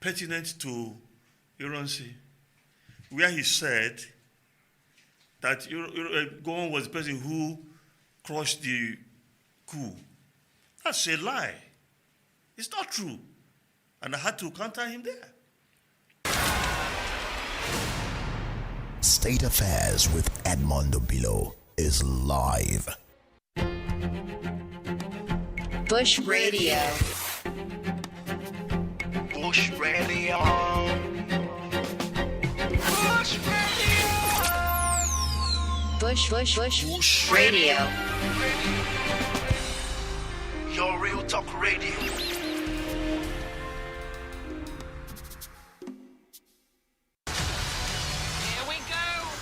Speaker 8: pertinent to IRONSI, where he said that Gowon was the person who crushed the coup. That's a lie. It's not true. And I had to counter him there.
Speaker 3: State Affairs with Edmond Obilo is live.
Speaker 1: Bush Radio.
Speaker 4: Bush Radio. Bush Radio.
Speaker 1: Bush Radio.
Speaker 4: Your real talk radio.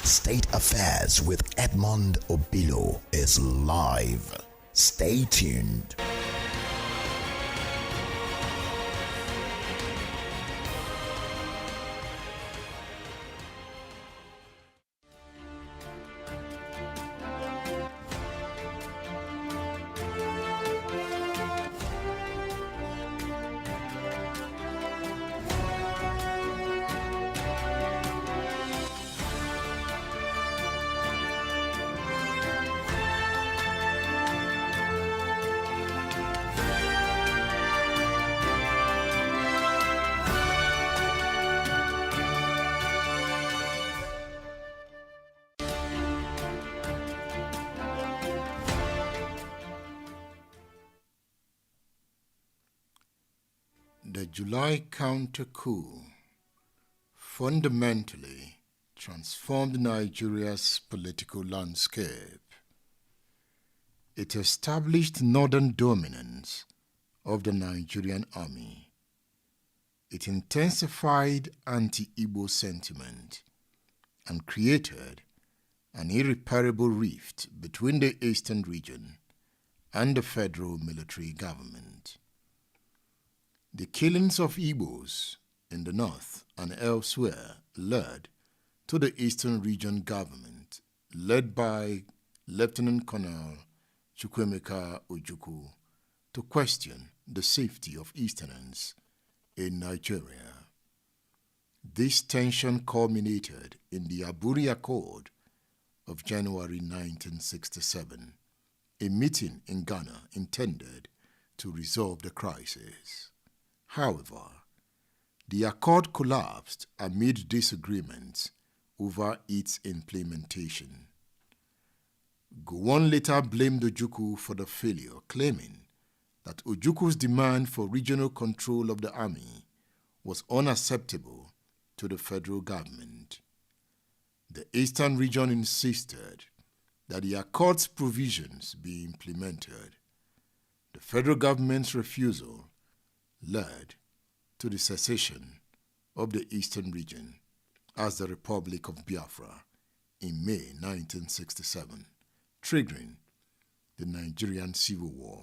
Speaker 3: State Affairs with Edmond Obilo is live. Stay tuned.
Speaker 5: July counter-coup fundamentally transformed Nigeria's political landscape. It established northern dominance of the Nigerian army. It intensified anti-Igbo sentiment and created an irreparable rift between the eastern region and the federal military government. The killings of Igbos in the north and elsewhere led to the Eastern Region government, led by Lieutenant Colonel Chukwemeka Ojukwu, to question the safety of Easterners in Nigeria. This tension culminated in the Aburi Accord of January 1967, a meeting in Ghana intended to resolve the crisis. However, the accord collapsed amid disagreements over its implementation. Gowon later blamed Ojukwu for the failure, claiming that Ojukwu's demand for regional control of the army was unacceptable to the federal government. The Eastern region insisted that the accord's provisions be implemented. The federal government's refusal led to the secession of the Eastern region as the Republic of Biafra in May 1967, triggering the Nigerian Civil War.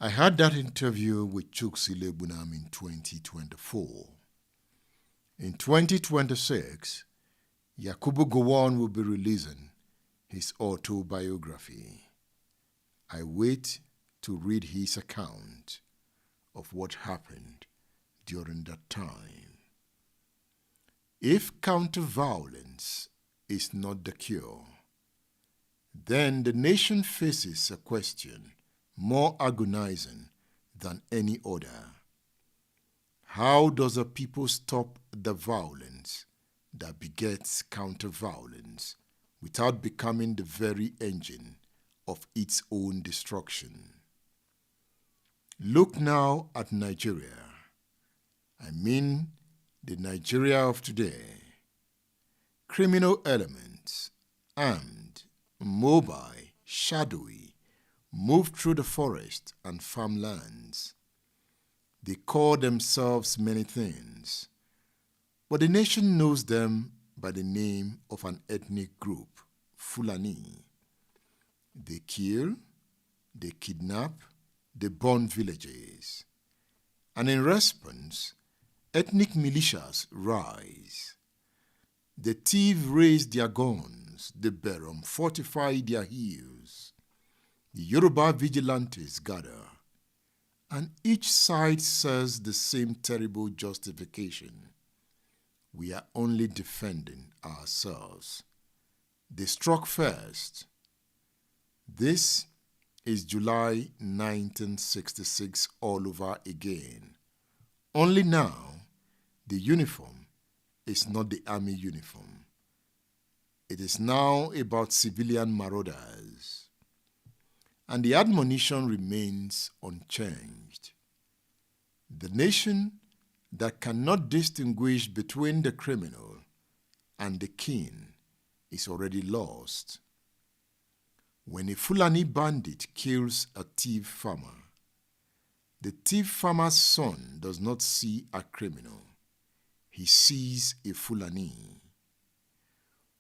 Speaker 5: I had that interview with Chukwusi Lebunam in 2024. In 2026, Yakubu Gowon will be releasing his autobiography. I wait to read his account of what happened during that time. If counter-violence is not the cure, then the nation faces a question more agonizing than any other. How does a people stop the violence that begets counter-violence without becoming the very engine of its own destruction? Look now at Nigeria. I mean the Nigeria of today. Criminal elements, armed, mobile, shadowy, move through the forest and farmlands. They call themselves many things, but the nation knows them by the name of an ethnic group, Fulani. They kill, they kidnap, they burn villages. And in response, ethnic militias rise. The thieves raise their guns, the Berom fortify their hills. The Yoruba vigilantes gather, and each side says the same terrible justification. We are only defending ourselves. They struck first. This is July 1966 all over again. Only now, the uniform is not the army uniform. It is now about civilian marauders. And the admonition remains unchanged. The nation that cannot distinguish between the criminal and the king is already lost. When a Fulani bandit kills a thief farmer, the thief farmer's son does not see a criminal. He sees a Fulani.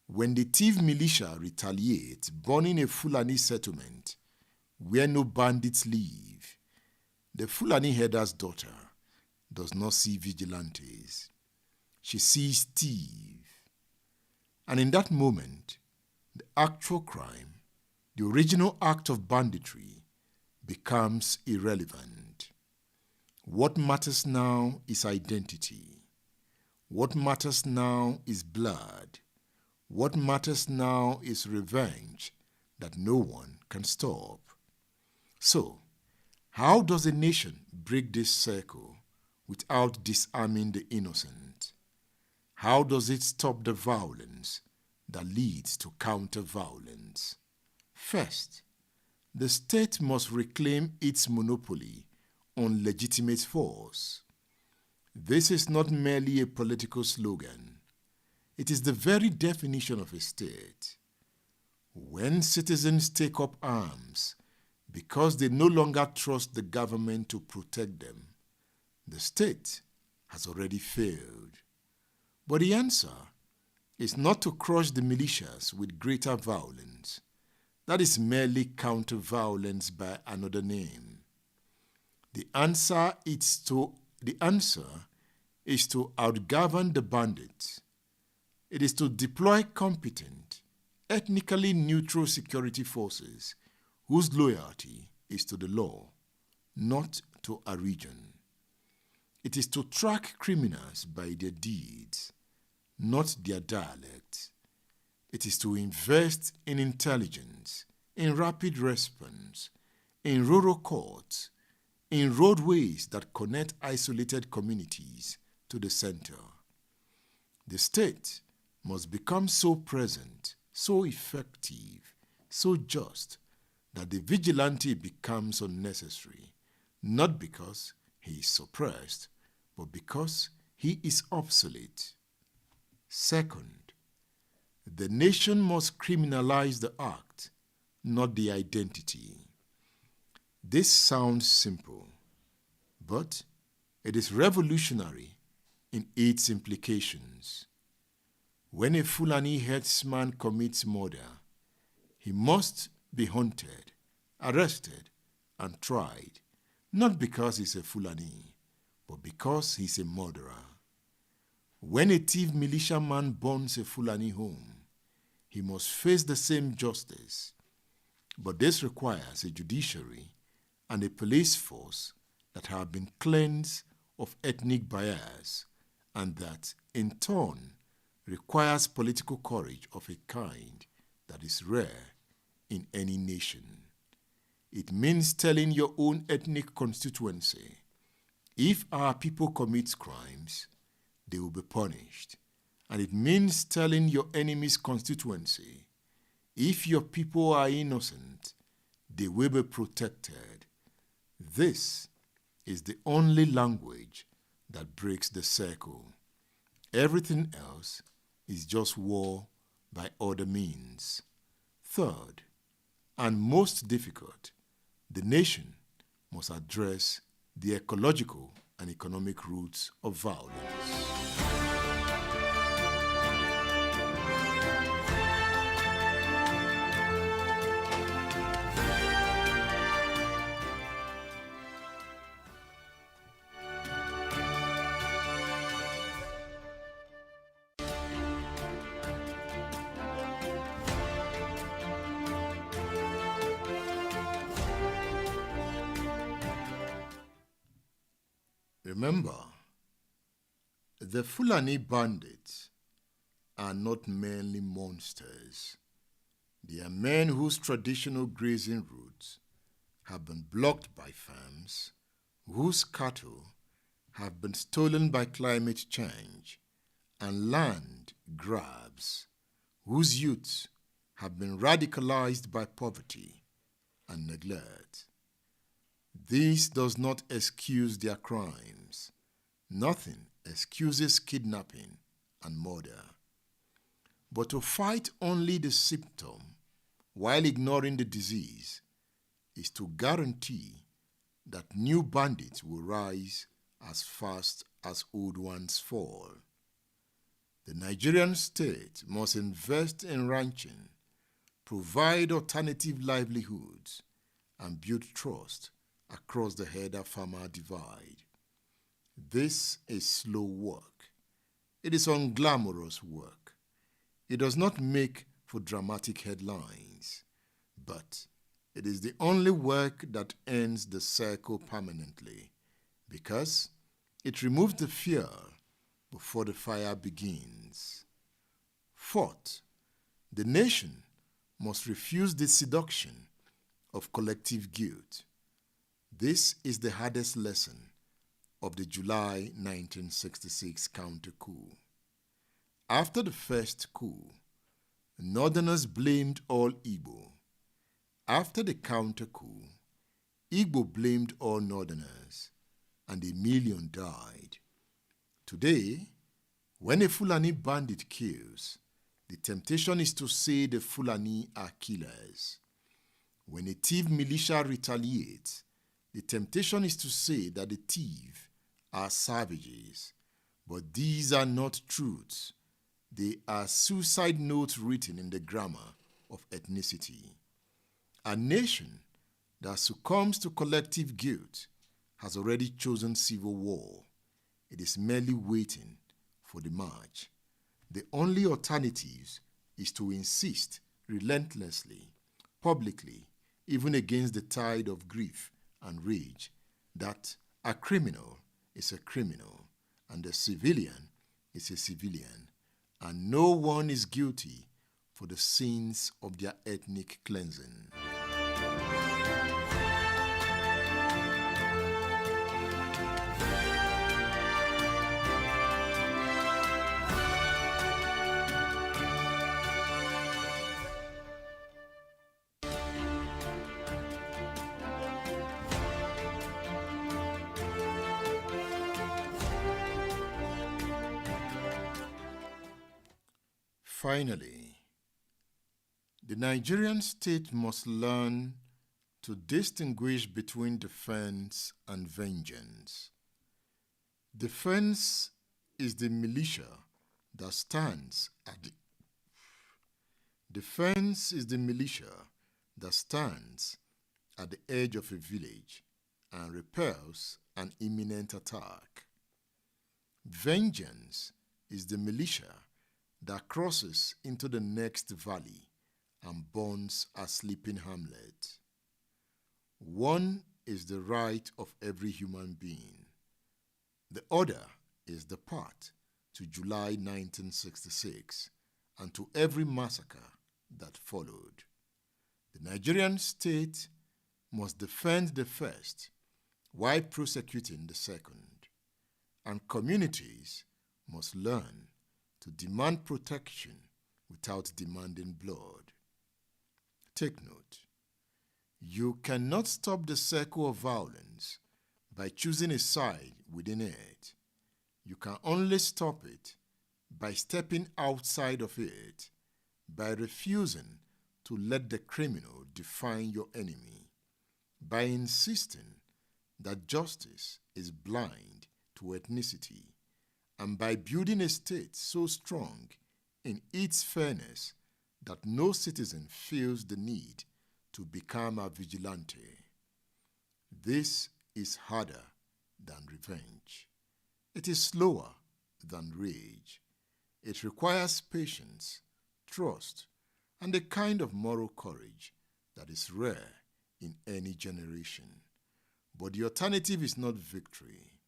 Speaker 5: When the thief militia retaliates, burning a Fulani settlement where no bandits live, the Fulani herder's daughter does not see vigilantes. She sees thieves. And in that moment, the actual crime, the original act of banditry, becomes irrelevant. What matters now is identity. What matters now is blood. What matters now is revenge that no one can stop. So, how does a nation break this circle without disarming the innocent? How does it stop the violence that leads to counter-violence? First, the state must reclaim its monopoly on legitimate force. This is not merely a political slogan. It is the very definition of a state. When citizens take up arms because they no longer trust the government to protect them, the state has already failed. But the answer is not to crush the militias with greater violence. That is merely counter-violence by another name. The answer is to outgovern the bandits. It is to deploy competent, ethnically neutral security forces whose loyalty is to the law, not to a region. It is to track criminals by their deeds, not their dialect. It is to invest in intelligence, in rapid response, in rural courts, in roadways that connect isolated communities to the center. The state must become so present, so effective, so just, that the vigilante becomes unnecessary, not because he is suppressed, but because he is obsolete. Second, the nation must criminalize the act, not the identity. This sounds simple, but it is revolutionary in its implications. When a Fulani herdsman commits murder, he must be hunted, arrested, and tried, not because he's a Fulani, but because he's a murderer. When a thief militiaman burns a Fulani home, he must face the same justice. But this requires a judiciary and a police force that have been cleansed of ethnic bias, and that, in turn, requires political courage of a kind that is rare in any nation. It means telling your own ethnic constituency, if our people commit crimes, they will be punished. And it means telling your enemy's constituency, if your people are innocent, they will be protected. This is the only language that breaks the circle. Everything else is just war by other means. Third, and most difficult, the nation must address the ecological and economic roots of violence. Remember, the Fulani bandits are not merely monsters. They are men whose traditional grazing routes have been blocked by farms, whose cattle have been stolen by climate change and land grabs, whose youths have been radicalized by poverty and neglect. This does not excuse their crimes. Nothing excuses kidnapping and murder. But to fight only the symptom while ignoring the disease is to guarantee that new bandits will rise as fast as old ones fall. The Nigerian state must invest in ranching, provide alternative livelihoods, and build trust across the herder-farmer divide. This is slow work. It is unglamorous work. It does not make for dramatic headlines, but it is the only work that ends the circle permanently, because it removes the fear before the fire begins. Fourth, the nation must refuse the seduction of collective guilt. This is the hardest lesson of the July 1966 counter-coup. After the first coup, Northerners blamed all Igbo. After the counter-coup, Igbo blamed all northerners, and 1 million died. Today, when a Fulani bandit kills, the temptation is to say the Fulani are killers. When a thief militia retaliates, the temptation is to say that the thief are savages. But these are not truths. They are suicide notes written in the grammar of ethnicity. A nation that succumbs to collective guilt has already chosen civil war. It is merely waiting for the march. The only alternative is to insist relentlessly, publicly, even against the tide of grief and rage, that a criminal is a criminal, and a civilian is a civilian, and no one is guilty for the sins of their ethnic cleansing. Finally, the Nigerian state must learn to distinguish between defense and vengeance. Defense is the militia that stands at the Defense is the militia that stands at the edge of a village and repels an imminent attack. Vengeance is the militia that crosses into the next valley and burns a sleeping hamlet. One is the right of every human being. The other is the path to July 1966 and to every massacre that followed. The Nigerian state must defend the first while prosecuting the second, and communities must learn to demand protection without demanding blood. Take note, you cannot stop the circle of violence by choosing a side within it. You can only stop it by stepping outside of it, by refusing to let the criminal define your enemy, by insisting that justice is blind to ethnicity, and by building a state so strong in its fairness that no citizen feels the need to become a vigilante. This is harder than revenge. It is slower than rage. It requires patience, trust, and a kind of moral courage that is rare in any generation. But the alternative is not victory.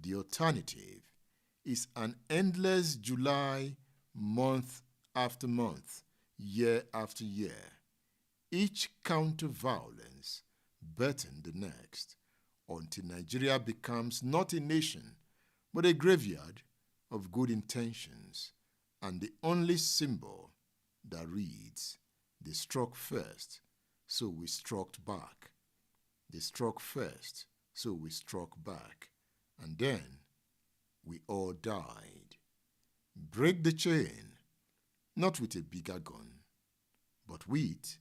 Speaker 5: The alternative is an endless July, month after month, year after year. Each counter-violence better the next, until Nigeria becomes not a nation, but a graveyard of good intentions, and the only symbol that reads, "They struck first, so we struck back. They struck first, so we struck back. And then we all died." Break the chain, not with a bigger gun, but with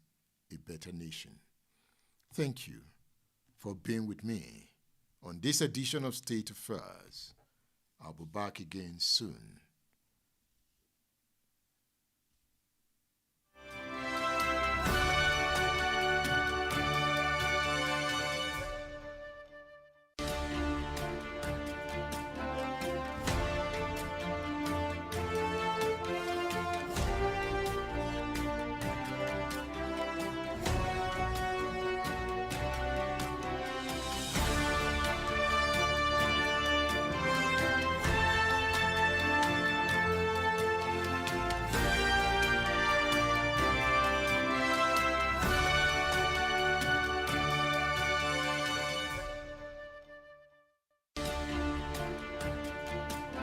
Speaker 5: a better nation. Thank you for being with me on this edition of State Affairs. I'll be back again soon.